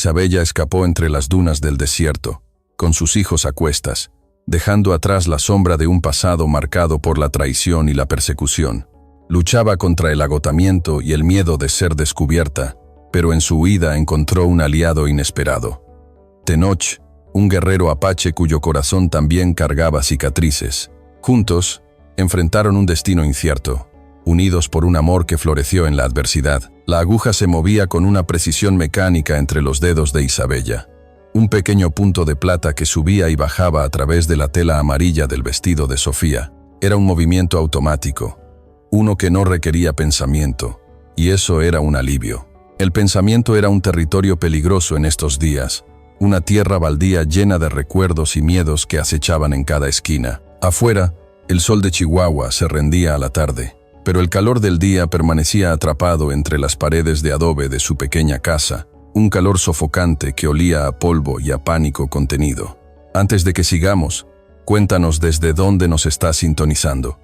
Isabella escapó entre las dunas del desierto, con sus hijos a cuestas, dejando atrás la sombra de un pasado marcado por la traición y la persecución. Luchaba contra el agotamiento y el miedo de ser descubierta, pero en su huida encontró un aliado inesperado. Tenoch, un guerrero apache cuyo corazón también cargaba cicatrices. Juntos, enfrentaron un destino incierto, unidos por un amor que floreció en la adversidad. La aguja se movía con una precisión mecánica entre los dedos de Isabella. Un pequeño punto de plata que subía y bajaba a través de la tela amarilla del vestido de Sofía. Era un movimiento automático, uno que no requería pensamiento, y eso era un alivio. El pensamiento era un territorio peligroso en estos días, una tierra baldía llena de recuerdos y miedos que acechaban en cada esquina. Afuera, el sol de Chihuahua se rendía a la tarde, pero el calor del día permanecía atrapado entre las paredes de adobe de su pequeña casa, un calor sofocante que olía a polvo y a pánico contenido. Antes de que sigamos, cuéntanos desde dónde nos estás sintonizando.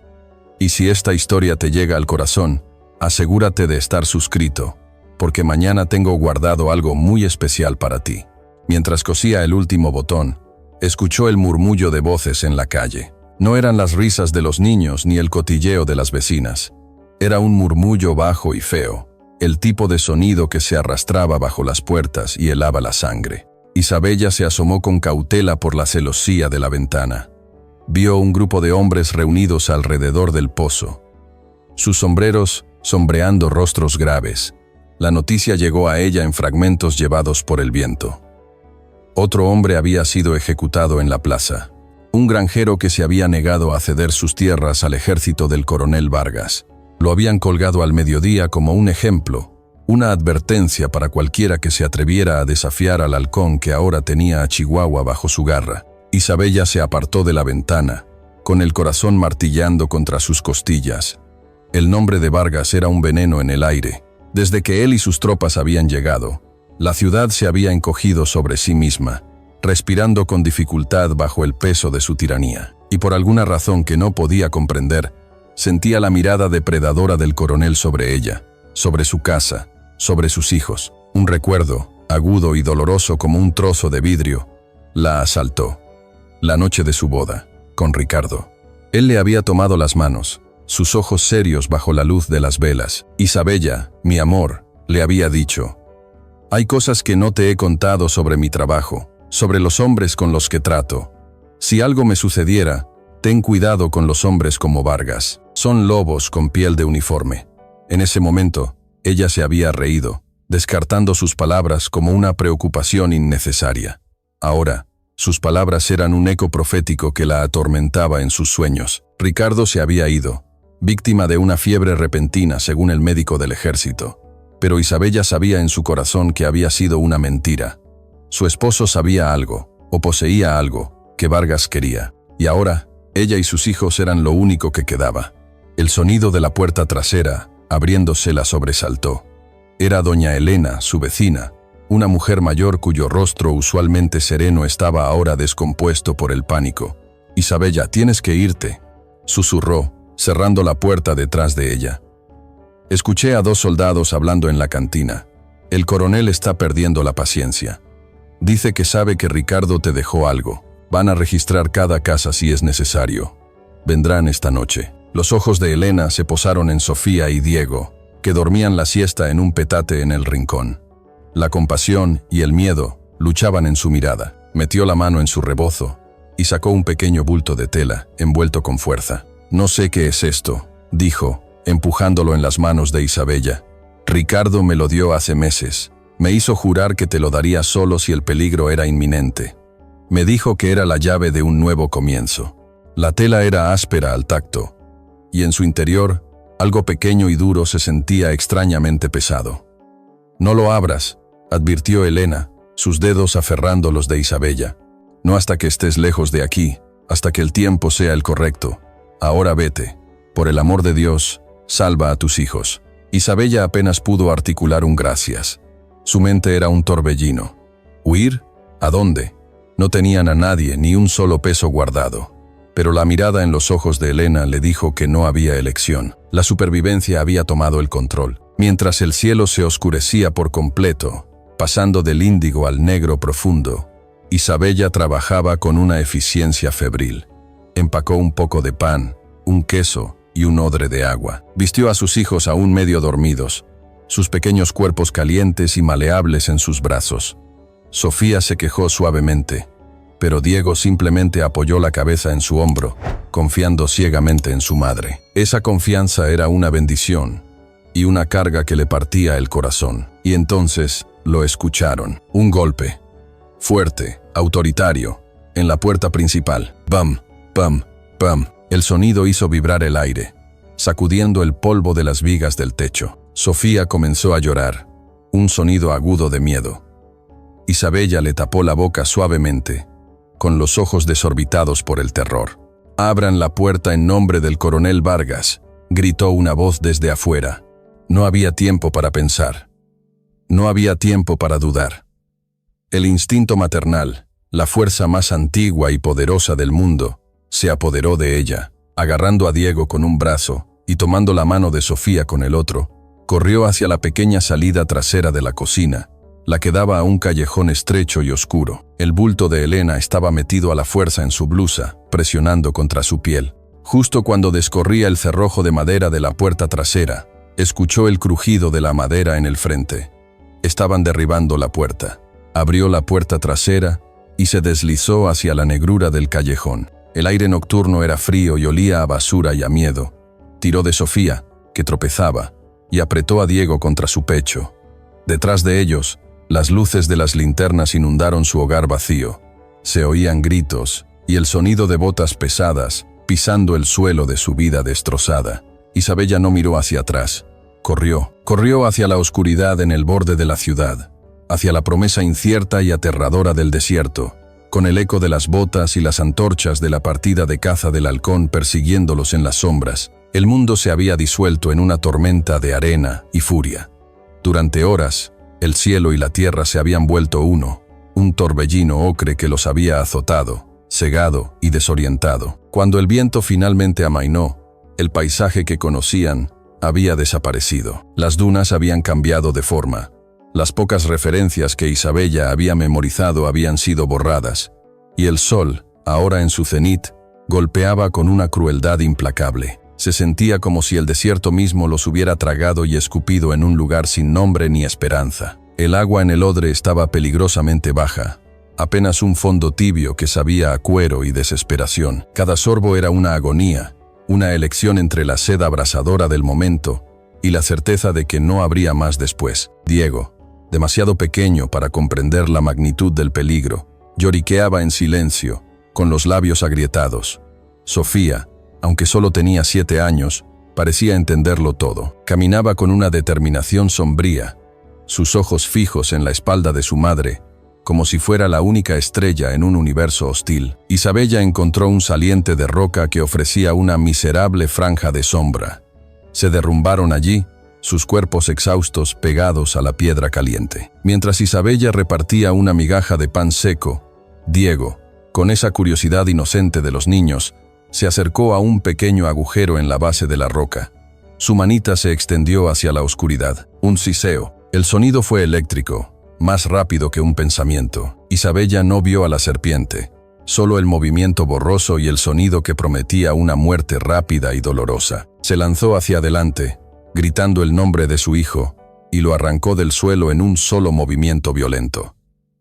Y si esta historia te llega al corazón, asegúrate de estar suscrito, porque mañana tengo guardado algo muy especial para ti. Mientras cosía el último botón, escuchó el murmullo de voces en la calle. No eran las risas de los niños ni el cotilleo de las vecinas. Era un murmullo bajo y feo, el tipo de sonido que se arrastraba bajo las puertas y helaba la sangre. Isabella se asomó con cautela por la celosía de la ventana. Vio un grupo de hombres reunidos alrededor del pozo, sus sombreros sombreando rostros graves. La noticia llegó a ella en fragmentos llevados por el viento. Otro hombre había sido ejecutado en la plaza, un granjero que se había negado a ceder sus tierras al ejército del coronel Vargas. Lo habían colgado al mediodía como un ejemplo, una advertencia para cualquiera que se atreviera a desafiar al halcón que ahora tenía a Chihuahua bajo su garra. Isabella se apartó de la ventana, con el corazón martillando contra sus costillas. El nombre de Vargas era un veneno en el aire. Desde que él y sus tropas habían llegado, la ciudad se había encogido sobre sí misma, respirando con dificultad bajo el peso de su tiranía. Y por alguna razón que no podía comprender, sentía la mirada depredadora del coronel sobre ella, sobre su casa, sobre sus hijos. Un recuerdo, agudo y doloroso como un trozo de vidrio, la asaltó. La noche de su boda, con Ricardo. Él le había tomado las manos, sus ojos serios bajo la luz de las velas. Isabella, mi amor, le había dicho, hay cosas que no te he contado sobre mi trabajo, sobre los hombres con los que trato. Si algo me sucediera, ten cuidado con los hombres como Vargas. Son lobos con piel de uniforme. En ese momento, ella se había reído, descartando sus palabras como una preocupación innecesaria. Ahora, sus palabras eran un eco profético que la atormentaba en sus sueños. Ricardo se había ido, víctima de una fiebre repentina según el médico del ejército. Pero Isabella sabía en su corazón que había sido una mentira. Su esposo sabía algo, o poseía algo, que Vargas quería. Y ahora, ella y sus hijos eran lo único que quedaba. El sonido de la puerta trasera, abriéndose, la sobresaltó. Era doña Elena, su vecina, una mujer mayor cuyo rostro usualmente sereno estaba ahora descompuesto por el pánico. Isabella, tienes que irte, susurró, cerrando la puerta detrás de ella. Escuché a 2 soldados hablando en la cantina. El coronel está perdiendo la paciencia. Dice que sabe que Ricardo te dejó algo. Van a registrar cada casa si es necesario. Vendrán esta noche. Los ojos de Elena se posaron en Sofía y Diego, que dormían la siesta en un petate en el rincón. La compasión y el miedo luchaban en su mirada. Metió la mano en su rebozo y sacó un pequeño bulto de tela, envuelto con fuerza. No sé qué es esto, dijo, empujándolo en las manos de Isabella. Ricardo me lo dio hace meses. Me hizo jurar que te lo daría solo si el peligro era inminente. Me dijo que era la llave de un nuevo comienzo. La tela era áspera al tacto, y en su interior, algo pequeño y duro se sentía extrañamente pesado. No lo abras, advirtió Elena, sus dedos aferrando los de Isabella. No hasta que estés lejos de aquí, hasta que el tiempo sea el correcto. Ahora vete. Por el amor de Dios, salva a tus hijos. Isabella apenas pudo articular un gracias. Su mente era un torbellino. ¿Huir? ¿A dónde? No tenían a nadie, ni un solo peso guardado. Pero la mirada en los ojos de Elena le dijo que no había elección. La supervivencia había tomado el control. Mientras el cielo se oscurecía por completo, pasando del índigo al negro profundo. Isabella trabajaba con una eficiencia febril. Empacó un poco de pan, un queso y un odre de agua. Vistió a sus hijos aún medio dormidos, sus pequeños cuerpos calientes y maleables en sus brazos. Sofía se quejó suavemente, pero Diego simplemente apoyó la cabeza en su hombro, confiando ciegamente en su madre. Esa confianza era una bendición y una carga que le partía el corazón. Y entonces lo escucharon. Un golpe, fuerte, autoritario, en la puerta principal. ¡Pam! ¡Pam! ¡Pam! El sonido hizo vibrar el aire, sacudiendo el polvo de las vigas del techo. Sofía comenzó a llorar, un sonido agudo de miedo. Isabella le tapó la boca suavemente, con los ojos desorbitados por el terror. «Abran la puerta en nombre del coronel Vargas», gritó una voz desde afuera. No había tiempo para pensar. No había tiempo para dudar. El instinto maternal, la fuerza más antigua y poderosa del mundo, se apoderó de ella. Agarrando a Diego con un brazo y tomando la mano de Sofía con el otro, corrió hacia la pequeña salida trasera de la cocina, la que daba a un callejón estrecho y oscuro. El bulto de Elena estaba metido a la fuerza en su blusa, presionando contra su piel. Justo cuando descorría el cerrojo de madera de la puerta trasera, escuchó el crujido de la madera en el frente. Estaban derribando la puerta. Abrió la puerta trasera y se deslizó hacia la negrura del callejón. El aire nocturno era frío y olía a basura y a miedo. Tiró de Sofía, que tropezaba, y apretó a Diego contra su pecho. Detrás de ellos, las luces de las linternas inundaron su hogar vacío. Se oían gritos y el sonido de botas pesadas pisando el suelo de su vida destrozada. Isabella no miró hacia atrás. Corrió hacia la oscuridad en el borde de la ciudad, hacia la promesa incierta y aterradora del desierto, con el eco de las botas y las antorchas de la partida de caza del halcón persiguiéndolos en las sombras. El mundo se había disuelto en una tormenta de arena y furia. Durante horas, el cielo y la tierra se habían vuelto uno, un torbellino ocre que los había azotado, cegado y desorientado. Cuando el viento finalmente amainó, el paisaje que conocían había desaparecido. Las dunas habían cambiado de forma. Las pocas referencias que Isabella había memorizado habían sido borradas, y el sol, ahora en su cenit, golpeaba con una crueldad implacable. Se sentía como si el desierto mismo los hubiera tragado y escupido en un lugar sin nombre ni esperanza. El agua en el odre estaba peligrosamente baja, apenas un fondo tibio que sabía a cuero y desesperación. Cada sorbo era una agonía, una elección entre la sed abrasadora del momento y la certeza de que no habría más después. Diego, demasiado pequeño para comprender la magnitud del peligro, lloriqueaba en silencio, con los labios agrietados. Sofía, aunque solo tenía 7 años, parecía entenderlo todo. Caminaba con una determinación sombría, sus ojos fijos en la espalda de su madre, como si fuera la única estrella en un universo hostil. Isabella encontró un saliente de roca que ofrecía una miserable franja de sombra. Se derrumbaron allí, sus cuerpos exhaustos pegados a la piedra caliente. Mientras Isabella repartía una migaja de pan seco, Diego, con esa curiosidad inocente de los niños, se acercó a un pequeño agujero en la base de la roca. Su manita se extendió hacia la oscuridad. Un siseo. El sonido fue eléctrico, más rápido que un pensamiento. Isabella no vio a la serpiente, solo el movimiento borroso y el sonido que prometía una muerte rápida y dolorosa. Se lanzó hacia adelante, gritando el nombre de su hijo, y lo arrancó del suelo en un solo movimiento violento.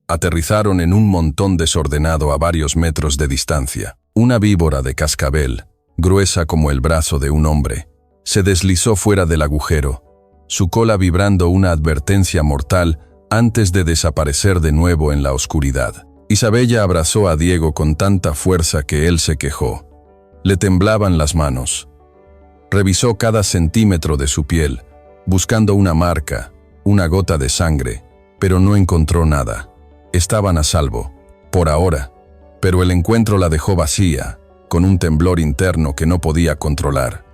Aterrizaron en un montón desordenado a varios metros de distancia. Una víbora de cascabel, gruesa como el brazo de un hombre, se deslizó fuera del agujero, su cola vibrando una advertencia mortal antes de desaparecer de nuevo en la oscuridad. Isabella abrazó a Diego con tanta fuerza que él se quejó. Le temblaban las manos. Revisó cada centímetro de su piel, buscando una marca, una gota de sangre, pero no encontró nada. Estaban a salvo, por ahora, pero el encuentro la dejó vacía, con un temblor interno que no podía controlar.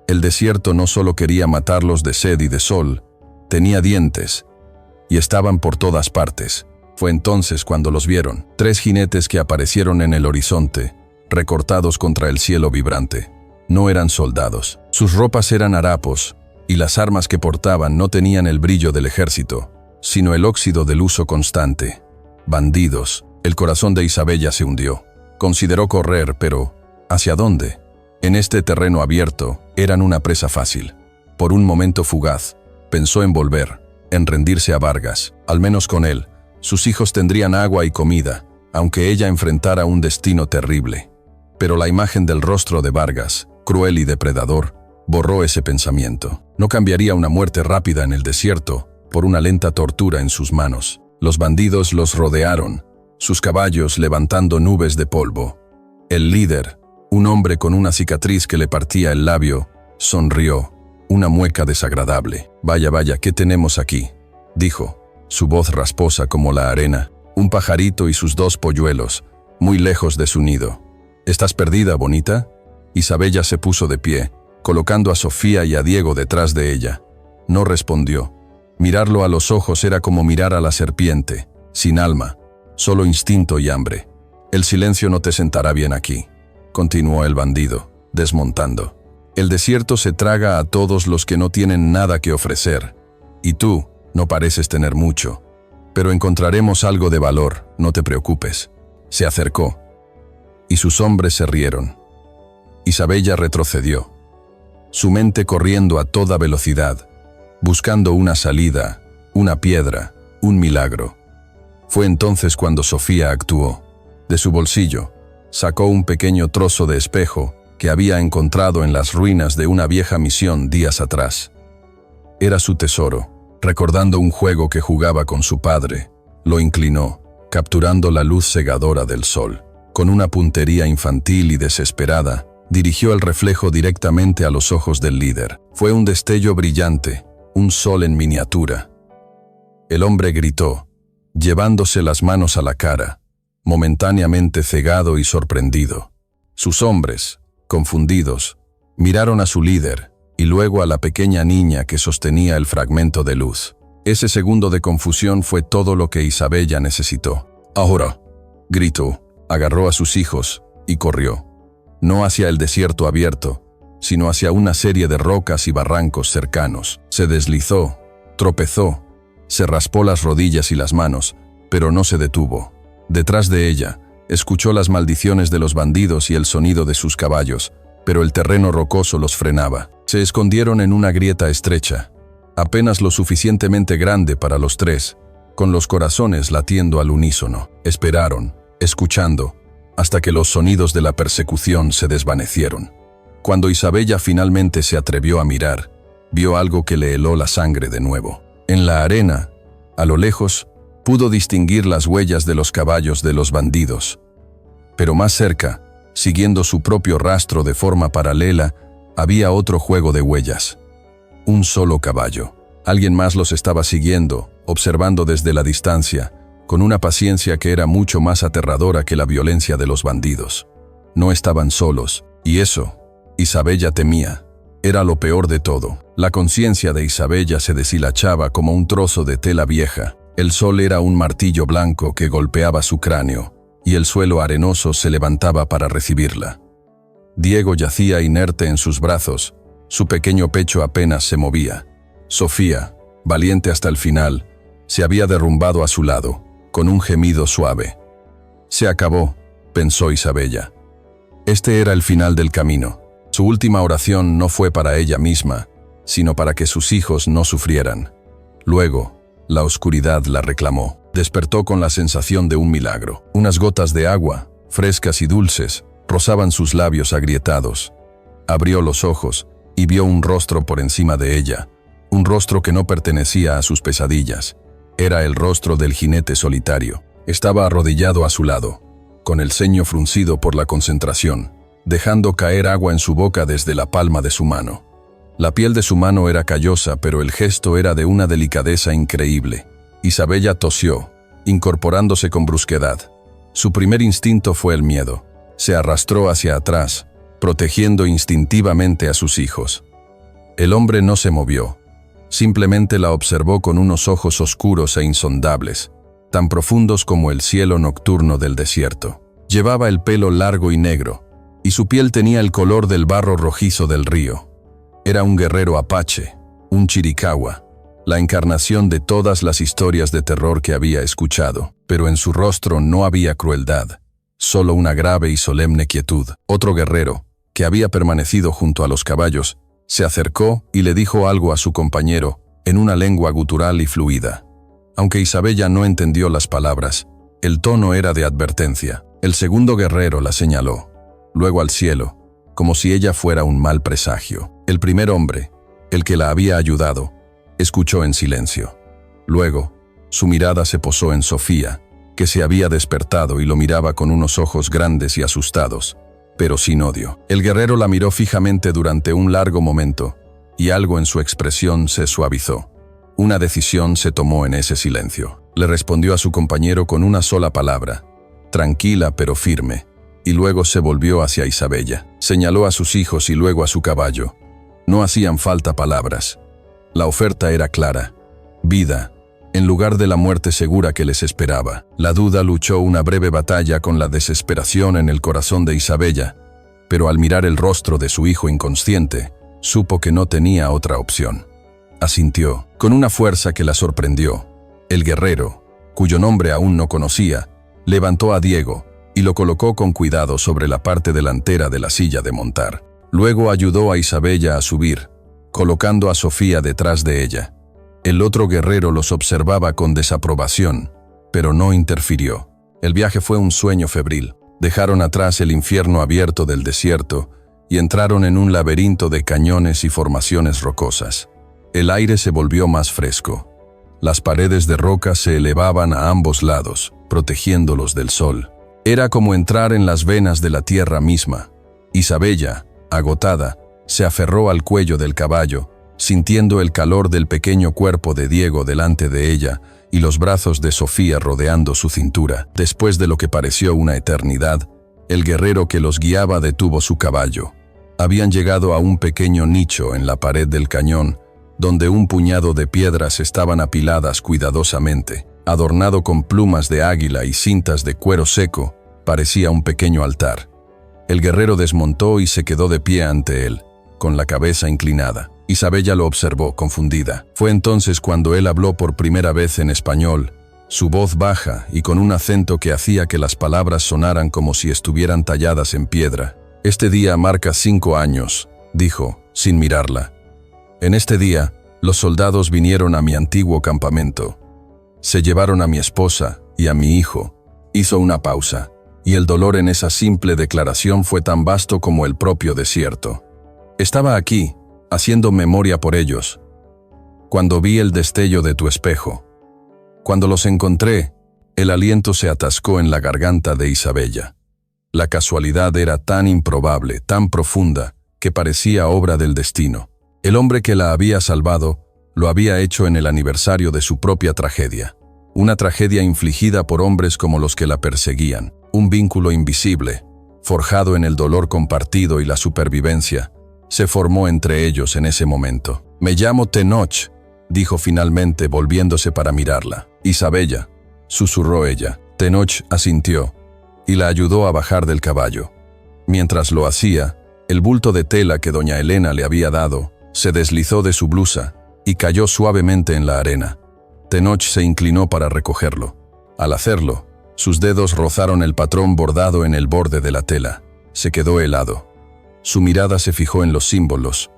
El desierto no solo quería matarlos de sed y de sol, tenía dientes, y estaban por todas partes. Fue entonces cuando los vieron, 3 jinetes que aparecieron en el horizonte, recortados contra el cielo vibrante. No eran soldados. Sus ropas eran harapos, y las armas que portaban no tenían el brillo del ejército. sino el óxido del uso constante. Bandidos. El corazón de Isabella se hundió. Consideró correr, pero ¿hacia dónde? En este terreno abierto, eran una presa fácil. Por un momento fugaz, pensó en volver, en rendirse a Vargas. Al menos con él, sus hijos tendrían agua y comida, aunque ella enfrentara un destino terrible. Pero la imagen del rostro de Vargas, cruel y depredador, borró ese pensamiento. No cambiaría una muerte rápida en el desierto por una lenta tortura en sus manos. Los bandidos los rodearon, sus caballos levantando nubes de polvo. El líder, un hombre con una cicatriz que le partía el labio, sonrió, una mueca desagradable. «Vaya, vaya, ¿qué tenemos aquí?», dijo, su voz rasposa como la arena. Un pajarito y sus 2 polluelos, muy lejos de su nido. «¿Estás perdida, bonita?». Isabella se puso de pie, colocando a Sofía y a Diego detrás de ella. No respondió. Mirarlo a los ojos era como mirar a la serpiente, sin alma, solo instinto y hambre. «El silencio no te sentará bien aquí», continuó el bandido, desmontando. «El desierto se traga a todos los que no tienen nada que ofrecer. Y tú no pareces tener mucho. Pero encontraremos algo de valor, no te preocupes». Se acercó, y sus hombres se rieron. Isabella retrocedió, su mente corriendo a toda velocidad, buscando una salida, una piedra, un milagro. Fue entonces cuando Sofía actuó. De su bolsillo, sacó un pequeño trozo de espejo que había encontrado en las ruinas de una vieja misión días atrás. Era su tesoro. Recordando un juego que jugaba con su padre, lo inclinó, capturando la luz cegadora del sol. Con una puntería infantil y desesperada, dirigió el reflejo directamente a los ojos del líder. Fue un destello brillante, un sol en miniatura. El hombre gritó, llevándose las manos a la cara, momentáneamente cegado y sorprendido. Sus hombres, confundidos, miraron a su líder y luego a la pequeña niña que sostenía el fragmento de luz. Ese segundo de confusión fue todo lo que Isabella necesitó. «Ahora», gritó, agarró a sus hijos y corrió. No hacia el desierto abierto, sino hacia una serie de rocas y barrancos cercanos. Se deslizó, tropezó, se raspó las rodillas y las manos, pero no se detuvo. Detrás de ella, escuchó las maldiciones de los bandidos y el sonido de sus caballos, pero el terreno rocoso los frenaba. Se escondieron en una grieta estrecha, apenas lo suficientemente grande para los 3, con los corazones latiendo al unísono. Esperaron, escuchando, hasta que los sonidos de la persecución se desvanecieron. Cuando Isabella finalmente se atrevió a mirar, vio algo que le heló la sangre de nuevo. En la arena, a lo lejos, pudo distinguir las huellas de los caballos de los bandidos. Pero más cerca, siguiendo su propio rastro de forma paralela, había otro juego de huellas. Un solo caballo. Alguien más los estaba siguiendo, observando desde la distancia, con una paciencia que era mucho más aterradora que la violencia de los bandidos. No estaban solos, y eso, Isabella temía, era lo peor de todo. La conciencia de Isabella se deshilachaba como un trozo de tela vieja. El sol era un martillo blanco que golpeaba su cráneo, y el suelo arenoso se levantaba para recibirla. Diego yacía inerte en sus brazos, su pequeño pecho apenas se movía. Sofía, valiente hasta el final, se había derrumbado a su lado, con un gemido suave. Se acabó, pensó Isabella. Este era el final del camino. Su última oración no fue para ella misma, sino para que sus hijos no sufrieran. Luego, la oscuridad la reclamó. Despertó con la sensación de un milagro. Unas gotas de agua, frescas y dulces, rozaban sus labios agrietados. Abrió los ojos y vio un rostro por encima de ella, un rostro que no pertenecía a sus pesadillas. Era el rostro del jinete solitario. Estaba arrodillado a su lado, con el ceño fruncido por la concentración, dejando caer agua en su boca desde la palma de su mano. La piel de su mano era callosa, pero el gesto era de una delicadeza increíble. Isabella tosió, incorporándose con brusquedad. Su primer instinto fue el miedo. Se arrastró hacia atrás, protegiendo instintivamente a sus hijos. El hombre no se movió. Simplemente la observó con unos ojos oscuros e insondables, tan profundos como el cielo nocturno del desierto. Llevaba el pelo largo y negro, y su piel tenía el color del barro rojizo del río. Era un guerrero apache, un chiricahua, la encarnación de todas las historias de terror que había escuchado, pero en su rostro no había crueldad, solo una grave y solemne quietud. Otro guerrero, que había permanecido junto a los caballos, se acercó y le dijo algo a su compañero, en una lengua gutural y fluida. Aunque Isabella no entendió las palabras, el tono era de advertencia. El segundo guerrero la señaló, luego al cielo, como si ella fuera un mal presagio. El primer hombre, el que la había ayudado, escuchó en silencio. Luego, su mirada se posó en Sofía, que se había despertado y lo miraba con unos ojos grandes y asustados, pero sin odio. El guerrero la miró fijamente durante un largo momento, y algo en su expresión se suavizó. Una decisión se tomó en ese silencio. Le respondió a su compañero con una sola palabra, tranquila pero firme, y luego se volvió hacia Isabella. Señaló a sus hijos y luego a su caballo. No hacían falta palabras. La oferta era clara: vida, en lugar de la muerte segura que les esperaba. La duda luchó una breve batalla con la desesperación en el corazón de Isabella, pero al mirar el rostro de su hijo inconsciente, supo que no tenía otra opción. Asintió, con una fuerza que la sorprendió. El guerrero, cuyo nombre aún no conocía, levantó a Diego y lo colocó con cuidado sobre la parte delantera de la silla de montar. Luego ayudó a Isabella a subir, colocando a Sofía detrás de ella. El otro guerrero los observaba con desaprobación, pero no interfirió. El viaje fue un sueño febril. Dejaron atrás el infierno abierto del desierto y entraron en un laberinto de cañones y formaciones rocosas. El aire se volvió más fresco. Las paredes de roca se elevaban a ambos lados, protegiéndolos del sol. Era como entrar en las venas de la tierra misma. Isabella, agotada, se aferró al cuello del caballo, sintiendo el calor del pequeño cuerpo de Diego delante de ella y los brazos de Sofía rodeando su cintura. Después de lo que pareció una eternidad, el guerrero que los guiaba detuvo su caballo. Habían llegado a un pequeño nicho en la pared del cañón, donde un puñado de piedras estaban apiladas cuidadosamente. Adornado con plumas de águila y cintas de cuero seco, parecía un pequeño altar. El guerrero desmontó y se quedó de pie ante él, con la cabeza inclinada. Isabella lo observó, confundida. Fue entonces cuando él habló por primera vez en español, su voz baja y con un acento que hacía que las palabras sonaran como si estuvieran talladas en piedra. «Este día marca 5 años», dijo, sin mirarla. «En este día, los soldados vinieron a mi antiguo campamento. Se llevaron a mi esposa y a mi hijo». Hizo una pausa, y el dolor en esa simple declaración fue tan vasto como el propio desierto. «Estaba aquí, haciendo memoria por ellos, cuando vi el destello de tu espejo. Cuando los encontré, el aliento se atascó en la garganta de Isabella. La casualidad era tan improbable, tan profunda, que parecía obra del destino. El hombre que la había salvado lo había hecho en el aniversario de su propia tragedia. Una tragedia infligida por hombres como los que la perseguían. Un vínculo invisible, forjado en el dolor compartido y la supervivencia, se formó entre ellos en ese momento. «Me llamo Tenoch», dijo finalmente volviéndose para mirarla. «Isabella», susurró ella. Tenoch asintió y la ayudó a bajar del caballo. Mientras lo hacía, el bulto de tela que doña Elena le había dado se deslizó de su blusa y cayó suavemente en la arena. Tenoch se inclinó para recogerlo. Al hacerlo, sus dedos rozaron el patrón bordado en el borde de la tela. Se quedó helado. Su mirada se fijó en los símbolos,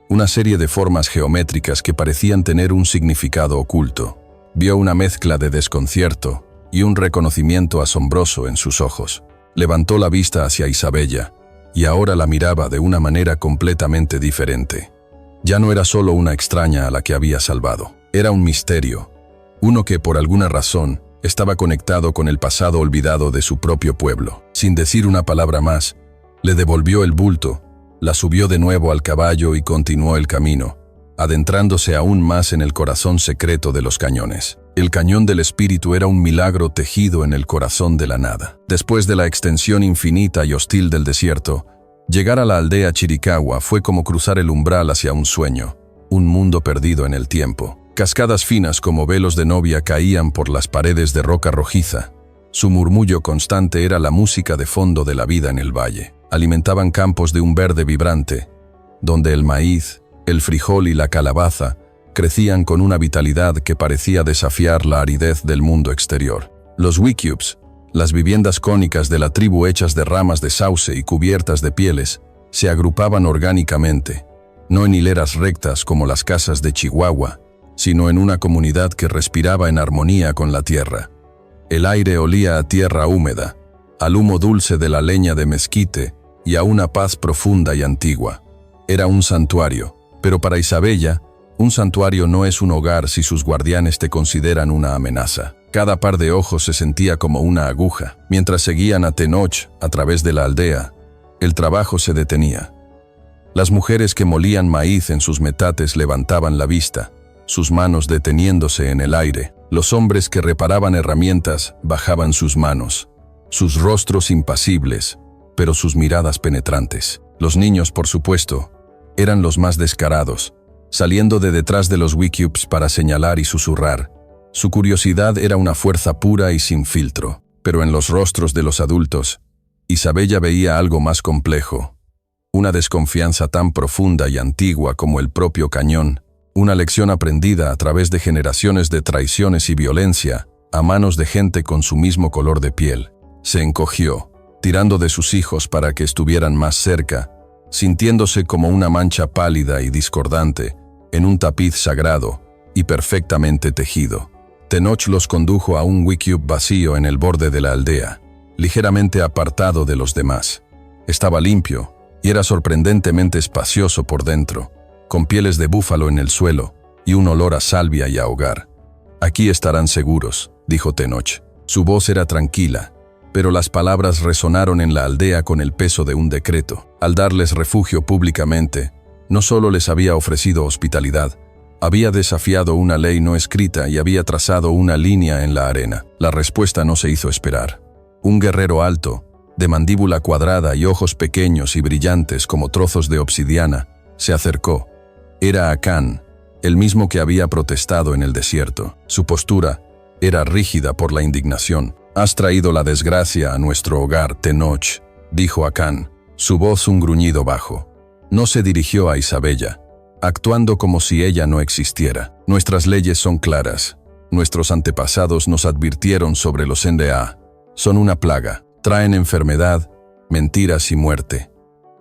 una serie de formas geométricas que parecían tener un significado oculto. Vio una mezcla de desconcierto y un reconocimiento asombroso en sus ojos. Levantó la vista hacia Isabella, y ahora la miraba de una manera completamente diferente. Ya no era solo una extraña a la que había salvado. Era un misterio, uno que por alguna razón estaba conectado con el pasado olvidado de su propio pueblo. Sin decir una palabra más, le devolvió el bulto, la subió de nuevo al caballo y continuó el camino, adentrándose aún más en el corazón secreto de los cañones. El cañón del espíritu era un milagro tejido en el corazón de la nada. Después de la extensión infinita y hostil del desierto, llegar a la aldea Chiricahua fue como cruzar el umbral hacia un sueño, un mundo perdido en el tiempo. Cascadas finas como velos de novia caían por las paredes de roca rojiza. Su murmullo constante era la música de fondo de la vida en el valle. Alimentaban campos de un verde vibrante, donde el maíz, el frijol y la calabaza crecían con una vitalidad que parecía desafiar la aridez del mundo exterior. Los wickiups, las viviendas cónicas de la tribu hechas de ramas de sauce y cubiertas de pieles, se agrupaban orgánicamente, no en hileras rectas como las casas de Chihuahua, sino en una comunidad que respiraba en armonía con la tierra. El aire olía a tierra húmeda, al humo dulce de la leña de mezquite y a una paz profunda y antigua. Era un santuario, pero para Isabella, un santuario no es un hogar si sus guardianes te consideran una amenaza. Cada par de ojos se sentía como una aguja. Mientras seguían a Tenoch a través de la aldea, el trabajo se detenía. Las mujeres que molían maíz en sus metates levantaban la vista, sus manos deteniéndose en el aire. Los hombres que reparaban herramientas bajaban sus manos, sus rostros impasibles, pero sus miradas penetrantes. Los niños, por supuesto, eran los más descarados, saliendo de detrás de los wickiups para señalar y susurrar. Su curiosidad era una fuerza pura y sin filtro, pero en los rostros de los adultos, Isabella veía algo más complejo, una desconfianza tan profunda y antigua como el propio cañón, una lección aprendida a través de generaciones de traiciones y violencia a manos de gente con su mismo color de piel. Se encogió, tirando de sus hijos para que estuvieran más cerca, sintiéndose como una mancha pálida y discordante en un tapiz sagrado y perfectamente tejido. Tenoch los condujo a un wickiup vacío en el borde de la aldea, ligeramente apartado de los demás. Estaba limpio y era sorprendentemente espacioso por dentro, con pieles de búfalo en el suelo y un olor a salvia y a hogar. «Aquí estarán seguros», dijo Tenoch. Su voz era tranquila, pero las palabras resonaron en la aldea con el peso de un decreto. Al darles refugio públicamente, no solo les había ofrecido hospitalidad, había desafiado una ley no escrita y había trazado una línea en la arena. La respuesta no se hizo esperar. Un guerrero alto, de mandíbula cuadrada y ojos pequeños y brillantes como trozos de obsidiana, se acercó. Era Acán, el mismo que había protestado en el desierto. Su postura era rígida por la indignación. «Has traído la desgracia a nuestro hogar, Tenoch», dijo Acán, su voz un gruñido bajo. No se dirigió a Isabella, actuando como si ella no existiera. «Nuestras leyes son claras. Nuestros antepasados nos advirtieron sobre los NDA. Son una plaga. Traen enfermedad, mentiras y muerte.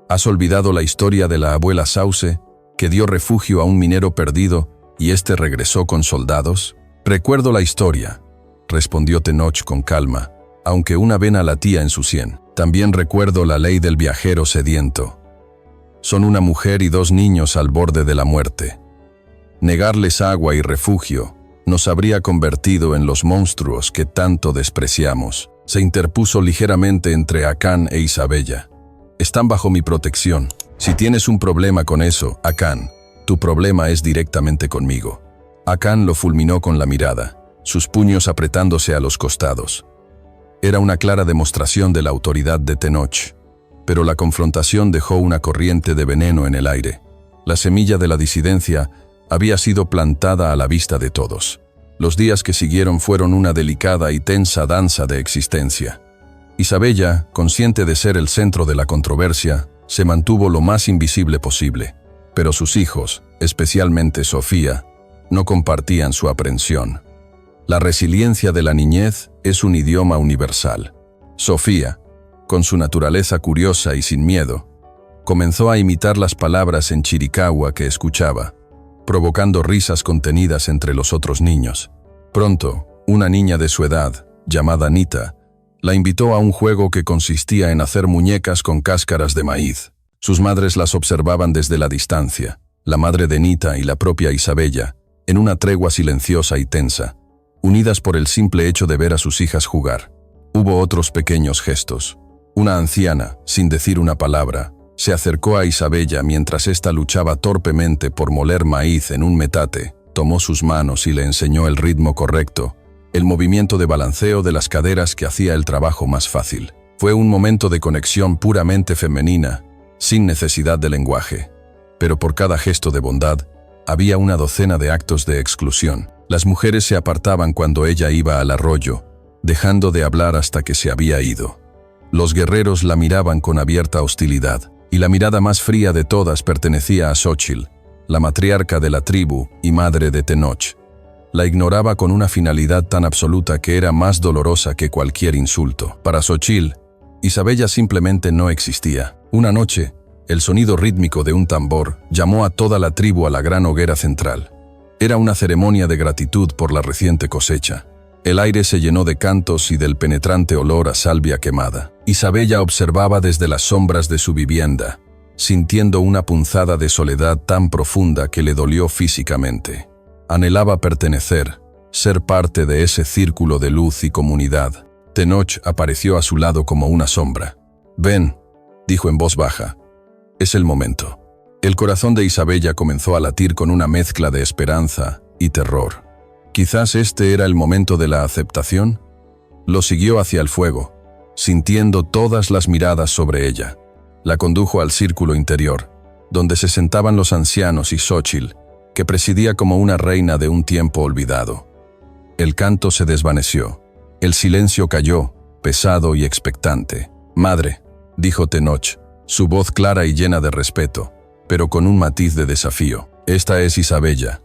¿Has olvidado la historia de la abuela Sauce, que dio refugio a un minero perdido y éste regresó con soldados?» «Recuerdo la historia», respondió Tenoch con calma, aunque una vena latía en su sien. «También recuerdo la ley del viajero sediento. Son una mujer y 2 niños al borde de la muerte. Negarles agua y refugio nos habría convertido en los monstruos que tanto despreciamos». Se interpuso ligeramente entre Acán e Isabella. «Están bajo mi protección. Si tienes un problema con eso, Acán, tu problema es directamente conmigo». Acán lo fulminó con la mirada, sus puños apretándose a los costados. Era una clara demostración de la autoridad de Tenoch, pero la confrontación dejó una corriente de veneno en el aire. La semilla de la disidencia había sido plantada a la vista de todos. Los días que siguieron fueron una delicada y tensa danza de existencia. Isabella, consciente de ser el centro de la controversia, se mantuvo lo más invisible posible, pero sus hijos, especialmente Sofía, no compartían su aprensión. La resiliencia de la niñez es un idioma universal. Sofía, con su naturaleza curiosa y sin miedo, comenzó a imitar las palabras en chiricahua que escuchaba, provocando risas contenidas entre los otros niños. Pronto, una niña de su edad, llamada Nita, la invitó a un juego que consistía en hacer muñecas con cáscaras de maíz. Sus madres las observaban desde la distancia, la madre de Nita y la propia Isabella, en una tregua silenciosa y tensa, unidas por el simple hecho de ver a sus hijas jugar. Hubo otros pequeños gestos. Una anciana, sin decir una palabra, se acercó a Isabella mientras ésta luchaba torpemente por moler maíz en un metate, tomó sus manos y le enseñó el ritmo correcto, el movimiento de balanceo de las caderas que hacía el trabajo más fácil. Fue un momento de conexión puramente femenina, sin necesidad de lenguaje. Pero por cada gesto de bondad, había una docena de actos de exclusión. Las mujeres se apartaban cuando ella iba al arroyo, dejando de hablar hasta que se había ido. Los guerreros la miraban con abierta hostilidad, y la mirada más fría de todas pertenecía a Xochitl, la matriarca de la tribu y madre de Tenoch. La ignoraba con una finalidad tan absoluta que era más dolorosa que cualquier insulto. Para Xochitl, Isabella simplemente no existía. Una noche, el sonido rítmico de un tambor llamó a toda la tribu a la gran hoguera central. Era una ceremonia de gratitud por la reciente cosecha. El aire se llenó de cantos y del penetrante olor a salvia quemada. Isabella observaba desde las sombras de su vivienda, sintiendo una punzada de soledad tan profunda que le dolió físicamente. Anhelaba pertenecer, ser parte de ese círculo de luz y comunidad. Tenoch apareció a su lado como una sombra. «Ven», dijo en voz baja. «Es el momento». El corazón de Isabella comenzó a latir con una mezcla de esperanza y terror. Quizás este era el momento de la aceptación. Lo siguió hacia el fuego, sintiendo todas las miradas sobre ella. La condujo al círculo interior, donde se sentaban los ancianos y Xochitl, que presidía como una reina de un tiempo olvidado. El canto se desvaneció. El silencio cayó, pesado y expectante. «Madre», dijo Tenoch, su voz clara y llena de respeto, pero con un matiz de desafío. «Esta es Isabella.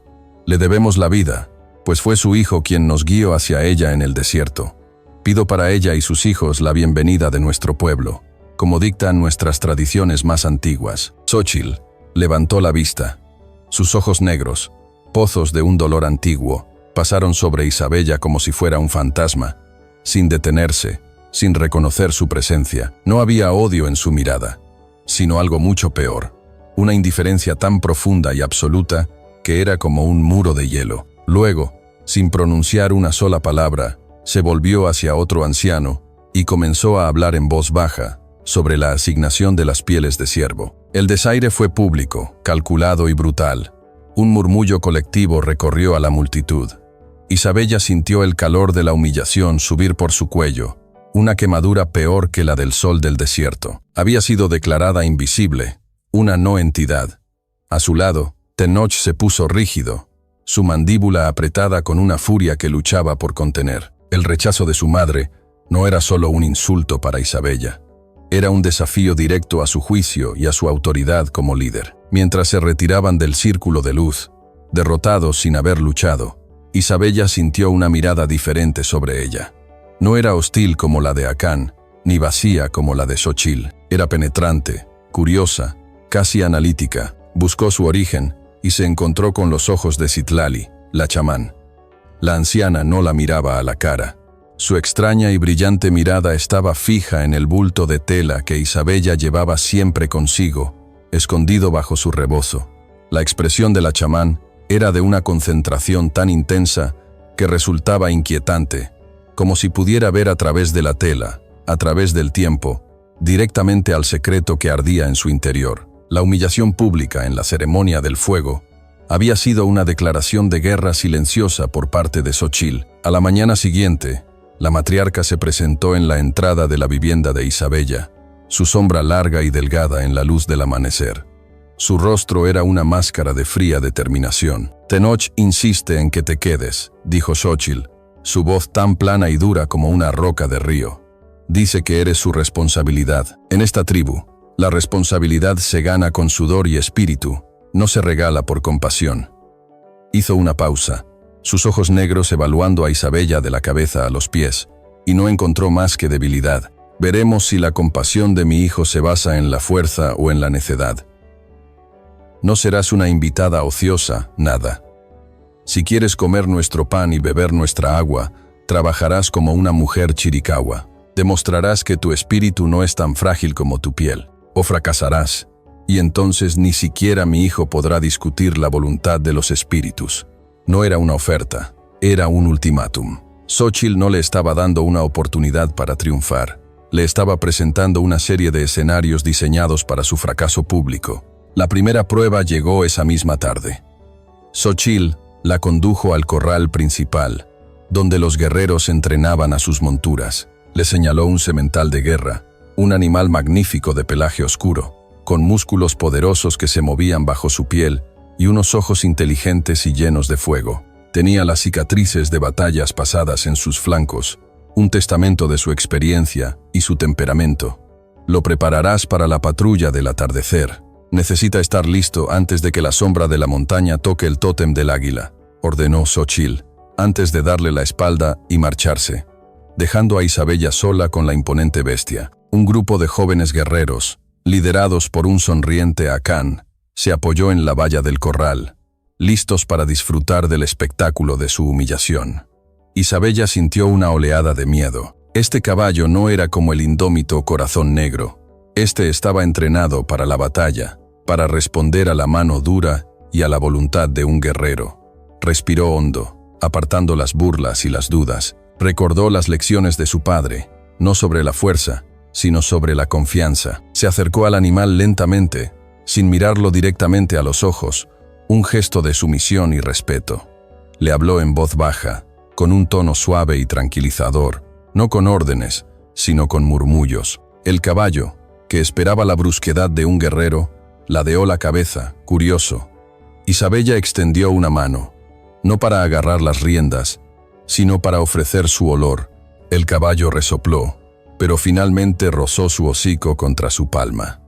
Le debemos la vida, pues fue su hijo quien nos guió hacia ella en el desierto. Pido para ella y sus hijos la bienvenida de nuestro pueblo, como dictan nuestras tradiciones más antiguas». Xochitl levantó la vista. Sus ojos negros, pozos de un dolor antiguo, pasaron sobre Isabella como si fuera un fantasma, sin detenerse, sin reconocer su presencia. No había odio en su mirada, sino algo mucho peor, una indiferencia tan profunda y absoluta que era como un muro de hielo. Luego, sin pronunciar una sola palabra, se volvió hacia otro anciano y comenzó a hablar en voz baja sobre la asignación de las pieles de ciervo. El desaire fue público, calculado y brutal. Un murmullo colectivo recorrió a la multitud. Isabella sintió el calor de la humillación subir por su cuello, una quemadura peor que la del sol del desierto. Había sido declarada invisible, una no entidad. A su lado, Tenoch se puso rígido, su mandíbula apretada con una furia que luchaba por contener. El rechazo de su madre no era solo un insulto para Isabella. Era un desafío directo a su juicio y a su autoridad como líder. Mientras se retiraban del círculo de luz, derrotados sin haber luchado, Isabella sintió una mirada diferente sobre ella. No era hostil como la de Acán, ni vacía como la de Xochitl. Era penetrante, curiosa, casi analítica. Buscó su origen y se encontró con los ojos de Citlali, la chamán. La anciana no la miraba a la cara. Su extraña y brillante mirada estaba fija en el bulto de tela que Isabella llevaba siempre consigo, escondido bajo su rebozo. La expresión de la chamán era de una concentración tan intensa que resultaba inquietante, como si pudiera ver a través de la tela, a través del tiempo, directamente al secreto que ardía en su interior. La humillación pública en la ceremonia del fuego había sido una declaración de guerra silenciosa por parte de Xochitl. A la mañana siguiente, la matriarca se presentó en la entrada de la vivienda de Isabella, su sombra larga y delgada en la luz del amanecer. Su rostro era una máscara de fría determinación. «Tenoch insiste en que te quedes», dijo Xochitl, su voz tan plana y dura como una roca de río. «Dice que eres su responsabilidad. En esta tribu, la responsabilidad se gana con sudor y espíritu, no se regala por compasión». Hizo una pausa, sus ojos negros evaluando a Isabella de la cabeza a los pies, y no encontró más que debilidad. «Veremos si la compasión de mi hijo se basa en la fuerza o en la necedad. No serás una invitada ociosa, nada. Si quieres comer nuestro pan y beber nuestra agua, trabajarás como una mujer chiricahua. Demostrarás que tu espíritu no es tan frágil como tu piel, o fracasarás, y entonces ni siquiera mi hijo podrá discutir la voluntad de los espíritus». No era una oferta, era un ultimátum. Xochitl no le estaba dando una oportunidad para triunfar, le estaba presentando una serie de escenarios diseñados para su fracaso público. La primera prueba llegó esa misma tarde. Xochitl la condujo al corral principal, donde los guerreros entrenaban a sus monturas. Le señaló un semental de guerra, un animal magnífico de pelaje oscuro, con músculos poderosos que se movían bajo su piel y unos ojos inteligentes y llenos de fuego. Tenía las cicatrices de batallas pasadas en sus flancos, un testamento de su experiencia y su temperamento. «Lo prepararás para la patrulla del atardecer», Necesita estar listo antes de que la sombra de la montaña toque el tótem del águila, ordenó Xochitl, antes de darle la espalda y marcharse, dejando a Isabella sola con la imponente bestia. Un grupo de jóvenes guerreros, liderados por un sonriente Acán, se apoyó en la valla del corral, listos para disfrutar del espectáculo de su humillación. Isabella sintió una oleada de miedo. Este caballo no era como el indómito Corazón Negro. Este estaba entrenado para la batalla, para responder a la mano dura y a la voluntad de un guerrero. Respiró hondo, apartando las burlas y las dudas. Recordó las lecciones de su padre, no sobre la fuerza, sino sobre la confianza. Se acercó al animal lentamente, sin mirarlo directamente a los ojos, un gesto de sumisión y respeto. Le habló en voz baja, con un tono suave y tranquilizador, no con órdenes, sino con murmullos. El caballo, que esperaba la brusquedad de un guerrero, ladeó la cabeza, curioso. Isabella extendió una mano, no para agarrar las riendas, sino para ofrecer su olor. El caballo resopló, pero finalmente rozó su hocico contra su palma.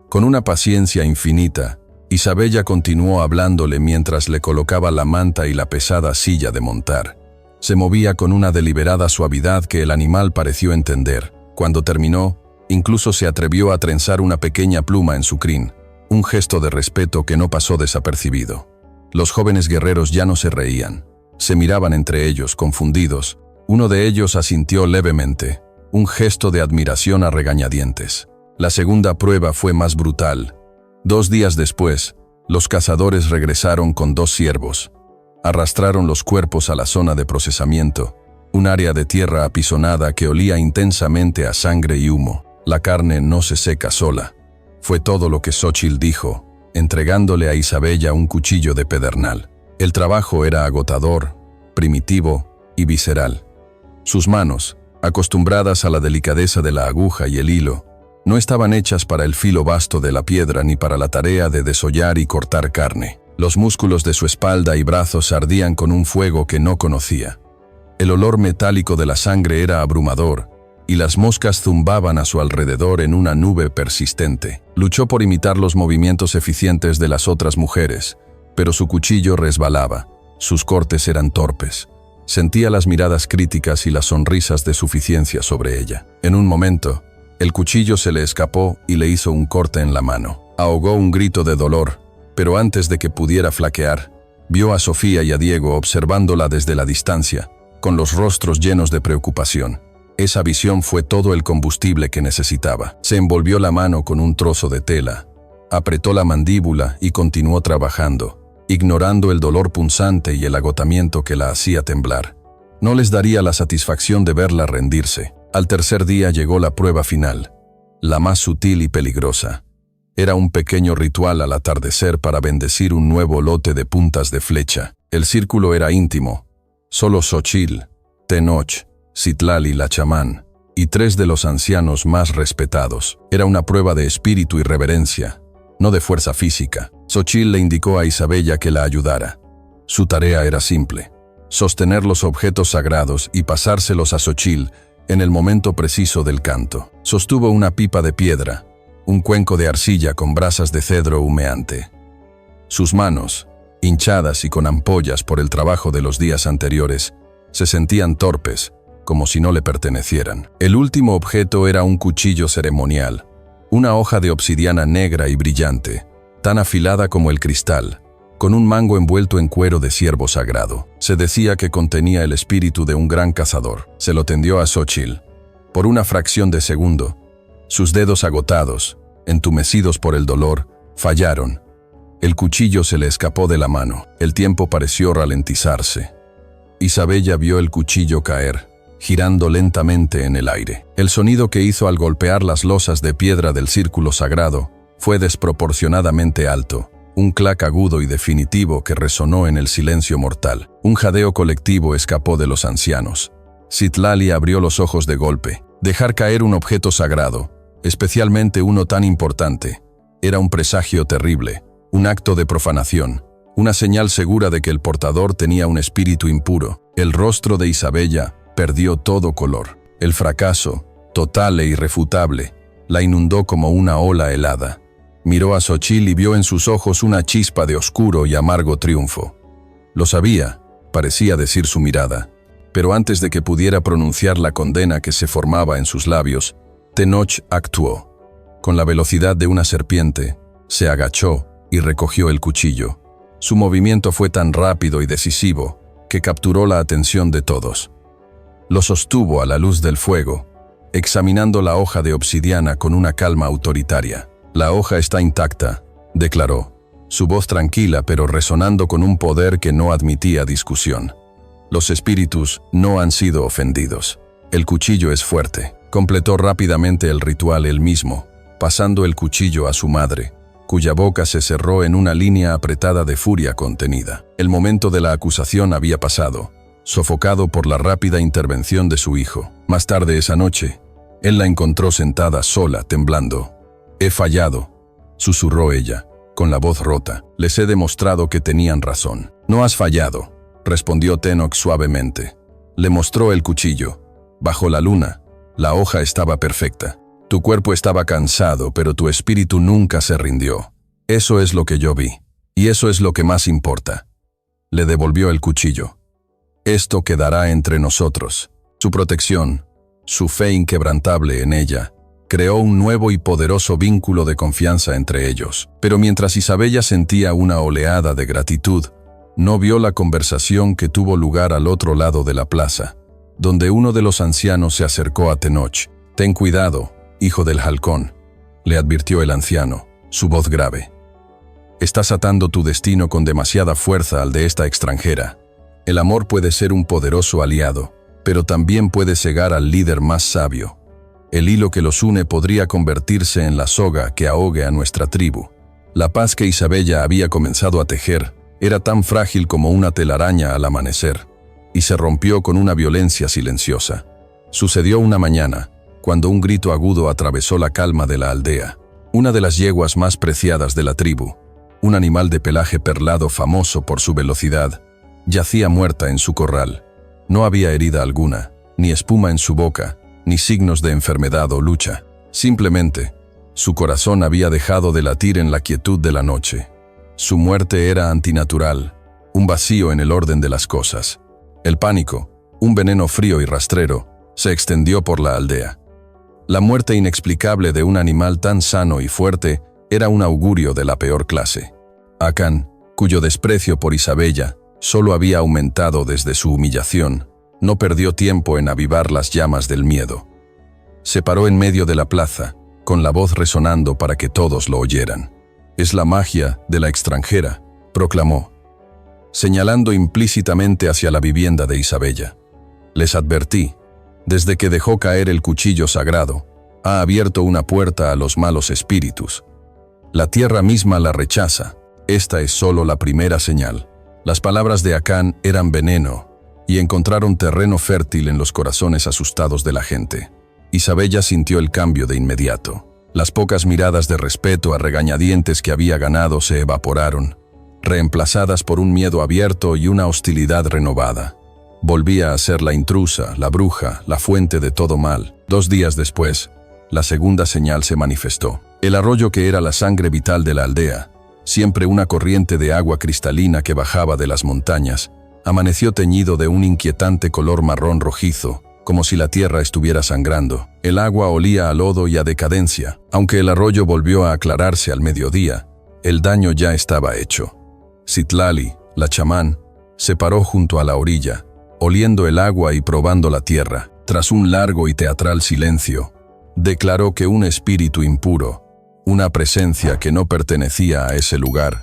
Con una paciencia infinita, Isabella continuó hablándole mientras le colocaba la manta y la pesada silla de montar. Se movía con una deliberada suavidad que el animal pareció entender. Cuando terminó, incluso se atrevió a trenzar una pequeña pluma en su crin, un gesto de respeto que no pasó desapercibido. Los jóvenes guerreros ya no se reían. Se miraban entre ellos, confundidos. Uno de ellos asintió levemente, un gesto de admiración a regañadientes. La segunda prueba fue más brutal. 2 días después, los cazadores regresaron con 2 ciervos. Arrastraron los cuerpos a la zona de procesamiento, un área de tierra apisonada que olía intensamente a sangre y humo. La carne no se seca sola. Fue todo lo que Xochitl dijo, entregándole a Isabella un cuchillo de pedernal. El trabajo era agotador, primitivo y visceral. Sus manos, acostumbradas a la delicadeza de la aguja y el hilo, no estaban hechas para el filo vasto de la piedra ni para la tarea de desollar y cortar carne. Los músculos de su espalda y brazos ardían con un fuego que no conocía. El olor metálico de la sangre era abrumador, y las moscas zumbaban a su alrededor en una nube persistente. Luchó por imitar los movimientos eficientes de las otras mujeres, pero su cuchillo resbalaba, sus cortes eran torpes. Sentía las miradas críticas y las sonrisas de suficiencia sobre ella. En un momento, el cuchillo se le escapó y le hizo un corte en la mano. Ahogó un grito de dolor, pero antes de que pudiera flaquear, vio a Sofía y a Diego observándola desde la distancia, con los rostros llenos de preocupación. Esa visión fue todo el combustible que necesitaba. Se envolvió la mano con un trozo de tela, apretó la mandíbula y continuó trabajando, ignorando el dolor punzante y el agotamiento que la hacía temblar. No les daría la satisfacción de verla rendirse. Al tercer día llegó la prueba final, la más sutil y peligrosa. Era un pequeño ritual al atardecer para bendecir un nuevo lote de puntas de flecha. El círculo era íntimo. Solo Xochitl, Tenoch, Citlali la chamán, y 3 de los ancianos más respetados. Era una prueba de espíritu y reverencia, no de fuerza física. Xochitl le indicó a Isabella que la ayudara. Su tarea era simple: sostener los objetos sagrados y pasárselos a Xochitl en el momento preciso del canto. Sostuvo una pipa de piedra, un cuenco de arcilla con brasas de cedro humeante. Sus manos, hinchadas y con ampollas por el trabajo de los días anteriores, se sentían torpes, como si no le pertenecieran. El último objeto era un cuchillo ceremonial, una hoja de obsidiana negra y brillante, tan afilada como el cristal, con un mango envuelto en cuero de ciervo sagrado. Se decía que contenía el espíritu de un gran cazador. Se lo tendió a Xochitl. Por una fracción de segundo, sus dedos agotados, entumecidos por el dolor, fallaron. El cuchillo se le escapó de la mano. El tiempo pareció ralentizarse. Isabella vio el cuchillo caer, girando lentamente en el aire. El sonido que hizo al golpear las losas de piedra del círculo sagrado fue desproporcionadamente alto, un clac agudo y definitivo que resonó en el silencio mortal. Un jadeo colectivo escapó de los ancianos. Citlali abrió los ojos de golpe. Dejar caer un objeto sagrado, especialmente uno tan importante, era un presagio terrible, un acto de profanación, una señal segura de que el portador tenía un espíritu impuro. El rostro de Isabella perdió todo color. El fracaso, total e irrefutable, la inundó como una ola helada. Miró a Xochitl y vio en sus ojos una chispa de oscuro y amargo triunfo. Lo sabía, parecía decir su mirada, pero antes de que pudiera pronunciar la condena que se formaba en sus labios, Tenoch actuó. Con la velocidad de una serpiente, se agachó y recogió el cuchillo. Su movimiento fue tan rápido y decisivo que capturó la atención de todos. Lo sostuvo a la luz del fuego, examinando la hoja de obsidiana con una calma autoritaria. «La hoja está intacta», declaró, su voz tranquila pero resonando con un poder que no admitía discusión. «Los espíritus no han sido ofendidos. El cuchillo es fuerte». Completó rápidamente el ritual él mismo, pasando el cuchillo a su madre, cuya boca se cerró en una línea apretada de furia contenida. El momento de la acusación había pasado, sofocado por la rápida intervención de su hijo. Más tarde esa noche, él la encontró sentada sola, temblando. «He fallado», susurró ella, con la voz rota. «Les he demostrado que tenían razón». «No has fallado», respondió Tenoch suavemente. Le mostró el cuchillo. Bajo la luna, la hoja estaba perfecta. Tu cuerpo estaba cansado, pero tu espíritu nunca se rindió. Eso es lo que yo vi. Y eso es lo que más importa. Le devolvió el cuchillo. Esto quedará entre nosotros. Su protección, su fe inquebrantable en ella, creó un nuevo y poderoso vínculo de confianza entre ellos. Pero mientras Isabella sentía una oleada de gratitud, no vio la conversación que tuvo lugar al otro lado de la plaza, donde uno de los ancianos se acercó a Tenoch. «Ten cuidado, hijo del halcón», le advirtió el anciano, su voz grave. «Estás atando tu destino con demasiada fuerza al de esta extranjera. El amor puede ser un poderoso aliado, pero también puede cegar al líder más sabio. El hilo que los une podría convertirse en la soga que ahogue a nuestra tribu». La paz que Isabella había comenzado a tejer era tan frágil como una telaraña al amanecer, y se rompió con una violencia silenciosa. Sucedió una mañana, cuando un grito agudo atravesó la calma de la aldea. Una de las yeguas más preciadas de la tribu, un animal de pelaje perlado famoso por su velocidad, yacía muerta en su corral. No había herida alguna, ni espuma en su boca, ni signos de enfermedad o lucha. Simplemente, su corazón había dejado de latir en la quietud de la noche. Su muerte era antinatural, un vacío en el orden de las cosas. El pánico, un veneno frío y rastrero, se extendió por la aldea. La muerte inexplicable de un animal tan sano y fuerte era un augurio de la peor clase. Akan, cuyo desprecio por Isabella solo había aumentado desde su humillación, no perdió tiempo en avivar las llamas del miedo. Se paró en medio de la plaza, con la voz resonando para que todos lo oyeran. «Es la magia de la extranjera», proclamó, señalando implícitamente hacia la vivienda de Isabella. «Les advertí, desde que dejó caer el cuchillo sagrado, ha abierto una puerta a los malos espíritus. La tierra misma la rechaza. Esta es solo la primera señal». Las palabras de Akan eran veneno y encontraron terreno fértil en los corazones asustados de la gente. Isabella sintió el cambio de inmediato. Las pocas miradas de respeto a regañadientes que había ganado se evaporaron, reemplazadas por un miedo abierto y una hostilidad renovada. Volvía a ser la intrusa, la bruja, la fuente de todo mal. 2 días después, la segunda señal se manifestó. El arroyo que era la sangre vital de la aldea, siempre una corriente de agua cristalina que bajaba de las montañas, amaneció teñido de un inquietante color marrón rojizo, como si la tierra estuviera sangrando. El agua olía a lodo y a decadencia. Aunque el arroyo volvió a aclararse al mediodía, el daño ya estaba hecho. Citlali, la chamán, se paró junto a la orilla, oliendo el agua y probando la tierra. Tras un largo y teatral silencio, declaró que un espíritu impuro, una presencia que no pertenecía a ese lugar,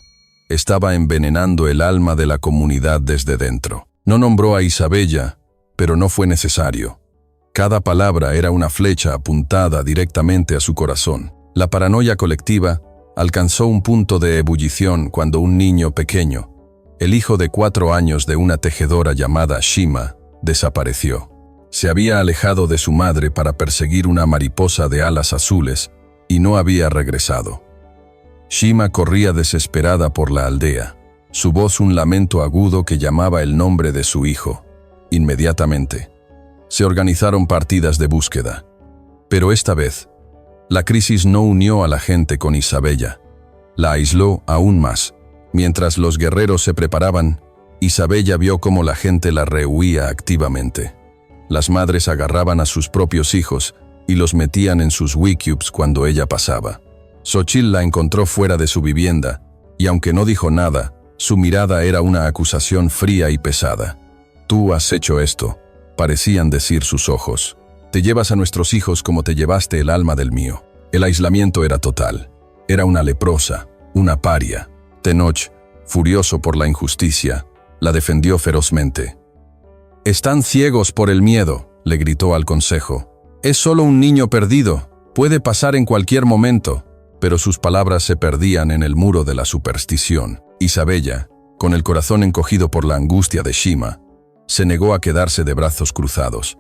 estaba envenenando el alma de la comunidad desde dentro. No nombró a Isabella, pero no fue necesario. Cada palabra era una flecha apuntada directamente a su corazón. La paranoia colectiva alcanzó un punto de ebullición cuando un niño pequeño, el hijo de 4 años de una tejedora llamada Shima, desapareció. Se había alejado de su madre para perseguir una mariposa de alas azules y no había regresado. Shima corría desesperada por la aldea, su voz un lamento agudo que llamaba el nombre de su hijo. Inmediatamente, se organizaron partidas de búsqueda. Pero esta vez, la crisis no unió a la gente con Isabella, la aisló aún más. Mientras los guerreros se preparaban, Isabella vio cómo la gente la rehuía activamente. Las madres agarraban a sus propios hijos y los metían en sus wicubs cuando ella pasaba. Xochitl la encontró fuera de su vivienda, y aunque no dijo nada, su mirada era una acusación fría y pesada. «Tú has hecho esto», parecían decir sus ojos. «Te llevas a nuestros hijos como te llevaste el alma del mío». El aislamiento era total. Era una leprosa, una paria. Tenoch, furioso por la injusticia, la defendió ferozmente. «Están ciegos por el miedo», le gritó al consejo. «Es solo un niño perdido, puede pasar en cualquier momento». Pero sus palabras se perdían en el muro de la superstición. Isabella, con el corazón encogido por la angustia de Shima, se negó a quedarse de brazos cruzados.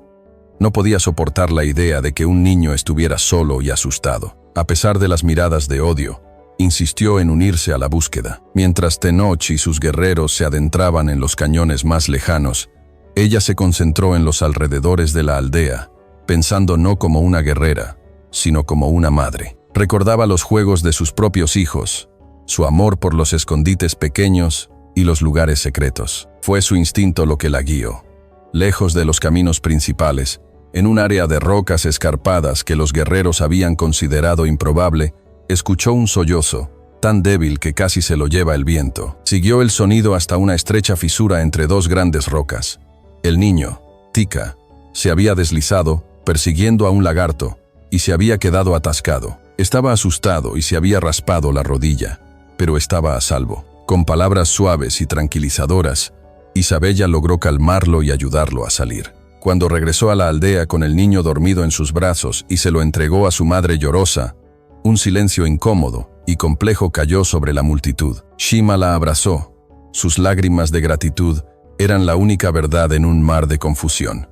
No podía soportar la idea de que un niño estuviera solo y asustado. A pesar de las miradas de odio, insistió en unirse a la búsqueda. Mientras Tenoch y sus guerreros se adentraban en los cañones más lejanos, ella se concentró en los alrededores de la aldea, pensando no como una guerrera, sino como una madre. Recordaba los juegos de sus propios hijos, su amor por los escondites pequeños y los lugares secretos. Fue su instinto lo que la guió. Lejos de los caminos principales, en un área de rocas escarpadas que los guerreros habían considerado improbable, escuchó un sollozo, tan débil que casi se lo lleva el viento. Siguió el sonido hasta una estrecha fisura entre dos grandes rocas. El niño, Tika, se había deslizado, persiguiendo a un lagarto, y se había quedado atascado. Estaba asustado y se había raspado la rodilla, pero estaba a salvo. Con palabras suaves y tranquilizadoras, Isabella logró calmarlo y ayudarlo a salir. Cuando regresó a la aldea con el niño dormido en sus brazos y se lo entregó a su madre llorosa, un silencio incómodo y complejo cayó sobre la multitud. Shima la abrazó. Sus lágrimas de gratitud eran la única verdad en un mar de confusión.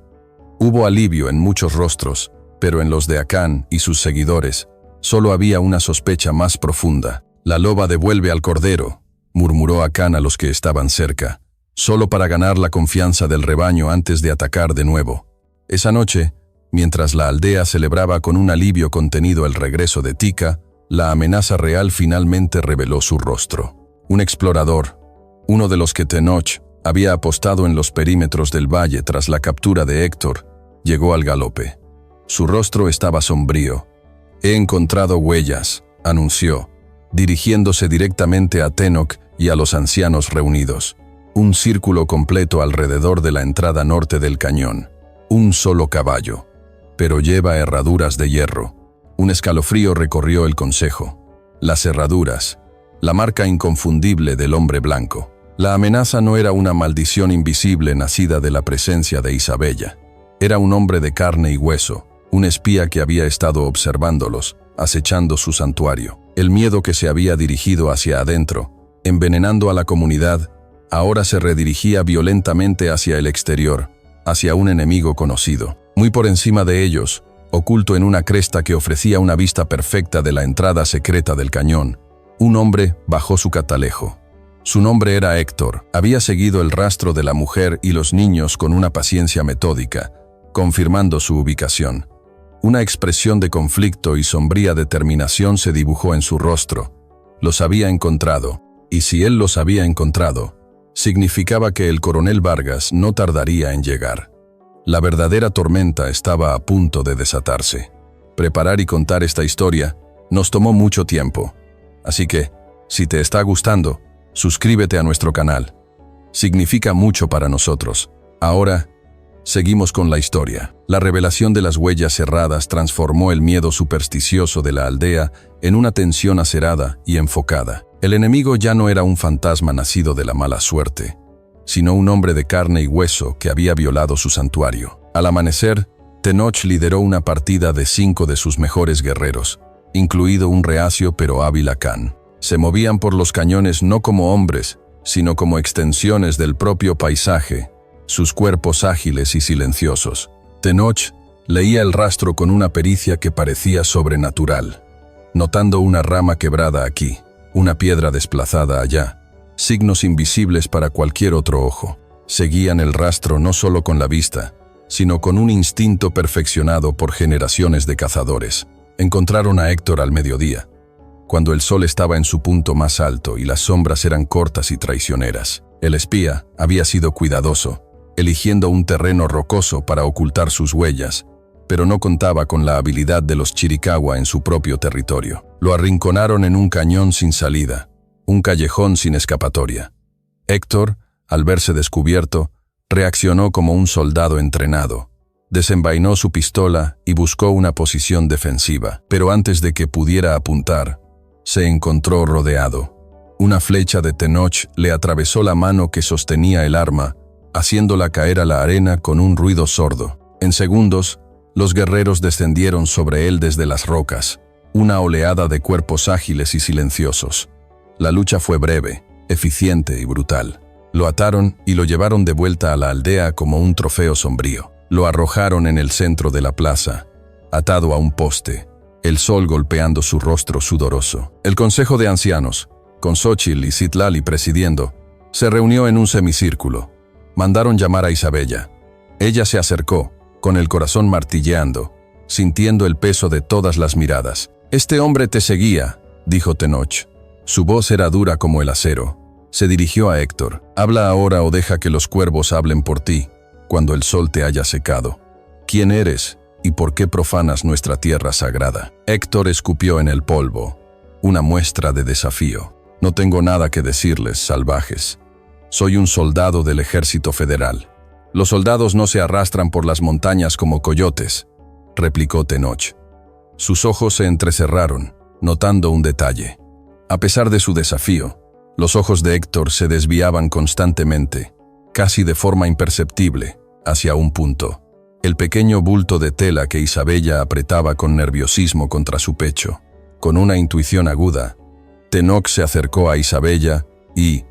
Hubo alivio en muchos rostros, pero en los de Akan y sus seguidores, solo había una sospecha más profunda. «La loba devuelve al cordero», murmuró Akan a los que estaban cerca, solo para ganar la confianza del rebaño antes de atacar de nuevo. Esa noche, mientras la aldea celebraba con un alivio contenido el regreso de Tika, la amenaza real finalmente reveló su rostro. Un explorador, uno de los que Tenoch había apostado en los perímetros del valle tras la captura de Héctor, llegó al galope. Su rostro estaba sombrío. «He encontrado huellas», anunció, dirigiéndose directamente a Tenoch y a los ancianos reunidos. Un círculo completo alrededor de la entrada norte del cañón. Un solo caballo, pero lleva herraduras de hierro. Un escalofrío recorrió el consejo. Las herraduras, la marca inconfundible del hombre blanco. La amenaza no era una maldición invisible nacida de la presencia de Isabella. Era un hombre de carne y hueso, un espía que había estado observándolos, acechando su santuario. El miedo que se había dirigido hacia adentro, envenenando a la comunidad, ahora se redirigía violentamente hacia el exterior, hacia un enemigo conocido. Muy por encima de ellos, oculto en una cresta que ofrecía una vista perfecta de la entrada secreta del cañón, un hombre bajó su catalejo. Su nombre era Héctor. Había seguido el rastro de la mujer y los niños con una paciencia metódica, confirmando su ubicación. Una expresión de conflicto y sombría determinación se dibujó en su rostro. Los había encontrado, y si él los había encontrado, significaba que el coronel Vargas no tardaría en llegar. La verdadera tormenta estaba a punto de desatarse. Preparar y contar esta historia nos tomó mucho tiempo. Así que, si te está gustando, suscríbete a nuestro canal. Significa mucho para nosotros. Ahora, seguimos con la historia. La revelación de las huellas cerradas transformó el miedo supersticioso de la aldea en una tensión acerada y enfocada. El enemigo ya no era un fantasma nacido de la mala suerte, sino un hombre de carne y hueso que había violado su santuario. Al amanecer, Tenoch lideró una partida de 5 de sus mejores guerreros, incluido un reacio pero hábil Akan. Se movían por los cañones no como hombres, sino como extensiones del propio paisaje, sus cuerpos ágiles y silenciosos. Tenoch leía el rastro con una pericia que parecía sobrenatural, notando una rama quebrada aquí, una piedra desplazada allá, signos invisibles para cualquier otro ojo. Seguían el rastro no solo con la vista, sino con un instinto perfeccionado por generaciones de cazadores. Encontraron a Héctor al mediodía, cuando el sol estaba en su punto más alto y las sombras eran cortas y traicioneras. El espía había sido cuidadoso, eligiendo un terreno rocoso para ocultar sus huellas, pero no contaba con la habilidad de los Chiricahua en su propio territorio. Lo arrinconaron en un cañón sin salida, un callejón sin escapatoria. Héctor, al verse descubierto, reaccionó como un soldado entrenado. Desenvainó su pistola y buscó una posición defensiva, pero antes de que pudiera apuntar, se encontró rodeado. Una flecha de Tenoch le atravesó la mano que sostenía el arma, haciéndola caer a la arena con un ruido sordo. En segundos, los guerreros descendieron sobre él desde las rocas, una oleada de cuerpos ágiles y silenciosos. La lucha fue breve, eficiente y brutal. Lo ataron y lo llevaron de vuelta a la aldea como un trofeo sombrío. Lo arrojaron en el centro de la plaza, atado a un poste, el sol golpeando su rostro sudoroso. El consejo de ancianos, con Xóchitl y Citlali presidiendo, se reunió en un semicírculo. Mandaron llamar a Isabella. Ella se acercó, con el corazón martilleando, sintiendo el peso de todas las miradas. «Este hombre te seguía», dijo Tenoch. Su voz era dura como el acero. Se dirigió a Héctor. «Habla ahora o deja que los cuervos hablen por ti, cuando el sol te haya secado. ¿Quién eres y por qué profanas nuestra tierra sagrada?» Héctor escupió en el polvo, una muestra de desafío. «No tengo nada que decirles, salvajes. Soy un soldado del ejército federal. Los soldados no se arrastran por las montañas como coyotes», replicó Tenoch. Sus ojos se entrecerraron, notando un detalle. A pesar de su desafío, los ojos de Héctor se desviaban constantemente, casi de forma imperceptible, hacia un punto. El pequeño bulto de tela que Isabella apretaba con nerviosismo contra su pecho. Con una intuición aguda, Tenoch se acercó a Isabella y,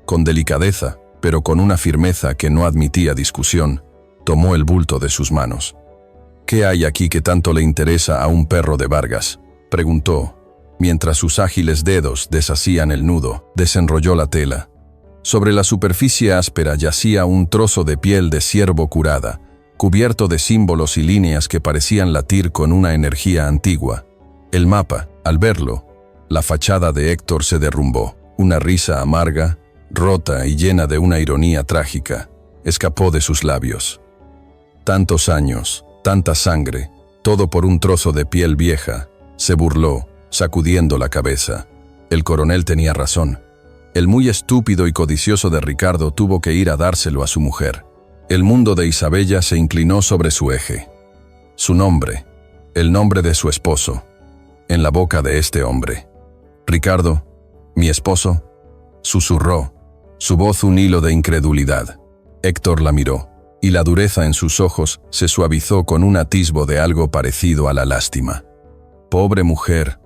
con delicadeza, pero con una firmeza que no admitía discusión, tomó el bulto de sus manos. «¿Qué hay aquí que tanto le interesa a un perro de Vargas?», preguntó, mientras sus ágiles dedos deshacían el nudo. Desenrolló la tela. Sobre la superficie áspera yacía un trozo de piel de ciervo curada, cubierto de símbolos y líneas que parecían latir con una energía antigua. El mapa, al verlo, la fachada de Héctor se derrumbó. Una risa amarga, rota y llena de una ironía trágica, escapó de sus labios. Tantos años, tanta sangre, todo por un trozo de piel vieja, se burló, sacudiendo la cabeza. El coronel tenía razón. El muy estúpido y codicioso de Ricardo tuvo que ir a dárselo a su mujer. El mundo de Isabella se inclinó sobre su eje. Su nombre, el nombre de su esposo, en la boca de este hombre. «Ricardo, mi esposo», susurró, su voz un hilo de incredulidad. Héctor la miró, y la dureza en sus ojos se suavizó con un atisbo de algo parecido a la lástima. «Pobre mujer,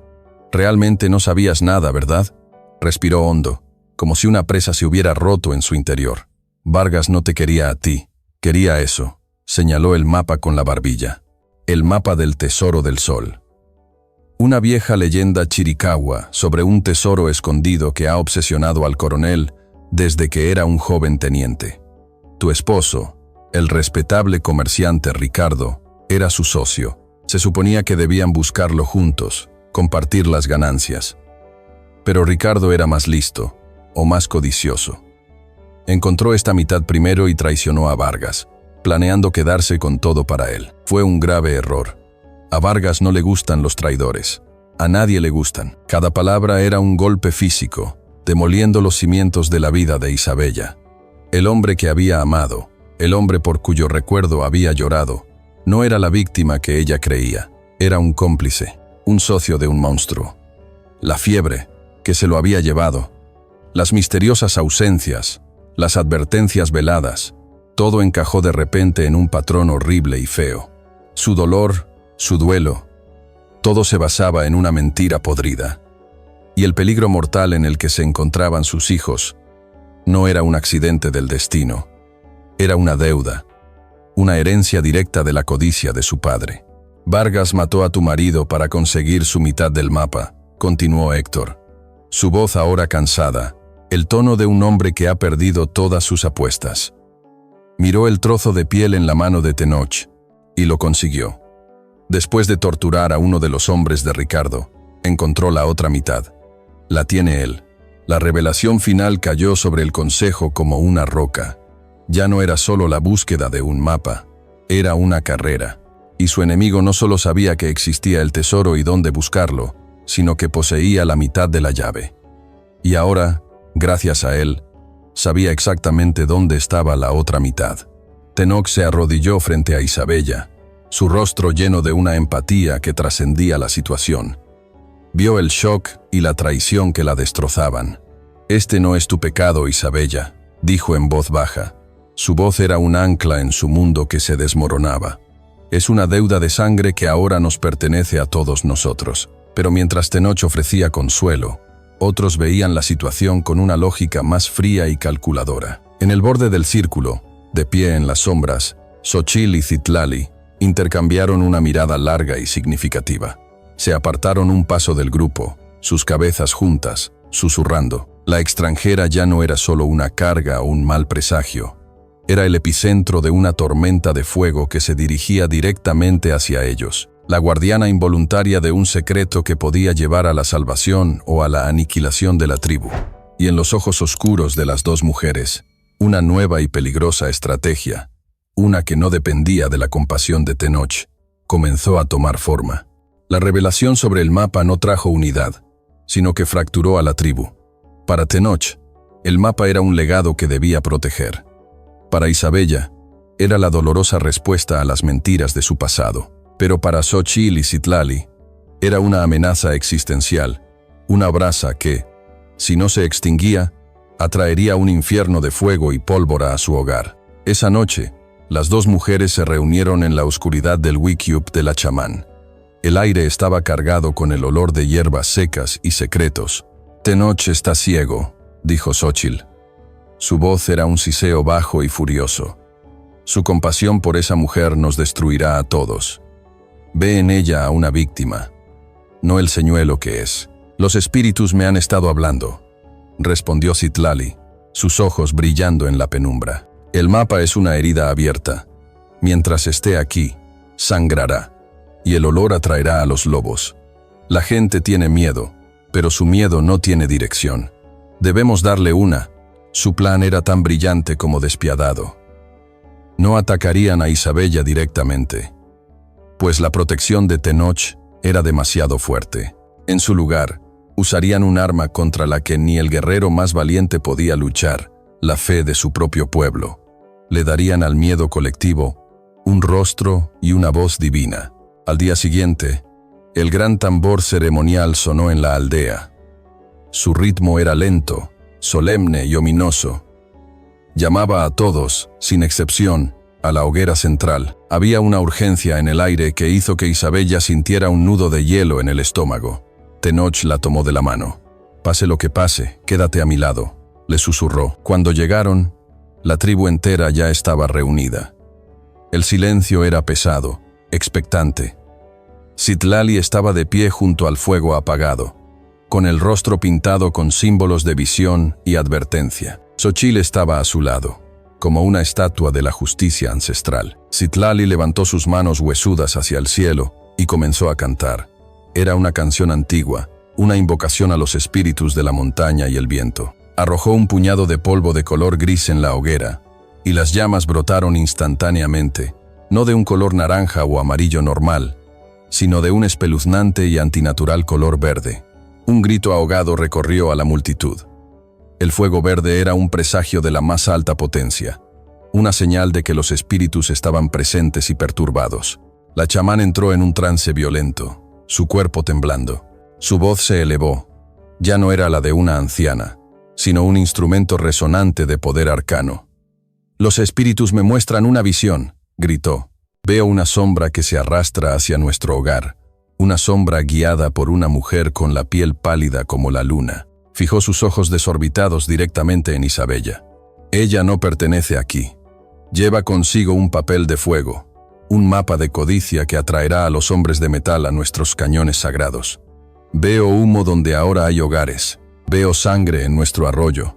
realmente no sabías nada, ¿verdad?», respiró hondo, como si una presa se hubiera roto en su interior. «Vargas no te quería a ti, quería eso», señaló el mapa con la barbilla. El mapa del tesoro del sol. Una vieja leyenda chiricahua sobre un tesoro escondido que ha obsesionado al coronel desde que era un joven teniente. Tu esposo, el respetable comerciante Ricardo, era su socio. Se suponía que debían buscarlo juntos, compartir las ganancias. Pero Ricardo era más listo, o más codicioso. Encontró esta mitad primero y traicionó a Vargas, planeando quedarse con todo para él. Fue un grave error. A Vargas no le gustan los traidores. A nadie le gustan. Cada palabra era un golpe físico, demoliendo los cimientos de la vida de Isabella. El hombre que había amado, el hombre por cuyo recuerdo había llorado, no era la víctima que ella creía. Era un cómplice, un socio de un monstruo. La fiebre, que se lo había llevado, las misteriosas ausencias, las advertencias veladas, todo encajó de repente en un patrón horrible y feo. Su dolor, su duelo, todo se basaba en una mentira podrida. Y el peligro mortal en el que se encontraban sus hijos no era un accidente del destino, era una deuda, una herencia directa de la codicia de su padre. Vargas mató a tu marido para conseguir su mitad del mapa, continuó Héctor. Su voz ahora cansada, el tono de un hombre que ha perdido todas sus apuestas. Miró el trozo de piel en la mano de Tenoch, y lo consiguió. Después de torturar a uno de los hombres de Ricardo, Encontró la otra mitad. La tiene él. La revelación final cayó sobre el consejo como una roca. Ya no era solo la búsqueda de un mapa, era una carrera. Y su enemigo no solo sabía que existía el tesoro y dónde buscarlo, sino que poseía la mitad de la llave. Y ahora, gracias a él, sabía exactamente dónde estaba la otra mitad. Tenoch se arrodilló frente a Isabella, su rostro lleno de una empatía que trascendía la situación. Vio el shock y la traición que la destrozaban. «Este no es tu pecado, Isabella», dijo en voz baja. Su voz era un ancla en su mundo que se desmoronaba. «Es una deuda de sangre que ahora nos pertenece a todos nosotros». Pero mientras Tenoch ofrecía consuelo, otros veían la situación con una lógica más fría y calculadora. En el borde del círculo, de pie en las sombras, Xochitl y Citlali intercambiaron una mirada larga y significativa. Se apartaron un paso del grupo, sus cabezas juntas, susurrando. La extranjera ya no era solo una carga o un mal presagio. Era el epicentro de una tormenta de fuego que se dirigía directamente hacia ellos. La guardiana involuntaria de un secreto que podía llevar a la salvación o a la aniquilación de la tribu. Y en los ojos oscuros de las dos mujeres, una nueva y peligrosa estrategia, una que no dependía de la compasión de Tenoch, comenzó a tomar forma. La revelación sobre el mapa no trajo unidad, sino que fracturó a la tribu. Para Tenoch, el mapa era un legado que debía proteger. Para Isabella, era la dolorosa respuesta a las mentiras de su pasado. Pero para Xochitl y Citlali, era una amenaza existencial, una brasa que, si no se extinguía, atraería un infierno de fuego y pólvora a su hogar. Esa noche, las dos mujeres se reunieron en la oscuridad del wickiup de la chamán. El aire estaba cargado con el olor de hierbas secas y secretos. «Tenoch está ciego», dijo Xochitl. Su voz era un siseo bajo y furioso. «Su compasión por esa mujer nos destruirá a todos. Ve en ella a una víctima, no el señuelo que es». «Los espíritus me han estado hablando», respondió Citlali, sus ojos brillando en la penumbra. «El mapa es una herida abierta. Mientras esté aquí, sangrará, y el olor atraerá a los lobos. La gente tiene miedo, pero su miedo no tiene dirección. Debemos darle una». Su plan era tan brillante como despiadado. No atacarían a Isabella directamente, pues la protección de Tenoch era demasiado fuerte. En su lugar, usarían un arma contra la que ni el guerrero más valiente podía luchar, la fe de su propio pueblo. Le darían al miedo colectivo un rostro y una voz divina. Al día siguiente, el gran tambor ceremonial sonó en la aldea. Su ritmo era lento, solemne y ominoso. Llamaba a todos, sin excepción, a la hoguera central. Había una urgencia en el aire que hizo que Isabella sintiera un nudo de hielo en el estómago. Tenoch la tomó de la mano. «Pase lo que pase, quédate a mi lado», le susurró. Cuando llegaron, la tribu entera ya estaba reunida. El silencio era pesado, expectante. Citlali estaba de pie junto al fuego apagado, con el rostro pintado con símbolos de visión y advertencia. Xochitl estaba a su lado, como una estatua de la justicia ancestral. Citlali levantó sus manos huesudas hacia el cielo y comenzó a cantar. Era una canción antigua, una invocación a los espíritus de la montaña y el viento. Arrojó un puñado de polvo de color gris en la hoguera, y las llamas brotaron instantáneamente, no de un color naranja o amarillo normal, sino de un espeluznante y antinatural color verde. Un grito ahogado recorrió a la multitud. El fuego verde era un presagio de la más alta potencia, una señal de que los espíritus estaban presentes y perturbados. La chamán entró en un trance violento, su cuerpo temblando. Su voz se elevó. Ya no era la de una anciana, sino un instrumento resonante de poder arcano. «Los espíritus me muestran una visión», gritó. «Veo una sombra que se arrastra hacia nuestro hogar, una sombra guiada por una mujer con la piel pálida como la luna». Fijó sus ojos desorbitados directamente en Isabella. «Ella no pertenece aquí. Lleva consigo un papel de fuego, un mapa de codicia que atraerá a los hombres de metal a nuestros cañones sagrados. Veo humo donde ahora hay hogares. Veo sangre en nuestro arroyo.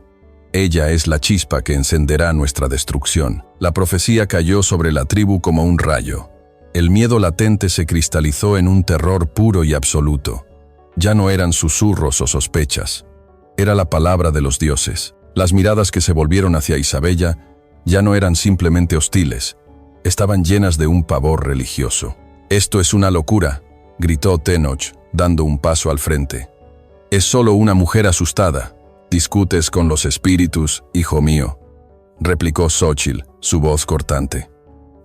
Ella es la chispa que encenderá nuestra destrucción». La profecía cayó sobre la tribu como un rayo. El miedo latente se cristalizó en un terror puro y absoluto. Ya no eran susurros o sospechas. Era la palabra de los dioses. Las miradas que se volvieron hacia Isabella ya no eran simplemente hostiles. Estaban llenas de un pavor religioso. «Esto es una locura», gritó Tenoch, dando un paso al frente. «Es solo una mujer asustada. Discutes con los espíritus, hijo mío», replicó Xochitl, su voz cortante.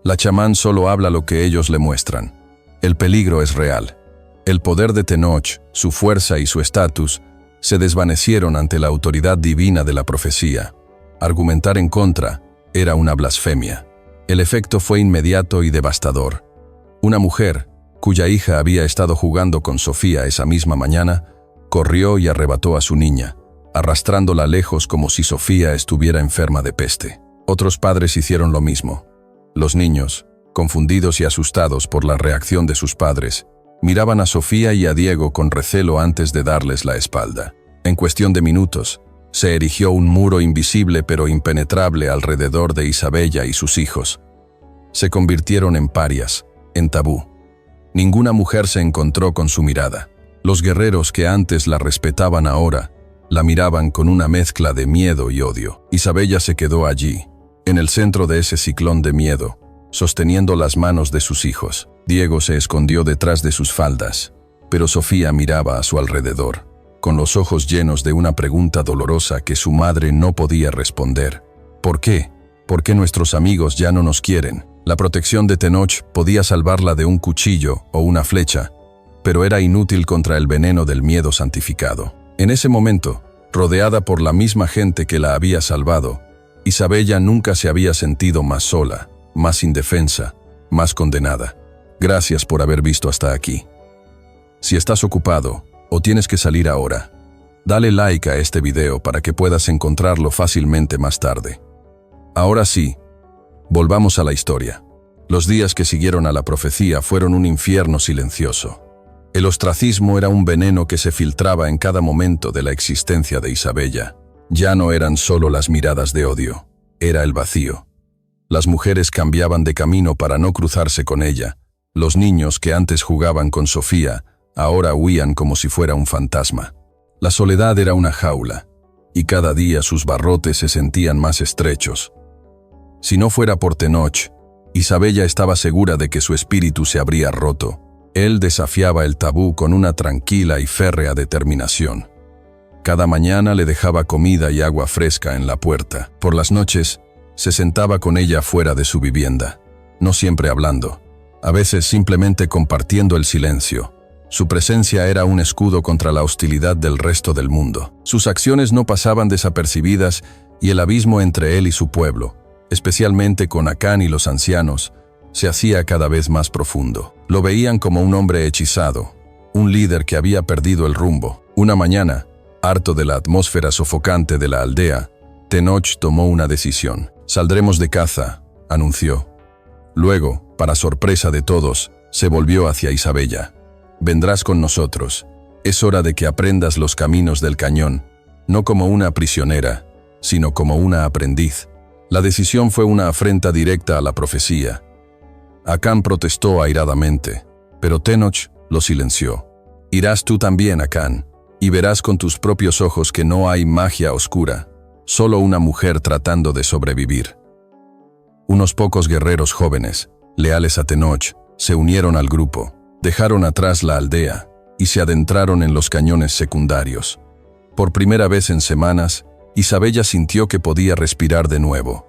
«La chamán solo habla lo que ellos le muestran. El peligro es real». El poder de Tenoch, su fuerza y su estatus se desvanecieron ante la autoridad divina de la profecía. Argumentar en contra era una blasfemia. El efecto fue inmediato y devastador. Una mujer, cuya hija había estado jugando con Sofía esa misma mañana, corrió y arrebató a su niña, arrastrándola lejos como si Sofía estuviera enferma de peste. Otros padres hicieron lo mismo. Los niños, confundidos y asustados por la reacción de sus padres, miraban a Sofía y a Diego con recelo antes de darles la espalda. En cuestión de minutos, se erigió un muro invisible pero impenetrable alrededor de Isabella y sus hijos. Se convirtieron en parias, en tabú. Ninguna mujer se encontró con su mirada. Los guerreros que antes la respetaban ahora, la miraban con una mezcla de miedo y odio. Isabella se quedó allí, en el centro de ese ciclón de miedo, sosteniendo las manos de sus hijos. Diego se escondió detrás de sus faldas, pero Sofía miraba a su alrededor, con los ojos llenos de una pregunta dolorosa que su madre no podía responder. ¿Por qué? ¿Por qué nuestros amigos ya no nos quieren? La protección de Tenoch podía salvarla de un cuchillo o una flecha, pero era inútil contra el veneno del miedo santificado. En ese momento, rodeada por la misma gente que la había salvado, Isabella nunca se había sentido más sola, más indefensa, más condenada. Gracias por haber visto hasta aquí. Si estás ocupado o tienes que salir ahora, dale like a este video para que puedas encontrarlo fácilmente más tarde. Ahora sí, volvamos a la historia. Los días que siguieron a la profecía fueron un infierno silencioso. El ostracismo era un veneno que se filtraba en cada momento de la existencia de Isabella. Ya no eran solo las miradas de odio, era el vacío. Las mujeres cambiaban de camino para no cruzarse con ella. Los niños que antes jugaban con Sofía, ahora huían como si fuera un fantasma. La soledad era una jaula, y cada día sus barrotes se sentían más estrechos. Si no fuera por Tenoch, Isabella estaba segura de que su espíritu se habría roto. Él desafiaba el tabú con una tranquila y férrea determinación. Cada mañana le dejaba comida y agua fresca en la puerta. Por las noches, se sentaba con ella fuera de su vivienda, no siempre hablando, a veces simplemente compartiendo el silencio. Su presencia era un escudo contra la hostilidad del resto del mundo. Sus acciones no pasaban desapercibidas y el abismo entre él y su pueblo, especialmente con Acán y los ancianos, se hacía cada vez más profundo. Lo veían como un hombre hechizado, un líder que había perdido el rumbo. Una mañana, harto de la atmósfera sofocante de la aldea, Tenoch tomó una decisión. «Saldremos de caza», anunció. Luego, para sorpresa de todos, se volvió hacia Isabella. «Vendrás con nosotros. Es hora de que aprendas los caminos del cañón, no como una prisionera, sino como una aprendiz». La decisión fue una afrenta directa a la profecía. Acán protestó airadamente, pero Tenoch lo silenció. «Irás tú también, Acán, y verás con tus propios ojos que no hay magia oscura, solo una mujer tratando de sobrevivir». Unos pocos guerreros jóvenes, leales a Tenoch, se unieron al grupo, dejaron atrás la aldea y se adentraron en los cañones secundarios. Por primera vez en semanas, Isabella sintió que podía respirar de nuevo.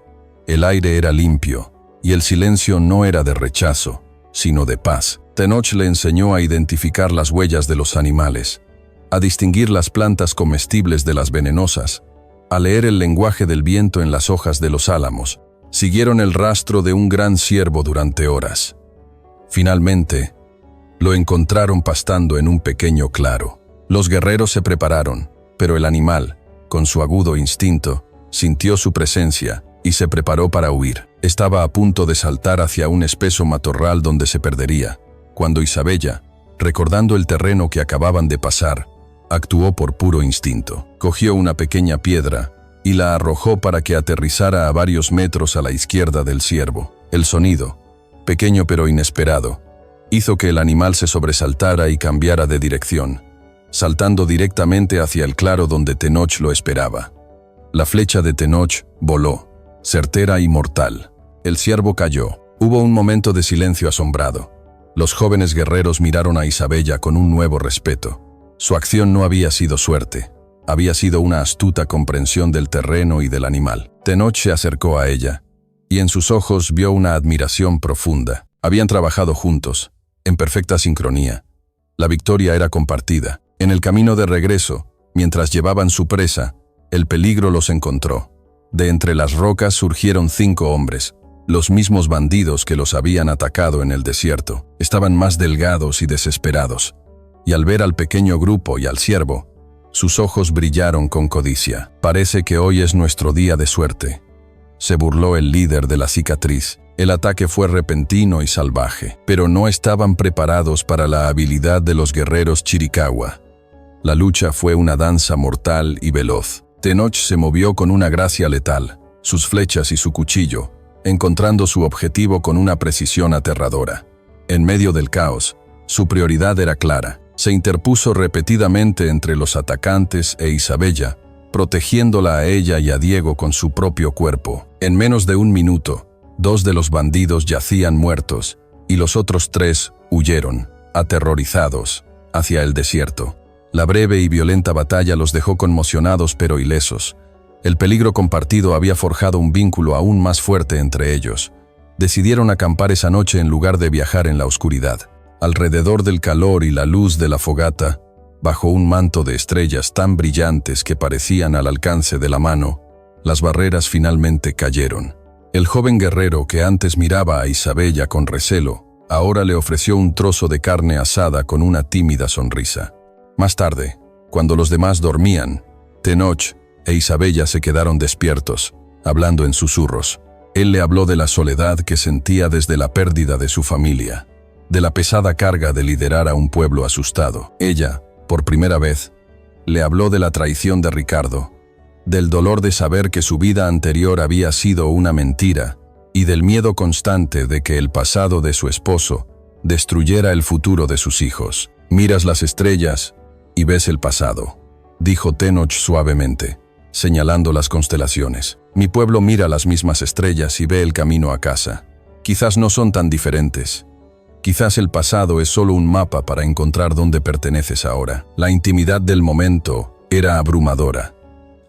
El aire era limpio, y el silencio no era de rechazo, sino de paz. Tenoch le enseñó a identificar las huellas de los animales, a distinguir las plantas comestibles de las venenosas, a leer el lenguaje del viento en las hojas de los álamos. Siguieron el rastro de un gran ciervo durante horas. Finalmente, lo encontraron pastando en un pequeño claro. Los guerreros se prepararon, pero el animal, con su agudo instinto, sintió su presencia y se preparó para huir. Estaba a punto de saltar hacia un espeso matorral donde se perdería, cuando Isabella, recordando el terreno que acababan de pasar, actuó por puro instinto. Cogió una pequeña piedra y la arrojó para que aterrizara a varios metros a la izquierda del ciervo. El sonido, pequeño pero inesperado, hizo que el animal se sobresaltara y cambiara de dirección. saltando directamente hacia el claro donde Tenoch lo esperaba. La flecha de Tenoch voló, certera y mortal. El ciervo cayó. Hubo un momento de silencio asombrado. Los jóvenes guerreros miraron a Isabella con un nuevo respeto. Su acción no había sido suerte. Había sido una astuta comprensión del terreno y del animal. Tenoch se acercó a ella, y en sus ojos vio una admiración profunda. Habían trabajado juntos, en perfecta sincronía. La victoria era compartida. En el camino de regreso, mientras llevaban su presa, el peligro los encontró. De entre las rocas surgieron 5 hombres, los mismos bandidos que los habían atacado en el desierto. Estaban más delgados y desesperados, y al ver al pequeño grupo y al ciervo, sus ojos brillaron con codicia. «Parece que hoy es nuestro día de suerte», se burló el líder de la cicatriz. El ataque fue repentino y salvaje, pero no estaban preparados para la habilidad de los guerreros Chiricahua. La lucha fue una danza mortal y veloz. Tenoch se movió con una gracia letal, sus flechas y su cuchillo, encontrando su objetivo con una precisión aterradora. En medio del caos, su prioridad era clara. Se interpuso repetidamente entre los atacantes e Isabella, protegiéndola a ella y a Diego con su propio cuerpo. En menos de un minuto, 2 de los bandidos yacían muertos, y los otros 3 huyeron, aterrorizados, hacia el desierto. La breve y violenta batalla los dejó conmocionados pero ilesos. El peligro compartido había forjado un vínculo aún más fuerte entre ellos. Decidieron acampar esa noche en lugar de viajar en la oscuridad. Alrededor del calor y la luz de la fogata, bajo un manto de estrellas tan brillantes que parecían al alcance de la mano, las barreras finalmente cayeron. El joven guerrero que antes miraba a Isabella con recelo, ahora le ofreció un trozo de carne asada con una tímida sonrisa. Más tarde, cuando los demás dormían, Tenoch e Isabella se quedaron despiertos, hablando en susurros. Él le habló de la soledad que sentía desde la pérdida de su familia, de la pesada carga de liderar a un pueblo asustado. Ella, por primera vez, le habló de la traición de Ricardo, del dolor de saber que su vida anterior había sido una mentira y del miedo constante de que el pasado de su esposo destruyera el futuro de sus hijos. «Miras las estrellas y ves el pasado», dijo Tenoch suavemente, señalando las constelaciones. «Mi pueblo mira las mismas estrellas y ve el camino a casa. Quizás no son tan diferentes. Quizás el pasado es solo un mapa para encontrar dónde perteneces ahora». La intimidad del momento era abrumadora.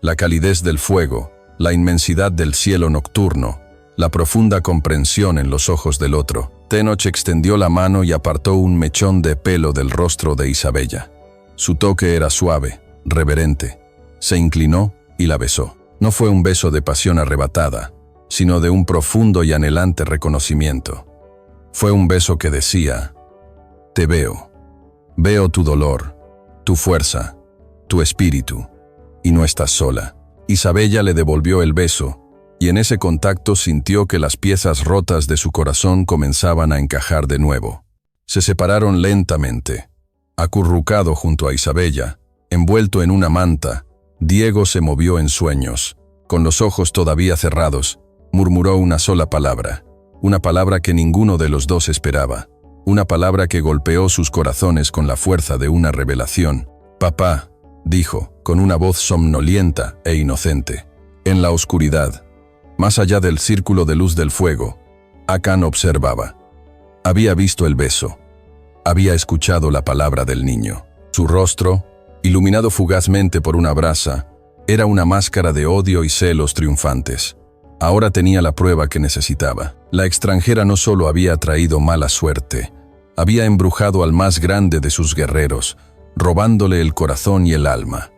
La calidez del fuego, la inmensidad del cielo nocturno, la profunda comprensión en los ojos del otro. Tenoch extendió la mano y apartó un mechón de pelo del rostro de Isabella. Su toque era suave, reverente. Se inclinó y la besó. No fue un beso de pasión arrebatada, sino de un profundo y anhelante reconocimiento. Fue un beso que decía: «Te veo. Veo tu dolor, tu fuerza, tu espíritu, y no estás sola». Isabella le devolvió el beso, y en ese contacto sintió que las piezas rotas de su corazón comenzaban a encajar de nuevo. Se separaron lentamente. Acurrucado junto a Isabella, envuelto en una manta, Diego se movió en sueños. Con los ojos todavía cerrados, murmuró una sola palabra, una palabra que ninguno de los dos esperaba, una palabra que golpeó sus corazones con la fuerza de una revelación. «Papá», dijo, con una voz somnolienta e inocente. En la oscuridad, más allá del círculo de luz del fuego, Akan observaba. Había visto el beso. Había escuchado la palabra del niño. Su rostro, iluminado fugazmente por una brasa, era una máscara de odio y celos triunfantes. Ahora tenía la prueba que necesitaba. La extranjera no solo había traído mala suerte, había embrujado al más grande de sus guerreros, robándole el corazón y el alma.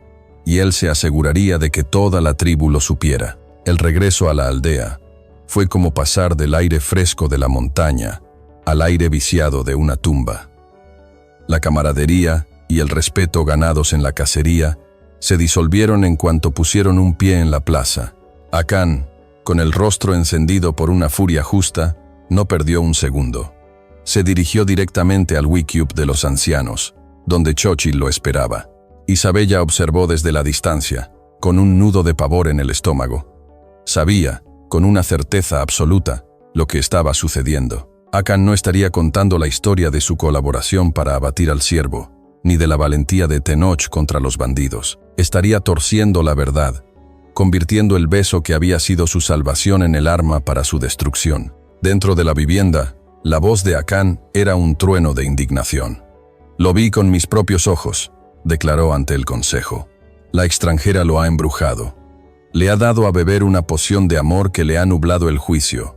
Y él se aseguraría de que toda la tribu lo supiera. El regreso a la aldea fue como pasar del aire fresco de la montaña al aire viciado de una tumba. La camaradería y el respeto ganados en la cacería se disolvieron en cuanto pusieron un pie en la plaza. Akan, con el rostro encendido por una furia justa, no perdió un segundo. Se dirigió directamente al wickiup de los ancianos, donde Xochitl lo esperaba. Isabella observó desde la distancia, con un nudo de pavor en el estómago. Sabía, con una certeza absoluta, lo que estaba sucediendo. Akan no estaría contando la historia de su colaboración para abatir al ciervo, ni de la valentía de Tenoch contra los bandidos. Estaría torciendo la verdad, convirtiendo el beso que había sido su salvación en el arma para su destrucción. Dentro de la vivienda, la voz de Akan era un trueno de indignación. «Lo vi con mis propios ojos», declaró ante el consejo. «La extranjera lo ha embrujado. Le ha dado a beber una poción de amor que le ha nublado el juicio.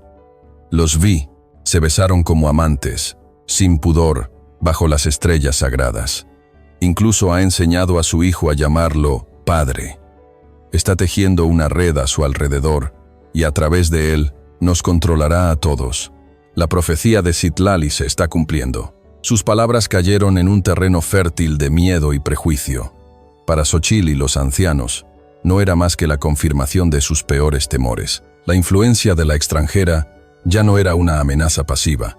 Los vi, se besaron como amantes, sin pudor, bajo las estrellas sagradas. Incluso ha enseñado a su hijo a llamarlo Padre. Está tejiendo una red a su alrededor, y a través de él nos controlará a todos. La profecía de Citlali se está cumpliendo». Sus palabras cayeron en un terreno fértil de miedo y prejuicio. Para Xochitl y los ancianos, no era más que la confirmación de sus peores temores. La influencia de la extranjera ya no era una amenaza pasiva,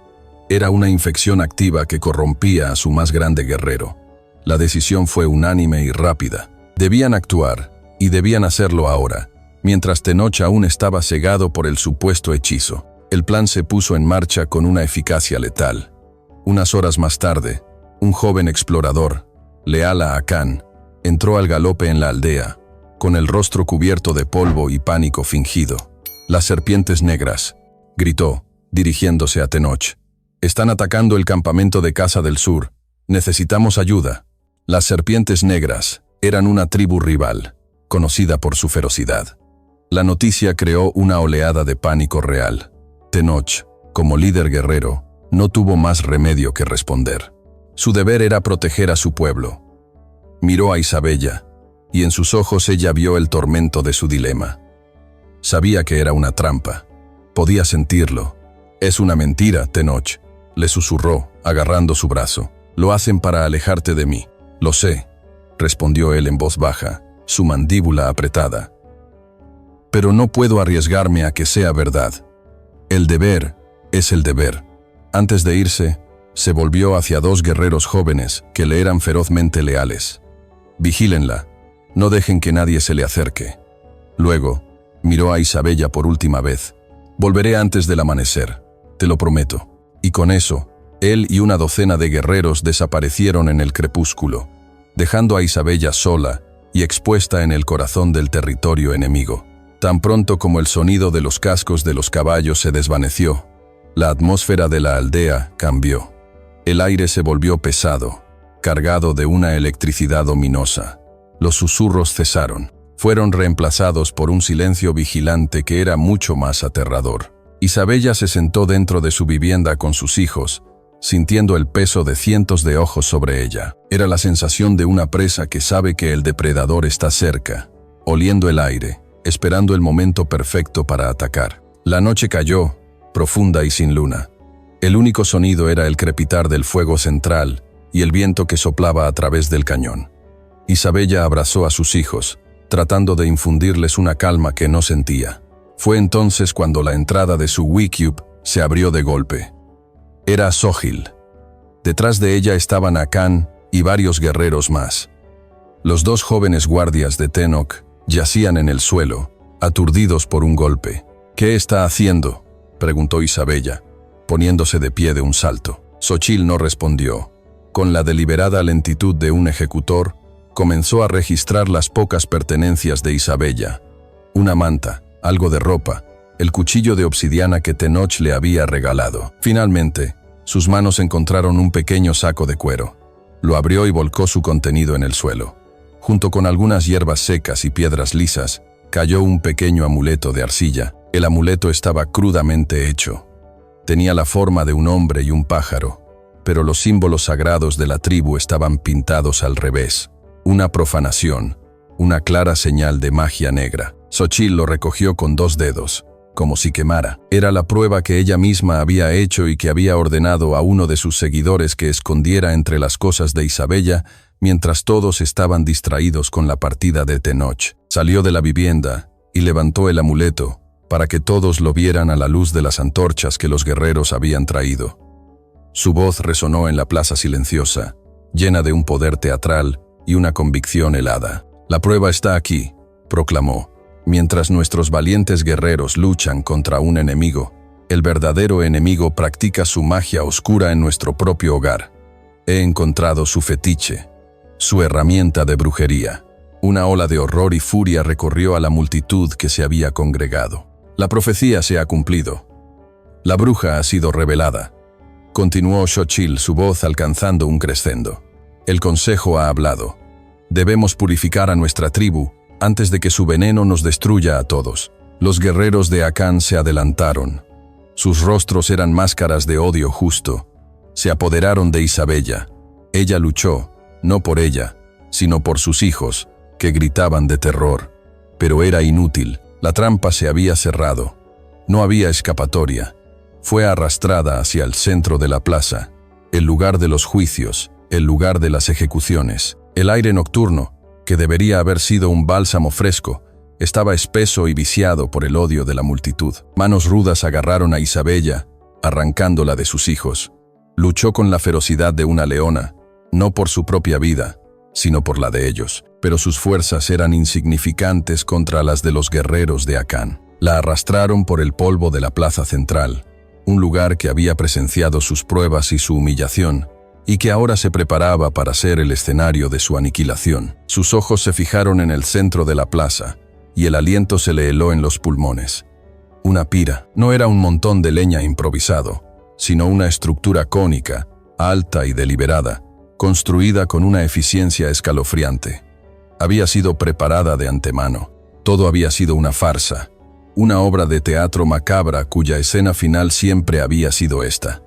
era una infección activa que corrompía a su más grande guerrero. La decisión fue unánime y rápida. Debían actuar, y debían hacerlo ahora, mientras Tenoch aún estaba cegado por el supuesto hechizo. El plan se puso en marcha con una eficacia letal. Unas horas más tarde, un joven explorador, leal a Akan, entró al galope en la aldea, con el rostro cubierto de polvo y pánico fingido. «Las serpientes negras», gritó, dirigiéndose a Tenoch. «Están atacando el campamento de Casa del Sur. Necesitamos ayuda». Las serpientes negras eran una tribu rival, conocida por su ferocidad. La noticia creó una oleada de pánico real. Tenoch, como líder guerrero, no tuvo más remedio que responder. Su deber era proteger a su pueblo. Miró a Isabella, y en sus ojos ella vio el tormento de su dilema. Sabía que era una trampa. Podía sentirlo. «Es una mentira, Tenoch», le susurró, agarrando su brazo. «Lo hacen para alejarte de mí». «Lo sé», respondió él en voz baja, su mandíbula apretada. «Pero no puedo arriesgarme a que sea verdad. El deber es el deber». Antes de irse, se volvió hacia dos guerreros jóvenes que le eran ferozmente leales. «Vigílenla, no dejen que nadie se le acerque». Luego, miró a Isabella por última vez. «Volveré antes del amanecer, te lo prometo». Y con eso, él y una docena de guerreros desaparecieron en el crepúsculo, dejando a Isabella sola y expuesta en el corazón del territorio enemigo. Tan pronto como el sonido de los cascos de los caballos se desvaneció, la atmósfera de la aldea cambió. El aire se volvió pesado, cargado de una electricidad ominosa. Los susurros cesaron. Fueron reemplazados por un silencio vigilante que era mucho más aterrador. Isabella se sentó dentro de su vivienda con sus hijos, sintiendo el peso de cientos de ojos sobre ella. Era la sensación de una presa que sabe que el depredador está cerca, oliendo el aire, esperando el momento perfecto para atacar. La noche cayó, profunda y sin luna. El único sonido era el crepitar del fuego central y el viento que soplaba a través del cañón. Isabella abrazó a sus hijos, tratando de infundirles una calma que no sentía. Fue entonces cuando la entrada de su Wicube se abrió de golpe. Era Xochitl. Detrás de ella estaban Akan y varios guerreros más. Los dos jóvenes guardias de Tenoch yacían en el suelo, aturdidos por un golpe. «¿Qué está haciendo?», preguntó Isabella, poniéndose de pie de un salto. Xochitl no respondió. Con la deliberada lentitud de un ejecutor, comenzó a registrar las pocas pertenencias de Isabella. Una manta, algo de ropa, el cuchillo de obsidiana que Tenoch le había regalado. Finalmente, sus manos encontraron un pequeño saco de cuero. Lo abrió y volcó su contenido en el suelo. Junto con algunas hierbas secas y piedras lisas, cayó un pequeño amuleto de arcilla. El amuleto estaba crudamente hecho. Tenía la forma de un hombre y un pájaro, pero los símbolos sagrados de la tribu estaban pintados al revés. Una profanación, una clara señal de magia negra. Xochitl lo recogió con 2 dedos, como si quemara. Era la prueba que ella misma había hecho y que había ordenado a uno de sus seguidores que escondiera entre las cosas de Isabella mientras todos estaban distraídos con la partida de Tenoch. Salió de la vivienda y levantó el amuleto para que todos lo vieran a la luz de las antorchas que los guerreros habían traído. Su voz resonó en la plaza silenciosa, llena de un poder teatral y una convicción helada. «La prueba está aquí», proclamó. «Mientras nuestros valientes guerreros luchan contra un enemigo, el verdadero enemigo practica su magia oscura en nuestro propio hogar. He encontrado su fetiche, su herramienta de brujería. Una ola de horror y furia recorrió a la multitud que se había congregado. La profecía se ha cumplido. La bruja ha sido revelada. Continuó Xochitl, su voz alcanzando un crescendo. El consejo ha hablado. Debemos purificar a nuestra tribu antes de que su veneno nos destruya a todos. Los guerreros de Acán se adelantaron. Sus rostros eran máscaras de odio justo. Se apoderaron de Isabella. Ella luchó, no por ella, sino por sus hijos, que gritaban de terror. Pero era inútil. La trampa se había cerrado. No había escapatoria. Fue arrastrada hacia el centro de la plaza, el lugar de los juicios, el lugar de las ejecuciones. El aire nocturno, que debería haber sido un bálsamo fresco, estaba espeso y viciado por el odio de la multitud. Manos rudas agarraron a Isabella, arrancándola de sus hijos. Luchó con la ferocidad de una leona, no por su propia vida, sino por la de ellos. Pero sus fuerzas eran insignificantes contra las de los guerreros de Acán. La arrastraron por el polvo de la plaza central, un lugar que había presenciado sus pruebas y su humillación, y que ahora se preparaba para ser el escenario de su aniquilación. Sus ojos se fijaron en el centro de la plaza, y el aliento se le heló en los pulmones. Una pira no era un montón de leña improvisado, sino una estructura cónica, alta y deliberada, construida con una eficiencia escalofriante. Había sido preparada de antemano. Todo había sido una farsa, una obra de teatro macabra cuya escena final siempre había sido esta.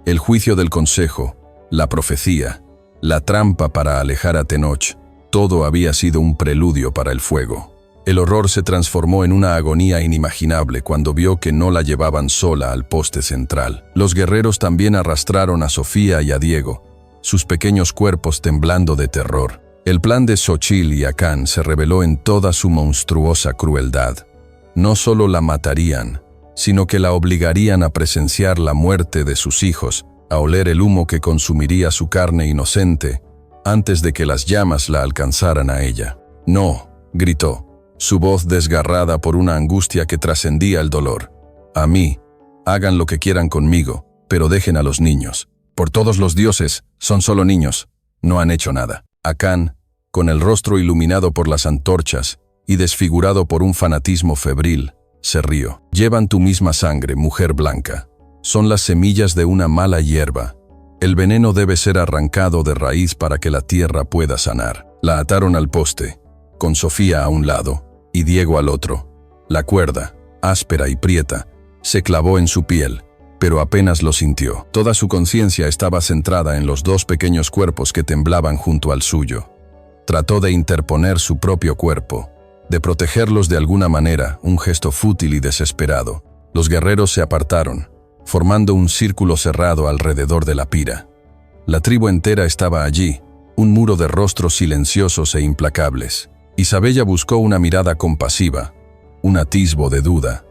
El juicio del consejo, la profecía, la trampa para alejar a Tenoch, todo había sido un preludio para el fuego. El horror se transformó en una agonía inimaginable cuando vio que no la llevaban sola al poste central. Los guerreros también arrastraron a Sofía y a Diego, sus pequeños cuerpos temblando de terror. El plan de Xochitl y Acán se reveló en toda su monstruosa crueldad. No solo la matarían, sino que la obligarían a presenciar la muerte de sus hijos, a oler el humo que consumiría su carne inocente, antes de que las llamas la alcanzaran a ella. «No», gritó, su voz desgarrada por una angustia que trascendía el dolor. «A mí, hagan lo que quieran conmigo, pero dejen a los niños. Por todos los dioses, son solo niños, no han hecho nada». Acán, con el rostro iluminado por las antorchas y desfigurado por un fanatismo febril, se rió. «Llevan tu misma sangre, mujer blanca. Son las semillas de una mala hierba. El veneno debe ser arrancado de raíz para que la tierra pueda sanar». La ataron al poste, con Sofía a un lado y Diego al otro. La cuerda, áspera y prieta, se clavó en su piel, pero apenas lo sintió. Toda su conciencia estaba centrada en los dos pequeños cuerpos que temblaban junto al suyo. Trató de interponer su propio cuerpo, de protegerlos de alguna manera, un gesto fútil y desesperado. Los guerreros se apartaron, formando un círculo cerrado alrededor de la pira. La tribu entera estaba allí, un muro de rostros silenciosos e implacables. Isabella buscó una mirada compasiva, un atisbo de duda,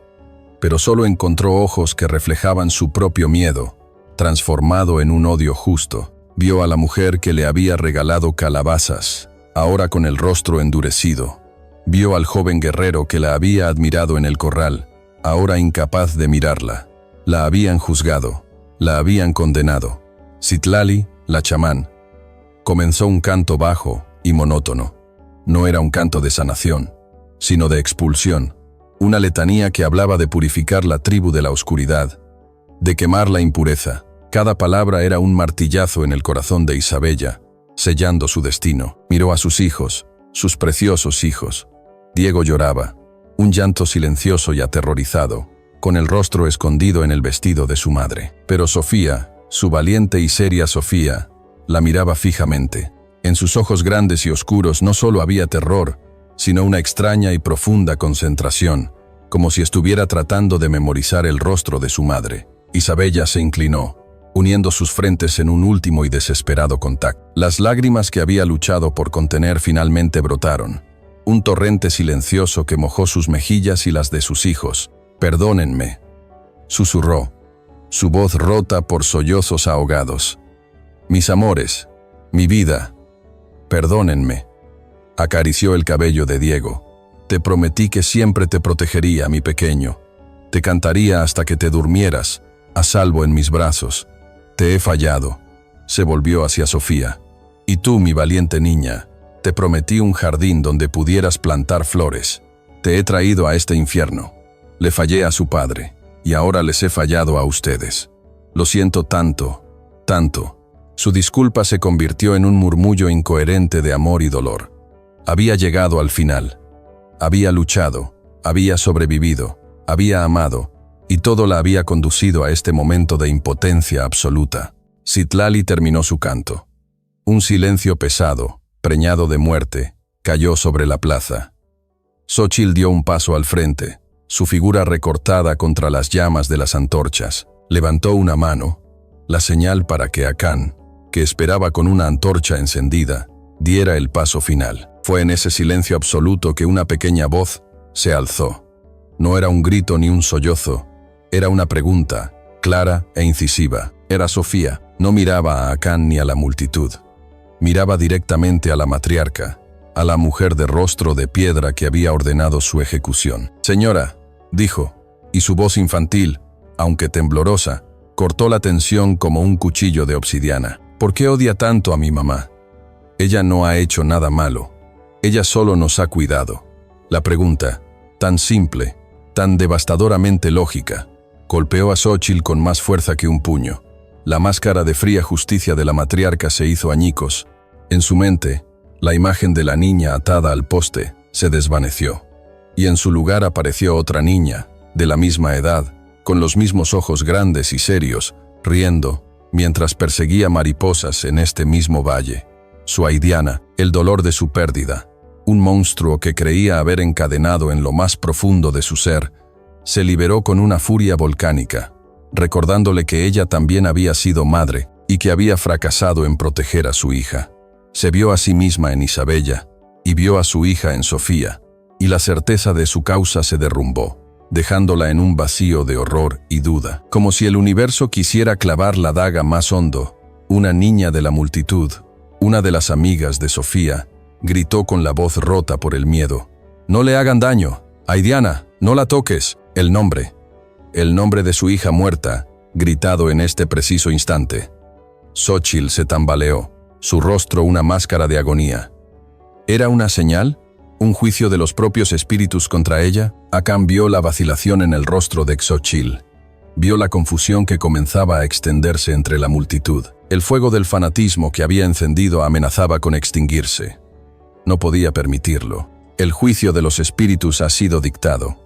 pero solo encontró ojos que reflejaban su propio miedo, transformado en un odio justo. Vio a la mujer que le había regalado calabazas, ahora con el rostro endurecido. Vio al joven guerrero que la había admirado en el corral, ahora incapaz de mirarla. La habían juzgado, la habían condenado. Citlali, la chamán, comenzó un canto bajo y monótono. No era un canto de sanación, sino de expulsión, una letanía que hablaba de purificar la tribu de la oscuridad, de quemar la impureza. Cada palabra era un martillazo en el corazón de Isabella, sellando su destino. Miró a sus hijos, sus preciosos hijos. Diego lloraba, un llanto silencioso y aterrorizado, con el rostro escondido en el vestido de su madre. Pero Sofía, su valiente y seria Sofía, la miraba fijamente. En sus ojos grandes y oscuros no solo había terror, sino una extraña y profunda concentración, como si estuviera tratando de memorizar el rostro de su madre. Isabella se inclinó, uniendo sus frentes en un último y desesperado contacto. Las lágrimas que había luchado por contener finalmente brotaron, un torrente silencioso que mojó sus mejillas y las de sus hijos. «Perdónenme», susurró, su voz rota por sollozos ahogados. «Mis amores, mi vida, perdónenme». Acarició el cabello de Diego. «Te prometí que siempre te protegería, mi pequeño. Te cantaría hasta que te durmieras, a salvo en mis brazos. Te he fallado». Se volvió hacia Sofía. Y tú, mi valiente niña, te prometí un jardín donde pudieras plantar flores. Te he traído a este infierno. Le fallé a su padre, y ahora les he fallado a ustedes. Lo siento tanto, tanto. Su disculpa se convirtió en un murmullo incoherente de amor y dolor. Había llegado al final. Había luchado, había sobrevivido, había amado, y todo la había conducido a este momento de impotencia absoluta. Citlali terminó su canto. Un silencio pesado, preñado de muerte, cayó sobre la plaza. Xóchitl dio un paso al frente, su figura recortada contra las llamas de las antorchas. Levantó una mano, la señal para que Acán, que esperaba con una antorcha encendida, diera el paso final. Fue en ese silencio absoluto que una pequeña voz se alzó. No era un grito ni un sollozo, era una pregunta, clara e incisiva. Era Sofía. No miraba a Acán ni a la multitud. Miraba directamente a la matriarca, a la mujer de rostro de piedra que había ordenado su ejecución. «Señora», dijo, y su voz infantil, aunque temblorosa, cortó la tensión como un cuchillo de obsidiana. «¿Por qué odia tanto a mi mamá? Ella no ha hecho nada malo. Ella solo nos ha cuidado». La pregunta, tan simple, tan devastadoramente lógica, golpeó a Xóchitl con más fuerza que un puño. La máscara de fría justicia de la matriarca se hizo añicos. En su mente, la imagen de la niña atada al poste se desvaneció. Y en su lugar apareció otra niña, de la misma edad, con los mismos ojos grandes y serios, riendo, mientras perseguía mariposas en este mismo valle. Su Aidiana, el dolor de su pérdida, un monstruo que creía haber encadenado en lo más profundo de su ser, se liberó con una furia volcánica, recordándole que ella también había sido madre y que había fracasado en proteger a su hija. Se vio a sí misma en Isabella y vio a su hija en Sofía, y la certeza de su causa se derrumbó, dejándola en un vacío de horror y duda, como si el universo quisiera clavar la daga más hondo. Una niña de la multitud, una de las amigas de Sofía, gritó con la voz rota por el miedo: «No le hagan daño, Aidiana, no la toques». El nombre de su hija muerta, gritado en este preciso instante. Xóchitl se tambaleó, su rostro una máscara de agonía. ¿Era una señal? ¿Un juicio de los propios espíritus contra ella? Acán vio la vacilación en el rostro de Xóchitl. Vio la confusión que comenzaba a extenderse entre la multitud. El fuego del fanatismo que había encendido amenazaba con extinguirse. No podía permitirlo. El juicio de los espíritus ha sido dictado.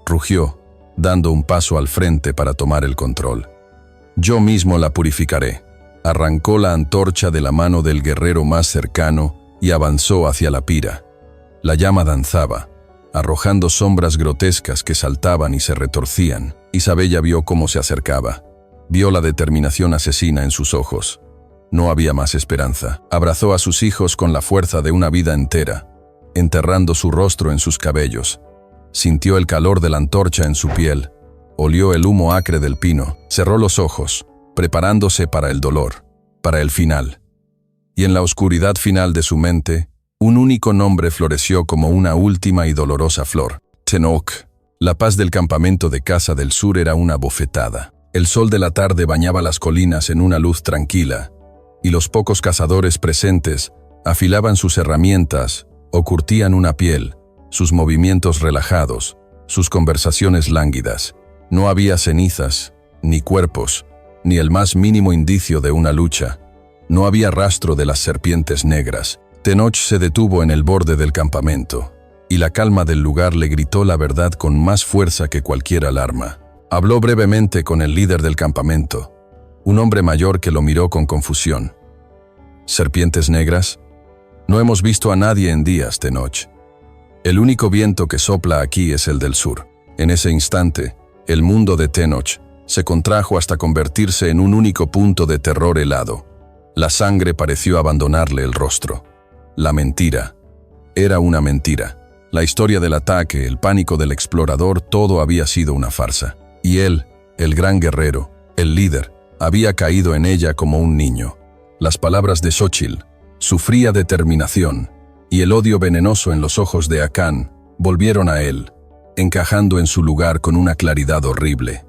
Rugió, dando un paso al frente para tomar el control. «Yo mismo la purificaré». Arrancó la antorcha de la mano del guerrero más cercano y avanzó hacia la pira. La llama danzaba, arrojando sombras grotescas que saltaban y se retorcían. Isabella vio cómo se acercaba. Vio la determinación asesina en sus ojos. No había más esperanza. Abrazó a sus hijos con la fuerza de una vida entera, enterrando su rostro en sus cabellos. Sintió el calor de la antorcha en su piel, olió el humo acre del pino, cerró los ojos, preparándose para el dolor, para el final. Y en la oscuridad final de su mente, un único nombre floreció como una última y dolorosa flor: Tenoch. La paz del campamento de Casa del Sur era una bofetada. El sol de la tarde bañaba las colinas en una luz tranquila, y los pocos cazadores presentes afilaban sus herramientas o curtían una piel, sus movimientos relajados, sus conversaciones lánguidas. No había cenizas, ni cuerpos, ni el más mínimo indicio de una lucha. No había rastro de las serpientes negras. Tenoch se detuvo en el borde del campamento, y la calma del lugar le gritó la verdad con más fuerza que cualquier alarma. Habló brevemente con el líder del campamento, un hombre mayor que lo miró con confusión. «¿Serpientes negras? No hemos visto a nadie en días, Tenoch. El único viento que sopla aquí es el del sur». En ese instante, el mundo de Tenoch se contrajo hasta convertirse en un único punto de terror helado. La sangre pareció abandonarle el rostro. La mentira. Era una mentira. La historia del ataque, el pánico del explorador, todo había sido una farsa. Y él, el gran guerrero, el líder, había caído en ella como un niño. Las palabras de Xóchitl, su fría determinación y el odio venenoso en los ojos de Acán volvieron a él, encajando en su lugar con una claridad horrible.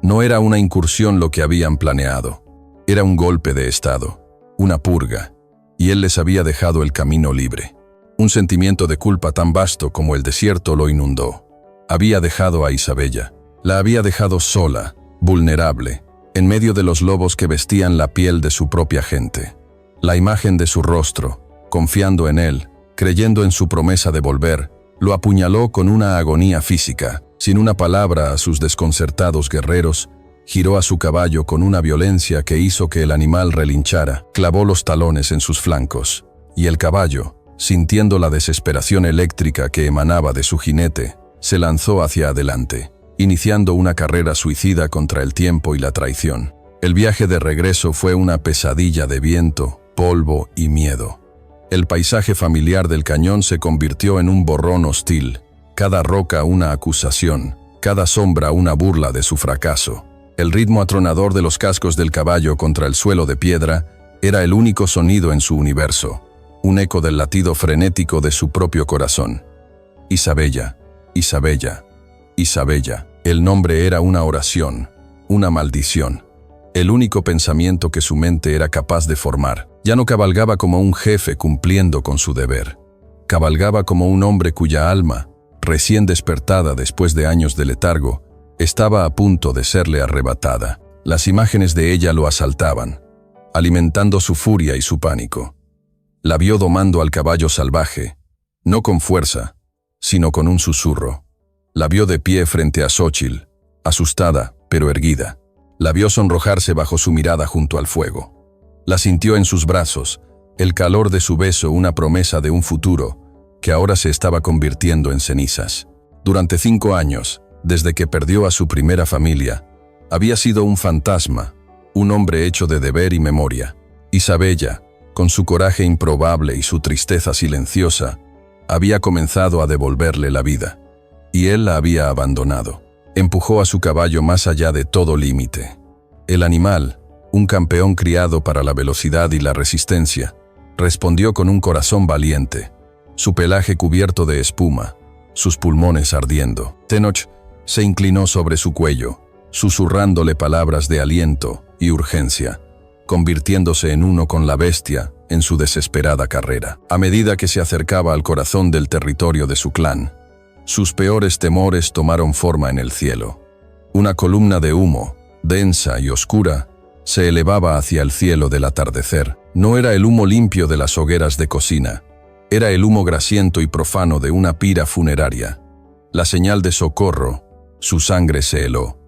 No era una incursión lo que habían planeado. Era un golpe de estado, una purga, y él les había dejado el camino libre. Un sentimiento de culpa tan vasto como el desierto lo inundó. Había dejado a Isabella. La había dejado sola, vulnerable, en medio de los lobos que vestían la piel de su propia gente. La imagen de su rostro, confiando en él, creyendo en su promesa de volver, lo apuñaló con una agonía física. Sin una palabra a sus desconcertados guerreros, giró a su caballo con una violencia que hizo que el animal relinchara, clavó los talones en sus flancos, y el caballo, sintiendo la desesperación eléctrica que emanaba de su jinete, se lanzó hacia adelante, iniciando una carrera suicida contra el tiempo y la traición. El viaje de regreso fue una pesadilla de viento, polvo y miedo. El paisaje familiar del cañón se convirtió en un borrón hostil, cada roca una acusación, cada sombra una burla de su fracaso. El ritmo atronador de los cascos del caballo contra el suelo de piedra era el único sonido en su universo, un eco del latido frenético de su propio corazón. Isabella, Isabella, Isabella. El nombre era una oración, una maldición. El único pensamiento que su mente era capaz de formar. Ya no cabalgaba como un jefe cumpliendo con su deber. Cabalgaba como un hombre cuya alma, recién despertada después de años de letargo, estaba a punto de serle arrebatada. Las imágenes de ella lo asaltaban, alimentando su furia y su pánico. La vio domando al caballo salvaje, no con fuerza, sino con un susurro. La vio de pie frente a Xóchitl, asustada, pero erguida. La vio sonrojarse bajo su mirada junto al fuego. La sintió en sus brazos, el calor de su beso una promesa de un futuro que ahora se estaba convirtiendo en cenizas. Durante 5 años, desde que perdió a su primera familia, había sido un fantasma, un hombre hecho de deber y memoria. Isabella, con su coraje improbable y su tristeza silenciosa, había comenzado a devolverle la vida, y él la había abandonado. Empujó a su caballo más allá de todo límite. El animal, un campeón criado para la velocidad y la resistencia, respondió con un corazón valiente, su pelaje cubierto de espuma, sus pulmones ardiendo. Tenoch se inclinó sobre su cuello, susurrándole palabras de aliento y urgencia, convirtiéndose en uno con la bestia en su desesperada carrera. A medida que se acercaba al corazón del territorio de su clan, sus peores temores tomaron forma en el cielo. Una columna de humo, densa y oscura, se elevaba hacia el cielo del atardecer. No era el humo limpio de las hogueras de cocina, era el humo grasiento y profano de una pira funeraria. La señal de socorro, su sangre se heló.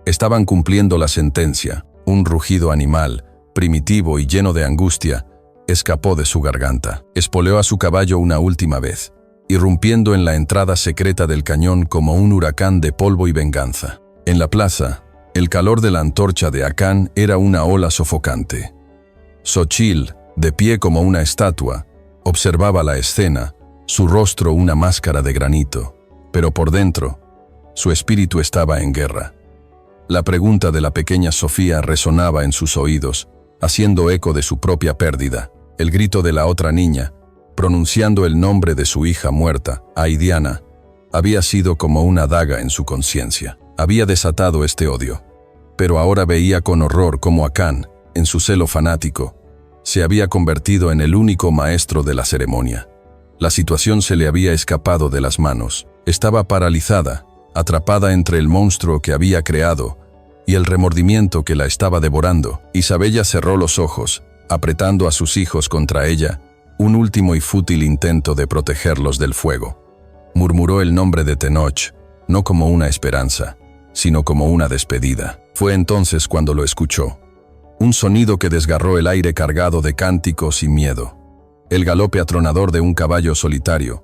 Estaban cumpliendo la sentencia. Un rugido animal, primitivo y lleno de angustia, escapó de su garganta. Espoleó a su caballo una última vez, irrumpiendo en la entrada secreta del cañón como un huracán de polvo y venganza. En la plaza, el calor de la antorcha de Acán era una ola sofocante. Xóchitl, de pie como una estatua, observaba la escena, su rostro una máscara de granito, pero por dentro, su espíritu estaba en guerra. La pregunta de la pequeña Sofía resonaba en sus oídos, haciendo eco de su propia pérdida. El grito de la otra niña, pronunciando el nombre de su hija muerta, Aidiana, había sido como una daga en su conciencia. Había desatado este odio, pero ahora veía con horror cómo Acán, en su celo fanático, se había convertido en el único maestro de la ceremonia. La situación se le había escapado de las manos. Estaba paralizada, atrapada entre el monstruo que había creado y el remordimiento que la estaba devorando. Isabella cerró los ojos, apretando a sus hijos contra ella, un último y fútil intento de protegerlos del fuego. Murmuró el nombre de Tenoch, no como una esperanza, sino como una despedida. Fue entonces cuando lo escuchó. Un sonido que desgarró el aire cargado de cánticos y miedo. El galope atronador de un caballo solitario,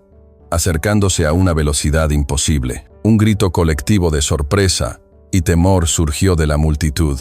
acercándose a una velocidad imposible. Un grito colectivo de sorpresa y temor surgió de la multitud.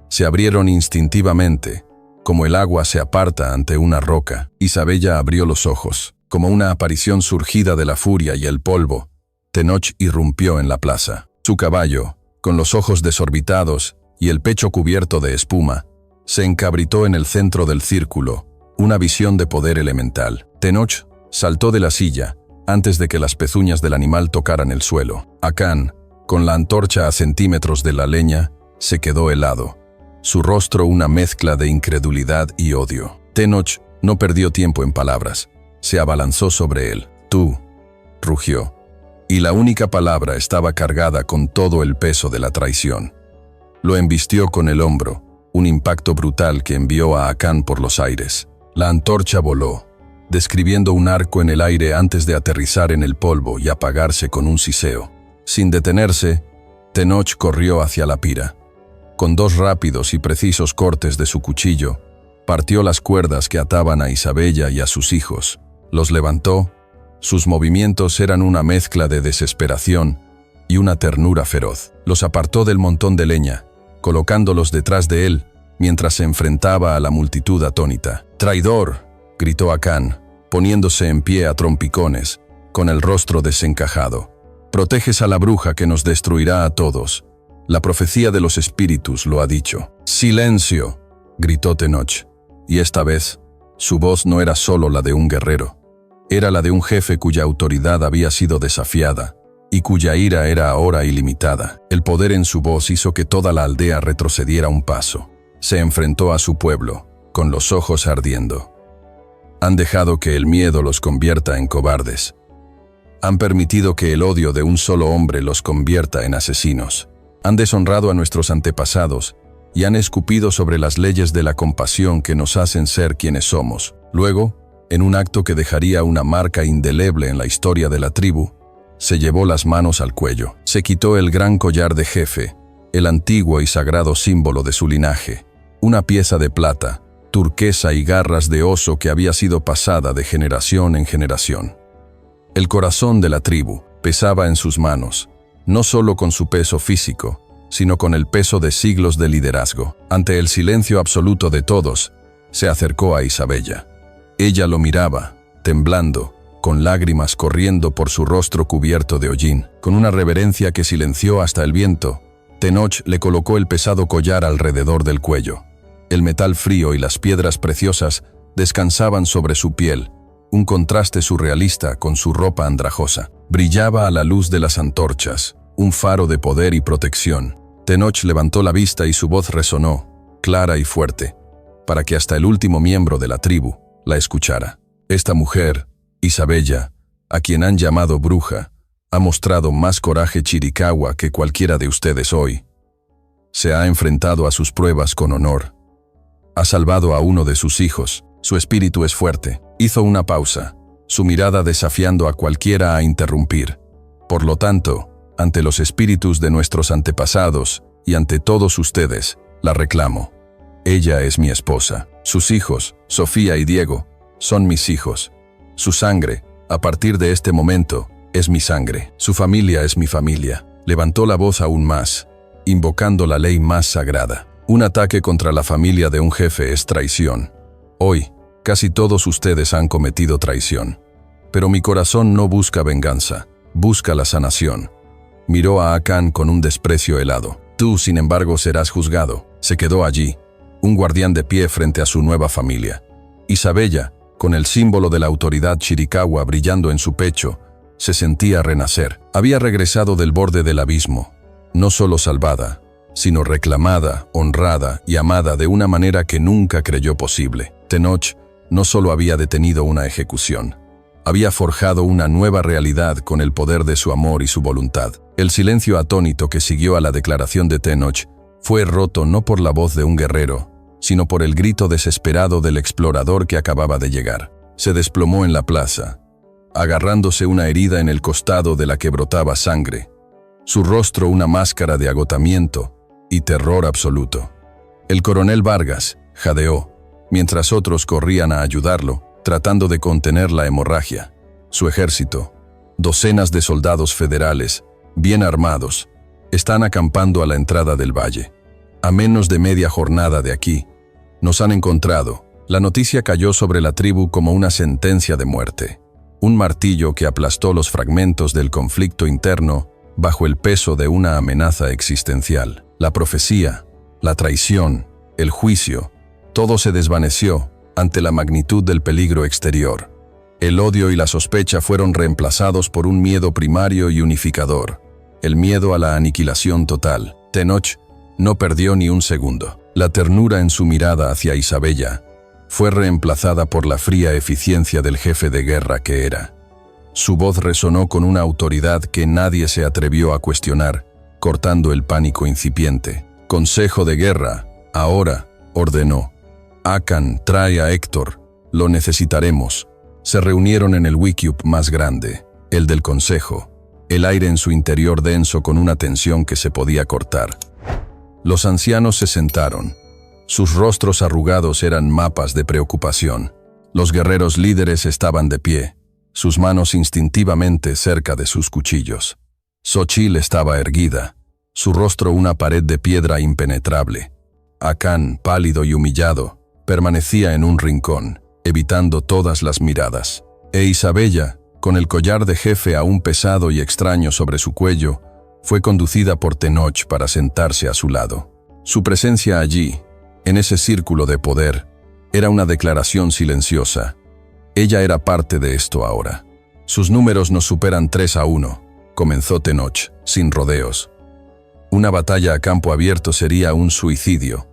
Se abrieron instintivamente, como el agua se aparta ante una roca. Isabella abrió los ojos. Como una aparición surgida de la furia y el polvo, Tenoch irrumpió en la plaza. Su caballo, con los ojos desorbitados y el pecho cubierto de espuma, se encabritó en el centro del círculo, una visión de poder elemental. Tenoch saltó de la silla antes de que las pezuñas del animal tocaran el suelo. Acán, con la antorcha a centímetros de la leña, se quedó helado, su rostro una mezcla de incredulidad y odio. Tenoch No perdió tiempo en palabras. Se abalanzó sobre él. «Tú», rugió. Y la única palabra estaba cargada con todo el peso de la traición. Lo embistió con el hombro, un impacto brutal que envió a Acán por los aires. La antorcha voló, describiendo un arco en el aire antes de aterrizar en el polvo y apagarse con un siseo. Sin detenerse, Tenoch corrió hacia la pira. Con 2 rápidos y precisos cortes de su cuchillo, partió las cuerdas que ataban a Isabella y a sus hijos. Los levantó. Sus movimientos eran una mezcla de desesperación y una ternura feroz. Los apartó del montón de leña, colocándolos detrás de él, mientras se enfrentaba a la multitud atónita. «¡Traidor!», gritó Acán, poniéndose en pie a trompicones, con el rostro desencajado. «Proteges a la bruja que nos destruirá a todos. La profecía de los espíritus lo ha dicho». «¡Silencio!», gritó Tenoch. Y esta vez, su voz no era solo la de un guerrero. Era la de un jefe cuya autoridad había sido desafiada y cuya ira era ahora ilimitada. El poder en su voz hizo que toda la aldea retrocediera un paso. Se enfrentó a su pueblo, con los ojos ardiendo. Han dejado que el miedo los convierta en cobardes. Han permitido que el odio de un solo hombre los convierta en asesinos. Han deshonrado a nuestros antepasados y han escupido sobre las leyes de la compasión que nos hacen ser quienes somos. Luego, en un acto que dejaría una marca indeleble en la historia de la tribu, se llevó las manos al cuello. Se quitó el gran collar de jefe, el antiguo y sagrado símbolo de su linaje, una pieza de plata, turquesa y garras de oso que había sido pasada de generación en generación. El corazón de la tribu pesaba en sus manos, no solo con su peso físico, sino con el peso de siglos de liderazgo. Ante el silencio absoluto de todos, se acercó a Isabella. Ella lo miraba, temblando, con lágrimas corriendo por su rostro cubierto de hollín. Con una reverencia que silenció hasta el viento, Tenoch le colocó el pesado collar alrededor del cuello. El metal frío y las piedras preciosas descansaban sobre su piel, un contraste surrealista con su ropa andrajosa. Brillaba a la luz de las antorchas, un faro de poder y protección. Tenoch levantó la vista y su voz resonó, clara y fuerte, para que hasta el último miembro de la tribu la escuchara. Esta mujer, Isabella, a quien han llamado bruja, ha mostrado más coraje Chiricahua que cualquiera de ustedes hoy. Se ha enfrentado a sus pruebas con honor. Ha salvado a uno de sus hijos. Su espíritu es fuerte. Hizo una pausa, su mirada desafiando a cualquiera a interrumpir. Por lo tanto, ante los espíritus de nuestros antepasados y ante todos ustedes, la reclamo. Ella es mi esposa. Sus hijos, Sofía y Diego, son mis hijos. Su sangre, a partir de este momento, es mi sangre. Su familia es mi familia. Levantó la voz aún más, invocando la ley más sagrada. Un ataque contra la familia de un jefe es traición. Hoy, casi todos ustedes han cometido traición. Pero mi corazón no busca venganza, busca la sanación. Miró a Acán con un desprecio helado. Tú, sin embargo, serás juzgado. Se quedó allí, un guardián de pie frente a su nueva familia. Isabella, con el símbolo de la autoridad Chiricahua brillando en su pecho, se sentía renacer. Había regresado del borde del abismo, no solo salvada, sino reclamada, honrada y amada de una manera que nunca creyó posible. Tenoch no solo había detenido una ejecución, había forjado una nueva realidad con el poder de su amor y su voluntad. El silencio atónito que siguió a la declaración de Tenoch fue roto no por la voz de un guerrero, sino por el grito desesperado del explorador que acababa de llegar. Se desplomó en la plaza, agarrándose una herida en el costado de la que brotaba sangre, su rostro una máscara de agotamiento y terror absoluto. El coronel Vargas jadeó, mientras otros corrían a ayudarlo, tratando de contener la hemorragia. Su ejército, docenas de soldados federales, bien armados, están acampando a la entrada del valle. A menos de media jornada de aquí, nos han encontrado. La noticia cayó sobre la tribu como una sentencia de muerte, un martillo que aplastó los fragmentos del conflicto interno bajo el peso de una amenaza existencial. La profecía, la traición, el juicio, todo se desvaneció ante la magnitud del peligro exterior. El odio y la sospecha fueron reemplazados por un miedo primario y unificador, el miedo a la aniquilación total. Tenoch no perdió ni un segundo. La ternura en su mirada hacia Isabella fue reemplazada por la fría eficiencia del jefe de guerra que era. Su voz resonó con una autoridad que nadie se atrevió a cuestionar, cortando el pánico incipiente. «Consejo de guerra, ahora», ordenó. «Akan, trae a Héctor. Lo necesitaremos». Se reunieron en el wickiup más grande, el del consejo, el aire en su interior denso con una tensión que se podía cortar. Los ancianos se sentaron. Sus rostros arrugados eran mapas de preocupación. Los guerreros líderes estaban de pie, sus manos instintivamente cerca de sus cuchillos. Xochitl estaba erguida, su rostro una pared de piedra impenetrable. Akan, pálido y humillado, permanecía en un rincón, evitando todas las miradas. E Isabella, con el collar de jefe aún pesado y extraño sobre su cuello, fue conducida por Tenoch para sentarse a su lado. Su presencia allí, en ese círculo de poder, era una declaración silenciosa. Ella era parte de esto ahora. «Sus números nos superan 3-1», comenzó Tenoch, sin rodeos. «Una batalla a campo abierto sería un suicidio.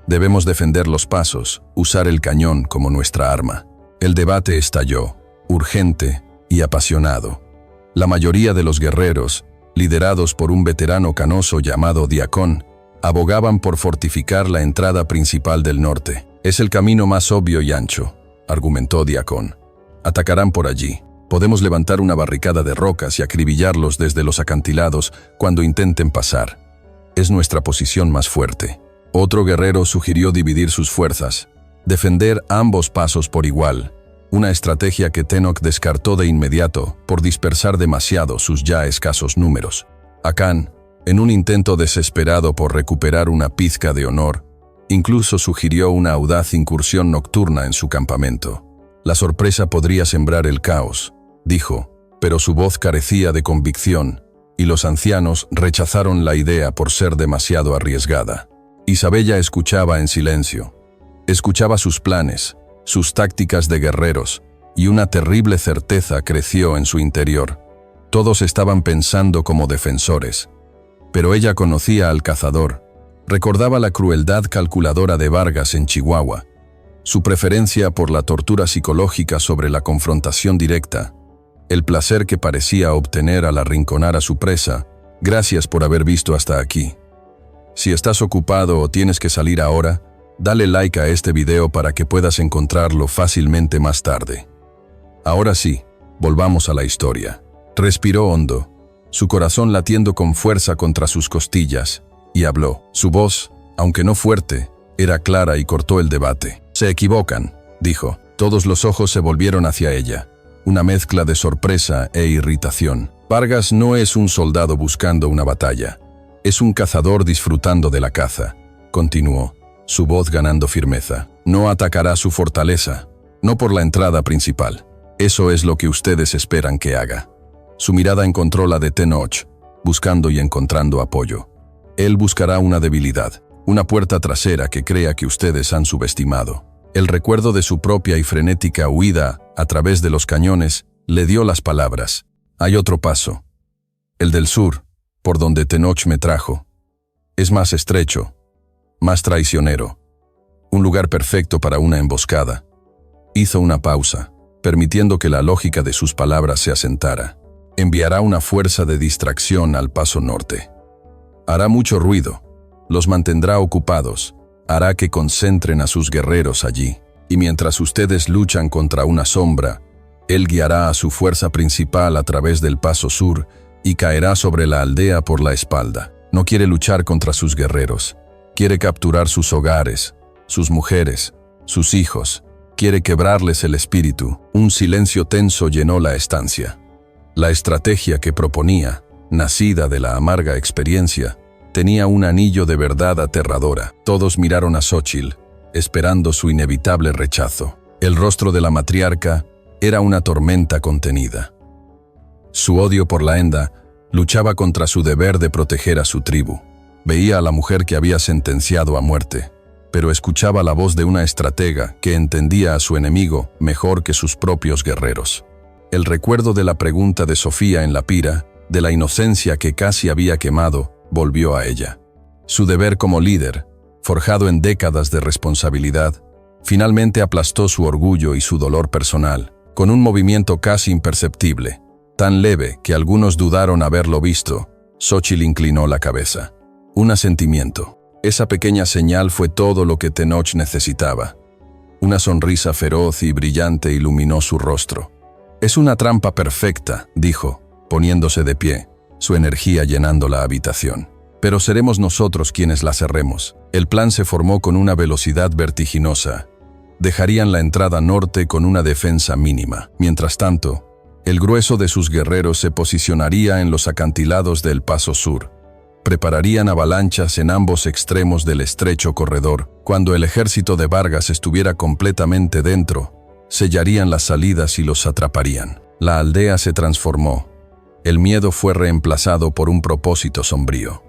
Debemos defender los pasos, usar el cañón como nuestra arma». El debate estalló, urgente y apasionado. La mayoría de los guerreros, liderados por un veterano canoso llamado Diacon, abogaban por fortificar la entrada principal del norte. «Es el camino más obvio y ancho», argumentó Diacon. «Atacarán por allí. Podemos levantar una barricada de rocas y acribillarlos desde los acantilados cuando intenten pasar. Es nuestra posición más fuerte». Otro guerrero sugirió dividir sus fuerzas, defender ambos pasos por igual, una estrategia que Tenoch descartó de inmediato por dispersar demasiado sus ya escasos números. Akan, en un intento desesperado por recuperar una pizca de honor, incluso sugirió una audaz incursión nocturna en su campamento. «La sorpresa podría sembrar el caos», dijo, pero su voz carecía de convicción, y los ancianos rechazaron la idea por ser demasiado arriesgada. Isabella escuchaba en silencio. Escuchaba sus planes, sus tácticas de guerreros, y una terrible certeza creció en su interior. Todos estaban pensando como defensores. Pero ella conocía al cazador, recordaba la crueldad calculadora de Vargas en Chihuahua, su preferencia por la tortura psicológica sobre la confrontación directa, el placer que parecía obtener al arrinconar a su presa. «Gracias por haber visto hasta aquí. Si estás ocupado o tienes que salir ahora, dale like a este video para que puedas encontrarlo fácilmente más tarde». Ahora sí, volvamos a la historia. Respiró hondo, su corazón latiendo con fuerza contra sus costillas, y habló. Su voz, aunque no fuerte, era clara y cortó el debate. «Se equivocan», dijo. Todos los ojos se volvieron hacia ella, una mezcla de sorpresa e irritación. «Vargas no es un soldado buscando una batalla. Es un cazador disfrutando de la caza», continuó, su voz ganando firmeza. «No atacará su fortaleza, no por la entrada principal. Eso es lo que ustedes esperan que haga». Su mirada encontró la de Tenoch, buscando y encontrando apoyo. «Él buscará una debilidad, una puerta trasera que crea que ustedes han subestimado». El recuerdo de su propia y frenética huida a través de los cañones le dio las palabras. «Hay otro paso. El del sur, por donde Tenoch me trajo. Es más estrecho, más traicionero. Un lugar perfecto para una emboscada». Hizo una pausa, permitiendo que la lógica de sus palabras se asentara. «Enviará una fuerza de distracción al paso norte. Hará mucho ruido, los mantendrá ocupados, hará que concentren a sus guerreros allí, y mientras ustedes luchan contra una sombra, él guiará a su fuerza principal a través del paso sur y caerá sobre la aldea por la espalda. No quiere luchar contra sus guerreros, quiere capturar sus hogares, sus mujeres, sus hijos, quiere quebrarles el espíritu». Un silencio tenso llenó la estancia. La estrategia que proponía, nacida de la amarga experiencia, tenía un anillo de verdad aterradora. Todos miraron a Xochitl, esperando su inevitable rechazo. El rostro de la matriarca era una tormenta contenida. Su odio por la Enda luchaba contra su deber de proteger a su tribu. Veía a la mujer que había sentenciado a muerte, pero escuchaba la voz de una estratega que entendía a su enemigo mejor que sus propios guerreros. El recuerdo de la pregunta de Sofía en la pira, de la inocencia que casi había quemado, volvió a ella. Su deber como líder, forjado en décadas de responsabilidad, Finalmente aplastó su orgullo y su dolor personal, con un movimiento casi imperceptible, tan leve que algunos dudaron haberlo visto. Xochitl inclinó la cabeza. Un asentimiento. Esa pequeña señal fue todo lo que Tenoch necesitaba. Una sonrisa feroz y brillante iluminó su rostro. «Es una trampa perfecta», dijo, poniéndose de pie, su energía llenando la habitación. «Pero seremos nosotros quienes la cerremos». El plan se formó con una velocidad vertiginosa. Dejarían la entrada norte con una defensa mínima. Mientras tanto, el grueso de sus guerreros se posicionaría en los acantilados del paso sur. Prepararían avalanchas en ambos extremos del estrecho corredor. Cuando el ejército de Vargas estuviera completamente dentro, sellarían las salidas y los atraparían. La aldea se transformó. El miedo fue reemplazado por un propósito sombrío.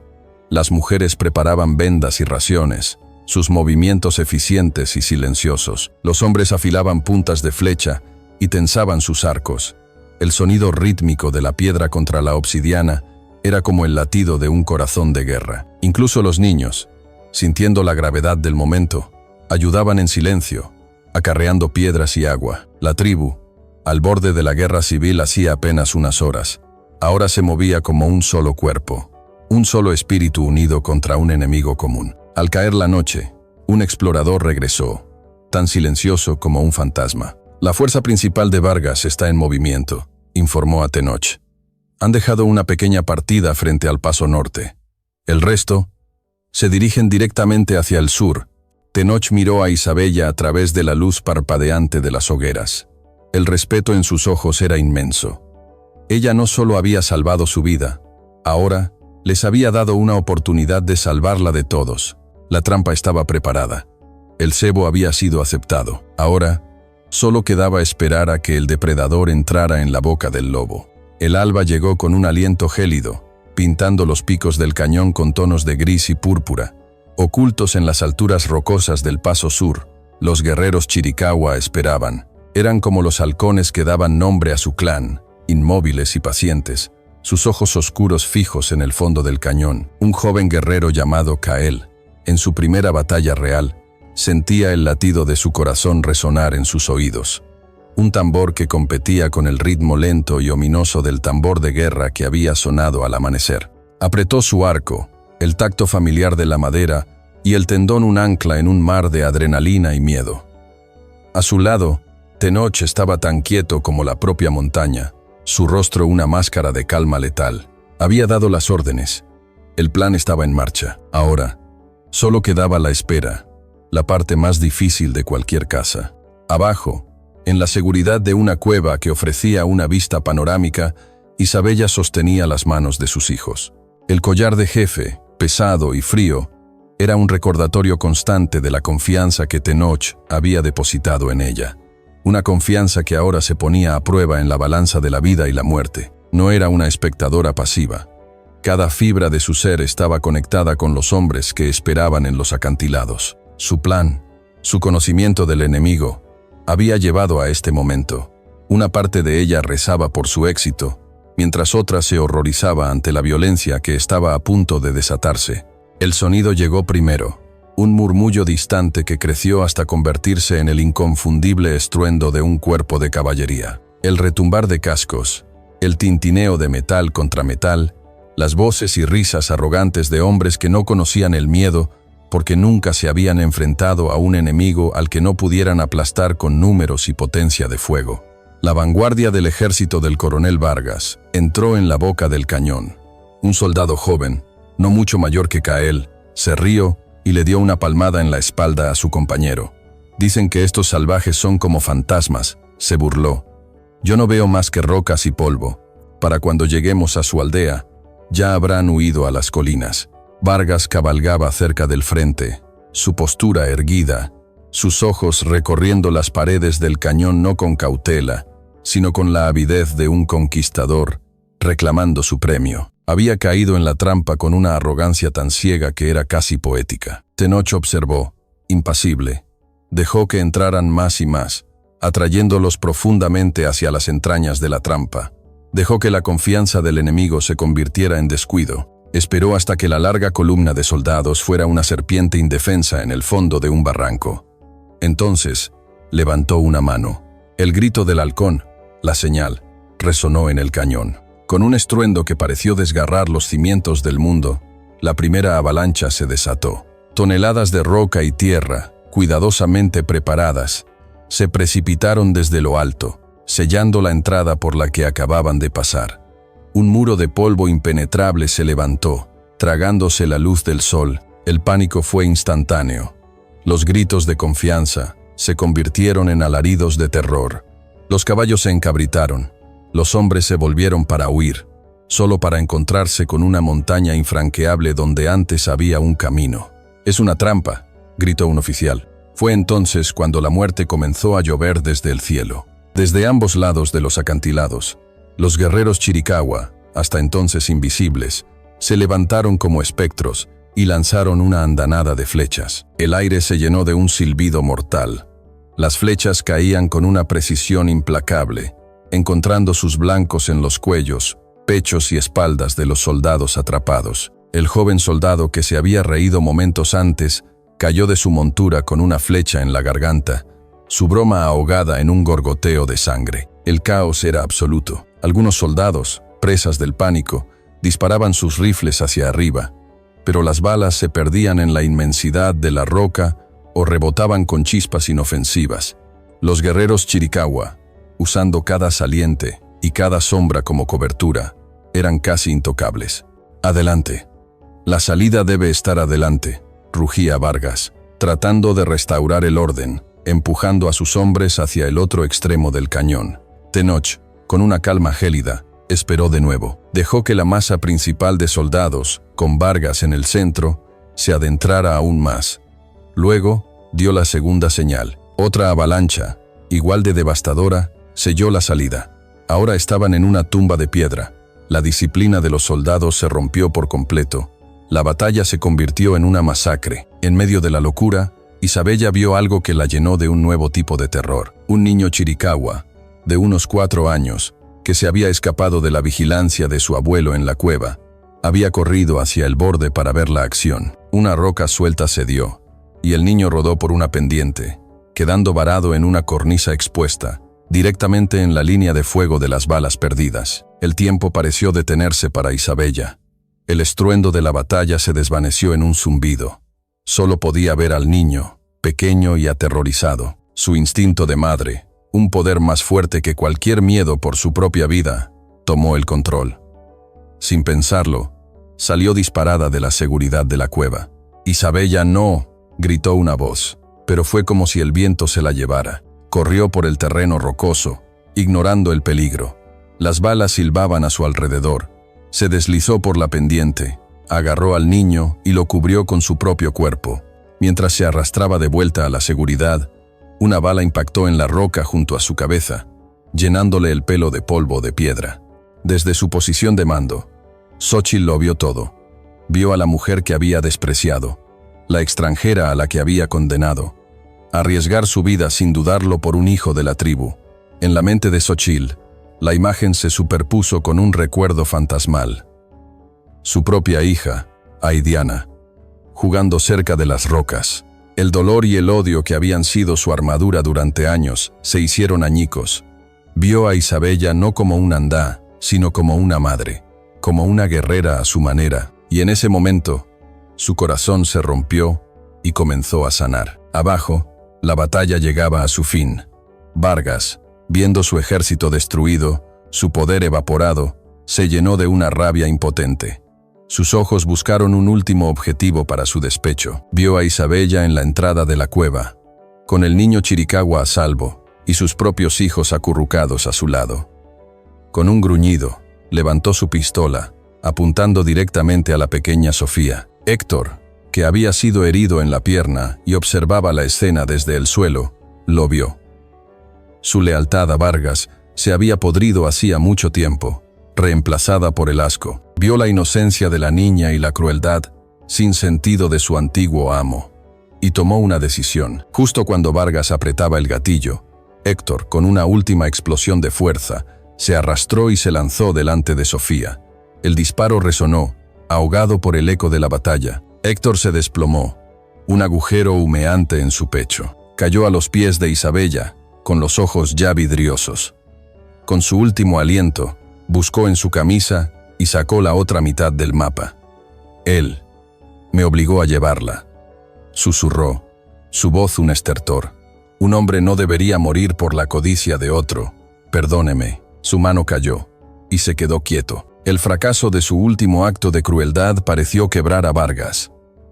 Las mujeres preparaban vendas y raciones, sus movimientos eficientes y silenciosos. Los hombres afilaban puntas de flecha y tensaban sus arcos. El sonido rítmico de la piedra contra la obsidiana era como el latido de un corazón de guerra. Incluso los niños, sintiendo la gravedad del momento, ayudaban en silencio, acarreando piedras y agua. La tribu, al borde de la guerra civil hacía apenas unas horas, ahora se movía como un solo cuerpo, un solo espíritu unido contra un enemigo común. Al caer la noche, un explorador regresó, tan silencioso como un fantasma. «La fuerza principal de Vargas está en movimiento», informó a Tenoch. «Han dejado una pequeña partida frente al paso norte. El resto se dirigen directamente hacia el sur». Tenoch miró a Isabella a través de la luz parpadeante de las hogueras. El respeto en sus ojos era inmenso. Ella no solo había salvado su vida, ahora les había dado una oportunidad de salvarla de todos. La trampa estaba preparada. El cebo había sido aceptado. Ahora, solo quedaba esperar a que el depredador entrara en la boca del lobo. El alba llegó con un aliento gélido, pintando los picos del cañón con tonos de gris y púrpura. Ocultos en las alturas rocosas del paso sur, los guerreros Chiricahua esperaban. Eran como los halcones que daban nombre a su clan, inmóviles y pacientes, sus ojos oscuros fijos en el fondo del cañón. Un joven guerrero llamado Kael, en su primera batalla real, sentía el latido de su corazón resonar en sus oídos. Un tambor que competía con el ritmo lento y ominoso del tambor de guerra que había sonado al amanecer. Apretó su arco, el tacto familiar de la madera y el tendón un ancla en un mar de adrenalina y miedo. A su lado, Tenoch estaba tan quieto como la propia montaña, su rostro una máscara de calma letal. Había dado las órdenes. El plan estaba en marcha. Ahora, solo quedaba la espera, la parte más difícil de cualquier caza. Abajo, en la seguridad de una cueva que ofrecía una vista panorámica, Isabella sostenía las manos de sus hijos. El collar de jefe, pesado y frío, era un recordatorio constante de la confianza que Tenoch había depositado en ella. Una confianza que ahora se ponía a prueba en la balanza de la vida y la muerte. No era una espectadora pasiva. Cada fibra de su ser estaba conectada con los hombres que esperaban en los acantilados. Su plan, su conocimiento del enemigo, había llevado a este momento. Una parte de ella rezaba por su éxito, mientras otra se horrorizaba ante la violencia que estaba a punto de desatarse. El sonido llegó primero, un murmullo distante que creció hasta convertirse en el inconfundible estruendo de un cuerpo de caballería. El retumbar de cascos, el tintineo de metal contra metal, las voces y risas arrogantes de hombres que no conocían el miedo porque nunca se habían enfrentado a un enemigo al que no pudieran aplastar con números y potencia de fuego. La vanguardia del ejército del coronel Vargas entró en la boca del cañón. Un soldado joven, no mucho mayor que Kael, se rió y le dio una palmada en la espalda a su compañero. «Dicen que estos salvajes son como fantasmas», se burló. «Yo no veo más que rocas y polvo. Para cuando lleguemos a su aldea, ya habrán huido a las colinas». Vargas cabalgaba cerca del frente, su postura erguida, sus ojos recorriendo las paredes del cañón no con cautela, sino con la avidez de un conquistador, reclamando su premio. Había caído en la trampa con una arrogancia tan ciega que era casi poética. Tenoch observó, impasible. Dejó que entraran más y más, atrayéndolos profundamente hacia las entrañas de la trampa. Dejó que la confianza del enemigo se convirtiera en descuido. Esperó hasta que la larga columna de soldados fuera una serpiente indefensa en el fondo de un barranco. Entonces, levantó una mano. El grito del halcón, la señal, resonó en el cañón. Con un estruendo que pareció desgarrar los cimientos del mundo, la primera avalancha se desató. Toneladas de roca y tierra, cuidadosamente preparadas, se precipitaron desde lo alto, sellando la entrada por la que acababan de pasar. Un muro de polvo impenetrable se levantó, tragándose la luz del sol. El pánico fue instantáneo. Los gritos de confianza se convirtieron en alaridos de terror. Los caballos se encabritaron. Los hombres se volvieron para huir, solo para encontrarse con una montaña infranqueable donde antes había un camino. «Es una trampa», gritó un oficial. Fue entonces cuando la muerte comenzó a llover desde el cielo. Desde ambos lados de los acantilados, los guerreros Chiricahua, hasta entonces invisibles, se levantaron como espectros y lanzaron una andanada de flechas. El aire se llenó de un silbido mortal. Las flechas caían con una precisión implacable, encontrando sus blancos en los cuellos, pechos y espaldas de los soldados atrapados. El joven soldado que se había reído momentos antes cayó de su montura con una flecha en la garganta, su broma ahogada en un gorgoteo de sangre. El caos era absoluto. Algunos soldados, presas del pánico, disparaban sus rifles hacia arriba, pero las balas se perdían en la inmensidad de la roca o rebotaban con chispas inofensivas. Los guerreros Chiricahua, usando cada saliente y cada sombra como cobertura, eran casi intocables. «Adelante. La salida debe estar adelante», rugía Vargas, tratando de restaurar el orden, empujando a sus hombres hacia el otro extremo del cañón. Tenoch, con una calma gélida, esperó de nuevo. Dejó que la masa principal de soldados, con Vargas en el centro, se adentrara aún más. Luego, dio la segunda señal. Otra avalancha, igual de devastadora, selló la salida. Ahora estaban en una tumba de piedra. La disciplina de los soldados se rompió por completo. La batalla se convirtió en una masacre. En medio de la locura, Isabella vio algo que la llenó de un nuevo tipo de terror. Un niño Chiricahua, de unos 4 años, que se había escapado de la vigilancia de su abuelo en la cueva, había corrido hacia el borde para ver la acción. Una roca suelta cedió, y el niño rodó por una pendiente, quedando varado en una cornisa expuesta, directamente en la línea de fuego de las balas perdidas. El tiempo pareció detenerse para Isabella. El estruendo de la batalla se desvaneció en un zumbido. Solo podía ver al niño, pequeño y aterrorizado. Su instinto de madre, un poder más fuerte que cualquier miedo por su propia vida, tomó el control. Sin pensarlo, salió disparada de la seguridad de la cueva. «Isabella, no», gritó una voz, pero fue como si el viento se la llevara. Corrió por el terreno rocoso, ignorando el peligro. Las balas silbaban a su alrededor. Se deslizó por la pendiente, agarró al niño y lo cubrió con su propio cuerpo. Mientras se arrastraba de vuelta a la seguridad, una bala impactó en la roca junto a su cabeza, llenándole el pelo de polvo de piedra. Desde su posición de mando, Xochitl lo vio todo. Vio a la mujer que había despreciado, la extranjera a la que había condenado, arriesgar su vida sin dudarlo por un hijo de la tribu. En la mente de Xochitl, la imagen se superpuso con un recuerdo fantasmal. Su propia hija, Aidiana, jugando cerca de las rocas. El dolor y el odio que habían sido su armadura durante años se hicieron añicos. Vio a Isabella no como un andá, sino como una madre, como una guerrera a su manera, y en ese momento, su corazón se rompió y comenzó a sanar. Abajo, la batalla llegaba a su fin. Vargas, viendo su ejército destruido, su poder evaporado, se llenó de una rabia impotente. Sus ojos buscaron un último objetivo para su despecho. Vio a Isabella en la entrada de la cueva, con el niño Chiricahua a salvo y sus propios hijos acurrucados a su lado. Con un gruñido, levantó su pistola, apuntando directamente a la pequeña Sofía. Héctor, que había sido herido en la pierna y observaba la escena desde el suelo, lo vio. Su lealtad a Vargas se había podrido hacía mucho tiempo, reemplazada por el asco. Vio la inocencia de la niña y la crueldad sin sentido de su antiguo amo, y tomó una decisión. Justo cuando Vargas apretaba el gatillo, Héctor, con una última explosión de fuerza, se arrastró y se lanzó delante de Sofía. El disparo resonó, ahogado por el eco de la batalla. Héctor se desplomó, un agujero humeante en su pecho. cayó a los pies de Isabella, con los ojos ya vidriosos. Con su último aliento, buscó en su camisa y sacó la otra mitad del mapa. Él me obligó a llevarla. Susurró, su voz un estertor. Un hombre no debería morir por la codicia de otro. Perdóneme. Su mano cayó y se quedó quieto. El fracaso de su último acto de crueldad pareció quebrar a Vargas.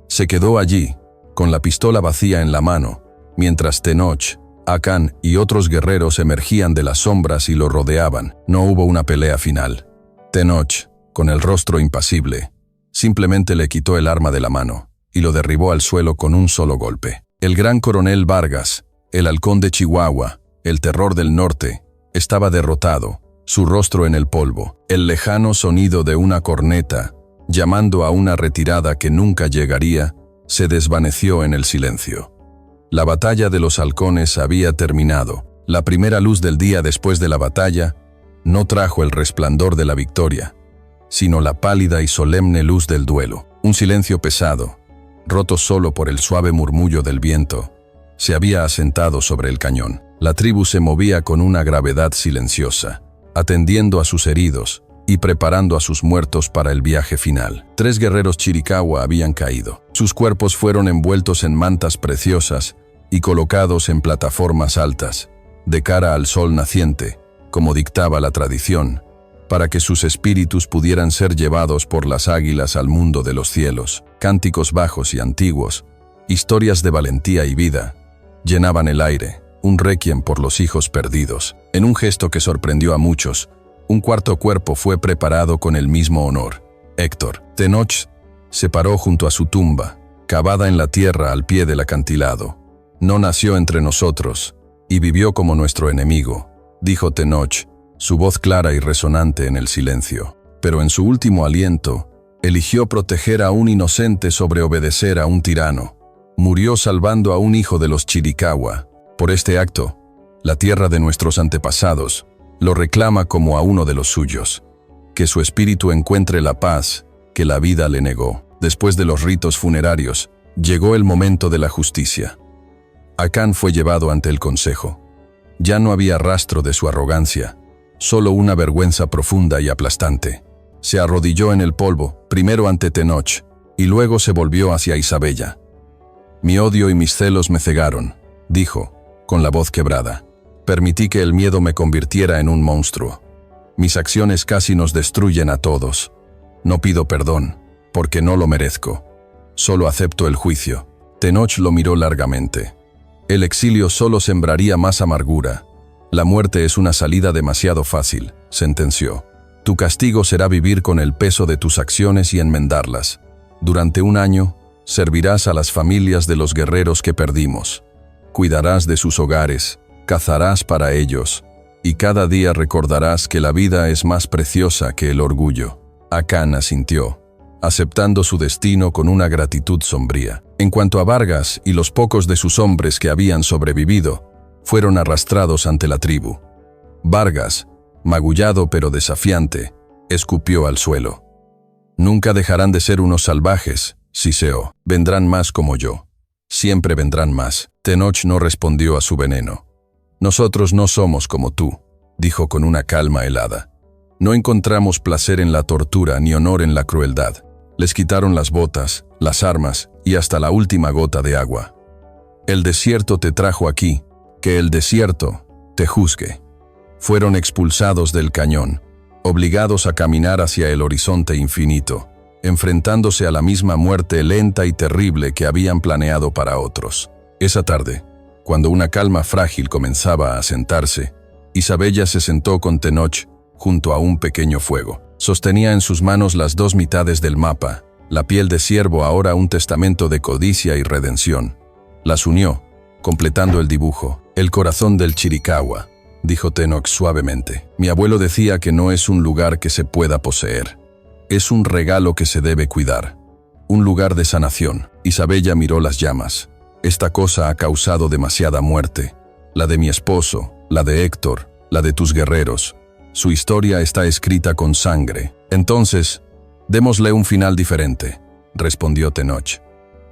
Se quedó allí, con la pistola vacía en la mano, mientras Tenoch, Acán y otros guerreros emergían de las sombras y lo rodeaban. No hubo una pelea final. Tenoch, con el rostro impasible, simplemente le quitó el arma de la mano y lo derribó al suelo con un solo golpe. El gran coronel Vargas, el halcón de Chihuahua, el terror del norte, estaba derrotado, su rostro en el polvo. El lejano sonido de una corneta, llamando a una retirada que nunca llegaría, se desvaneció en el silencio. La batalla de los halcones había terminado. La primera luz del día después de la batalla no trajo el resplandor de la victoria, sino la pálida y solemne luz del duelo. Un silencio pesado, roto solo por el suave murmullo del viento, se había asentado sobre el cañón. La tribu se movía con una gravedad silenciosa, atendiendo a sus heridos y preparando a sus muertos para el viaje final. 3 guerreros Chiricahua habían caído. Sus cuerpos fueron envueltos en mantas preciosas y colocados en plataformas altas, de cara al sol naciente, como dictaba la tradición, para que sus espíritus pudieran ser llevados por las águilas al mundo de los cielos. Cánticos bajos y antiguos, historias de valentía y vida, llenaban el aire, un requiem por los hijos perdidos. En un gesto que sorprendió a muchos, un cuarto cuerpo fue preparado con el mismo honor. Héctor. Tenoch se paró junto a su tumba, cavada en la tierra al pie del acantilado. No nació entre nosotros, y vivió como nuestro enemigo, dijo Tenoch, su voz clara y resonante en el silencio. Pero en su último aliento, eligió proteger a un inocente sobre obedecer a un tirano. Murió salvando a un hijo de los Chiricahua. Por este acto, la tierra de nuestros antepasados lo reclama como a uno de los suyos. Que su espíritu encuentre la paz que la vida le negó. Después de los ritos funerarios, llegó el momento de la justicia. Acán fue llevado ante el consejo. Ya no había rastro de su arrogancia, solo una vergüenza profunda y aplastante. Se arrodilló en el polvo, primero ante Tenoch, y luego se volvió hacia Isabella. Mi odio y mis celos me cegaron, dijo, con la voz quebrada. Permití que el miedo me convirtiera en un monstruo. Mis acciones casi nos destruyen a todos. No pido perdón, porque no lo merezco. Solo acepto el juicio. Tenoch lo miró largamente. El exilio solo sembraría más amargura. La muerte es una salida demasiado fácil, sentenció. Tu castigo será vivir con el peso de tus acciones y enmendarlas. Durante un año, servirás a las familias de los guerreros que perdimos. Cuidarás de sus hogares, cazarás para ellos, y cada día recordarás que la vida es más preciosa que el orgullo. Acán asintió, aceptando su destino con una gratitud sombría. En cuanto a Vargas y los pocos de sus hombres que habían sobrevivido, fueron arrastrados ante la tribu. Vargas, magullado pero desafiante, escupió al suelo. Nunca dejarán de ser unos salvajes, siseó. Vendrán más como yo. Siempre vendrán más. Tenoch no respondió a su veneno. Nosotros no somos como tú, dijo con una calma helada. No encontramos placer en la tortura ni honor en la crueldad. Les quitaron las botas, las armas y hasta la última gota de agua. El desierto te trajo aquí, que el desierto te juzgue. Fueron expulsados del cañón, obligados a caminar hacia el horizonte infinito, enfrentándose a la misma muerte lenta y terrible que habían planeado para otros. Esa tarde, cuando una calma frágil comenzaba a asentarse, Isabella se sentó con Tenoch junto a un pequeño fuego. Sostenía en sus manos las 2 mitades del mapa, la piel de ciervo ahora un testamento de codicia y redención. Las unió, completando el dibujo. El corazón del Chiricahua, dijo Tenoch suavemente. Mi abuelo decía que no es un lugar que se pueda poseer. Es un regalo que se debe cuidar. Un lugar de sanación. Isabella miró las llamas. Esta cosa ha causado demasiada muerte. La de mi esposo, la de Héctor, la de tus guerreros. Su historia está escrita con sangre. Entonces, démosle un final diferente, respondió Tenoch.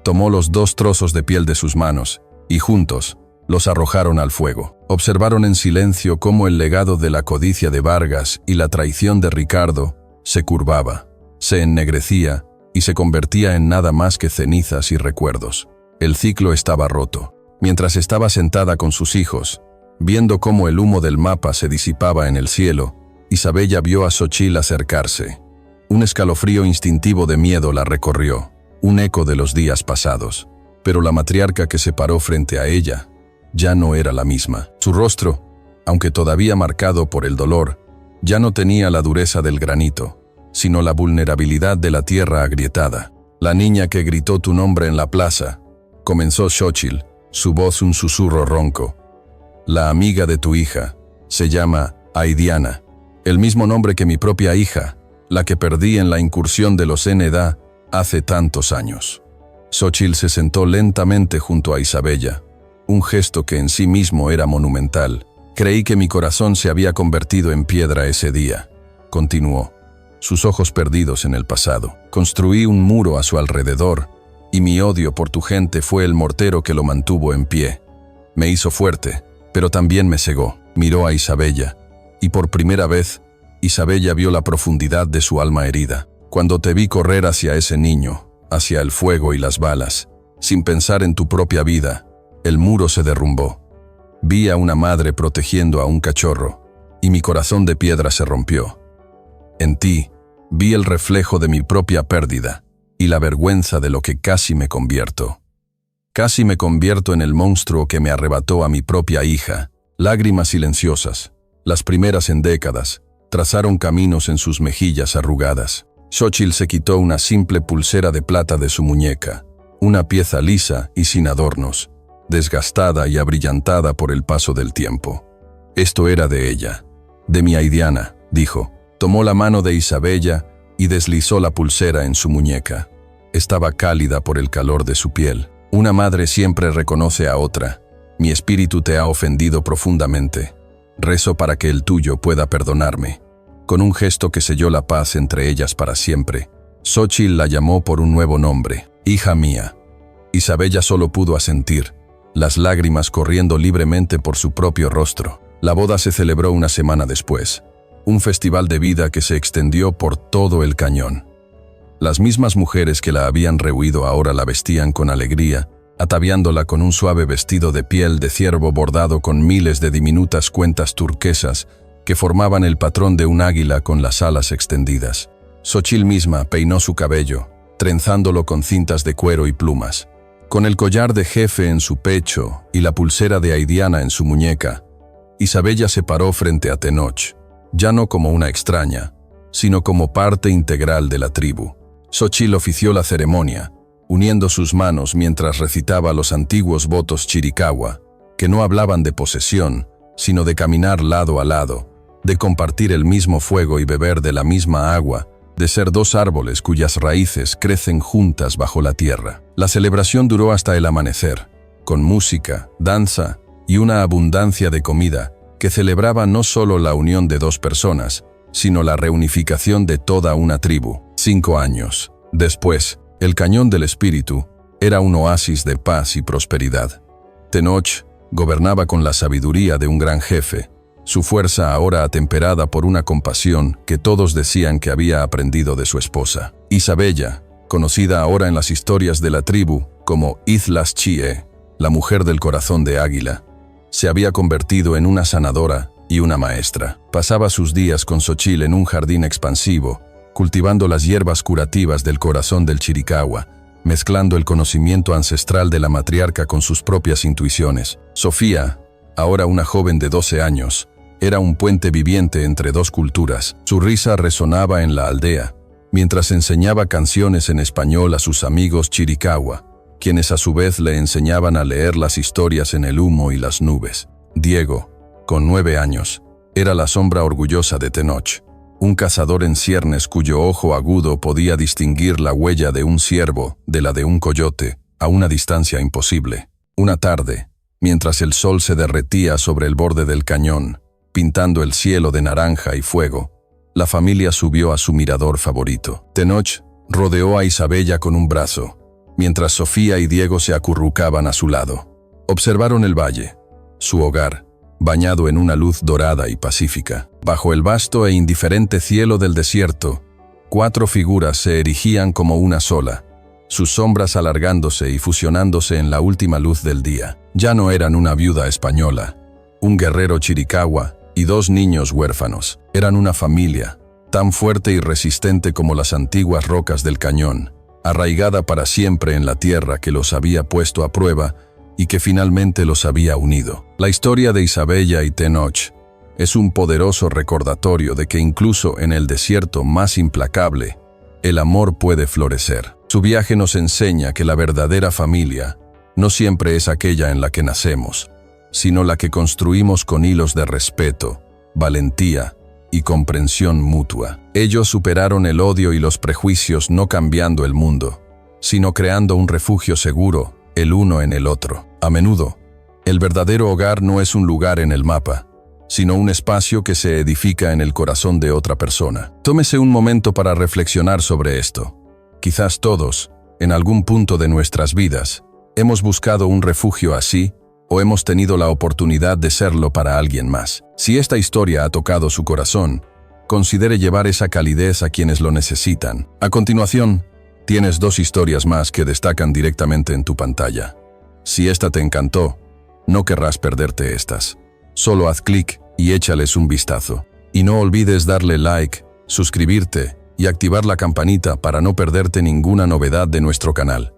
Tomó los 2 trozos de piel de sus manos y juntos Los arrojaron al fuego. Observaron en silencio cómo el legado de la codicia de Vargas y la traición de Ricardo se curvaba, se ennegrecía y se convertía en nada más que cenizas y recuerdos. El ciclo estaba roto. Mientras estaba sentada con sus hijos, viendo cómo el humo del mapa se disipaba en el cielo, Isabella vio a Xochitl acercarse. Un escalofrío instintivo de miedo la recorrió, un eco de los días pasados. Pero la matriarca que se paró frente a ella ya no era la misma. Su rostro, aunque todavía marcado por el dolor, ya no tenía la dureza del granito, sino la vulnerabilidad de la tierra agrietada. La niña que gritó tu nombre en la plaza, comenzó Xochitl, su voz un susurro ronco. La amiga de tu hija se llama Aidiana, el mismo nombre que mi propia hija, la que perdí en la incursión de los NDA hace tantos años. Xochitl se sentó lentamente junto a Isabella, un gesto que en sí mismo era monumental. Creí que mi corazón se había convertido en piedra ese día, continuó, sus ojos perdidos en el pasado. Construí un muro a su alrededor, y mi odio por tu gente fue el mortero que lo mantuvo en pie. Me hizo fuerte, pero también me cegó. Miró a Isabella, y por primera vez, Isabella vio la profundidad de su alma herida. Cuando te vi correr hacia ese niño, hacia el fuego y las balas, sin pensar en tu propia vida, el muro se derrumbó. Vi a una madre protegiendo a un cachorro, y mi corazón de piedra se rompió. En ti, vi el reflejo de mi propia pérdida, y la vergüenza de lo que casi me convierto. Casi me convierto en el monstruo que me arrebató a mi propia hija. Lágrimas silenciosas, las primeras en décadas, trazaron caminos en sus mejillas arrugadas. Xochitl se quitó una simple pulsera de plata de su muñeca, una pieza lisa y sin adornos, desgastada y abrillantada por el paso del tiempo. Esto era de ella, de mi Aidiana, dijo. Tomó la mano de Isabella y deslizó la pulsera en su muñeca. Estaba cálida por el calor de su piel. Una madre siempre reconoce a otra. Mi espíritu te ha ofendido profundamente. Rezo para que el tuyo pueda perdonarme. Con un gesto que selló la paz entre ellas para siempre, Xochitl la llamó por un nuevo nombre, hija mía. Isabella solo pudo asentir, las lágrimas corriendo libremente por su propio rostro. La boda se celebró una semana después, un festival de vida que se extendió por todo el cañón. Las mismas mujeres que la habían rehuido ahora la vestían con alegría, ataviándola con un suave vestido de piel de ciervo bordado con miles de diminutas cuentas turquesas que formaban el patrón de un águila con las alas extendidas. Xochitl misma peinó su cabello, trenzándolo con cintas de cuero y plumas. Con el collar de jefe en su pecho y la pulsera de Aidiana en su muñeca, Isabella se paró frente a Tenoch, ya no como una extraña, sino como parte integral de la tribu. Xochitl ofició la ceremonia, uniendo sus manos mientras recitaba los antiguos votos Chiricahua, que no hablaban de posesión, sino de caminar lado a lado, de compartir el mismo fuego y beber de la misma agua, de ser dos árboles cuyas raíces crecen juntas bajo la tierra. La celebración duró hasta el amanecer, con música, danza y una abundancia de comida que celebraba no solo la unión de dos personas, sino la reunificación de toda una tribu. 5 años después, el Cañón del Espíritu era un oasis de paz y prosperidad. Tenoch gobernaba con la sabiduría de un gran jefe, su fuerza ahora atemperada por una compasión que todos decían que había aprendido de su esposa. Isabella, conocida ahora en las historias de la tribu como Izlas Chie, la mujer del corazón de águila, se había convertido en una sanadora y una maestra. Pasaba sus días con Xochitl en un jardín expansivo, cultivando las hierbas curativas del corazón del Chiricahua, mezclando el conocimiento ancestral de la matriarca con sus propias intuiciones. Sofía, ahora una joven de 12 años, era un puente viviente entre dos culturas. Su risa resonaba en la aldea, mientras enseñaba canciones en español a sus amigos Chiricahua, quienes a su vez le enseñaban a leer las historias en el humo y las nubes. Diego, con 9 años, era la sombra orgullosa de Tenoch, un cazador en ciernes cuyo ojo agudo podía distinguir la huella de un ciervo de la de un coyote a una distancia imposible. Una tarde, mientras el sol se derretía sobre el borde del cañón, pintando el cielo de naranja y fuego, la familia subió a su mirador favorito. Tenoch rodeó a Isabella con un brazo, mientras Sofía y Diego se acurrucaban a su lado. Observaron el valle, su hogar, bañado en una luz dorada y pacífica. Bajo el vasto e indiferente cielo del desierto, 4 figuras se erigían como una sola, sus sombras alargándose y fusionándose en la última luz del día. Ya no eran una viuda española, un guerrero chiricahua y 2 niños huérfanos. Eran una familia, tan fuerte y resistente como las antiguas rocas del cañón, arraigada para siempre en la tierra que los había puesto a prueba y que finalmente los había unido. La historia de Isabella y Tenoch es un poderoso recordatorio de que incluso en el desierto más implacable, el amor puede florecer. Su viaje nos enseña que la verdadera familia no siempre es aquella en la que nacemos, sino la que construimos con hilos de respeto, valentía y comprensión mutua. Ellos superaron el odio y los prejuicios no cambiando el mundo, sino creando un refugio seguro, el uno en el otro. A menudo, el verdadero hogar no es un lugar en el mapa, sino un espacio que se edifica en el corazón de otra persona. Tómese un momento para reflexionar sobre esto. Quizás todos, en algún punto de nuestras vidas, hemos buscado un refugio así, o hemos tenido la oportunidad de serlo para alguien más. Si esta historia ha tocado su corazón, considere llevar esa calidez a quienes lo necesitan. A continuación, tienes 2 historias más que destacan directamente en tu pantalla. Si esta te encantó, no querrás perderte estas. Solo haz clic y échales un vistazo. Y no olvides darle like, suscribirte y activar la campanita para no perderte ninguna novedad de nuestro canal.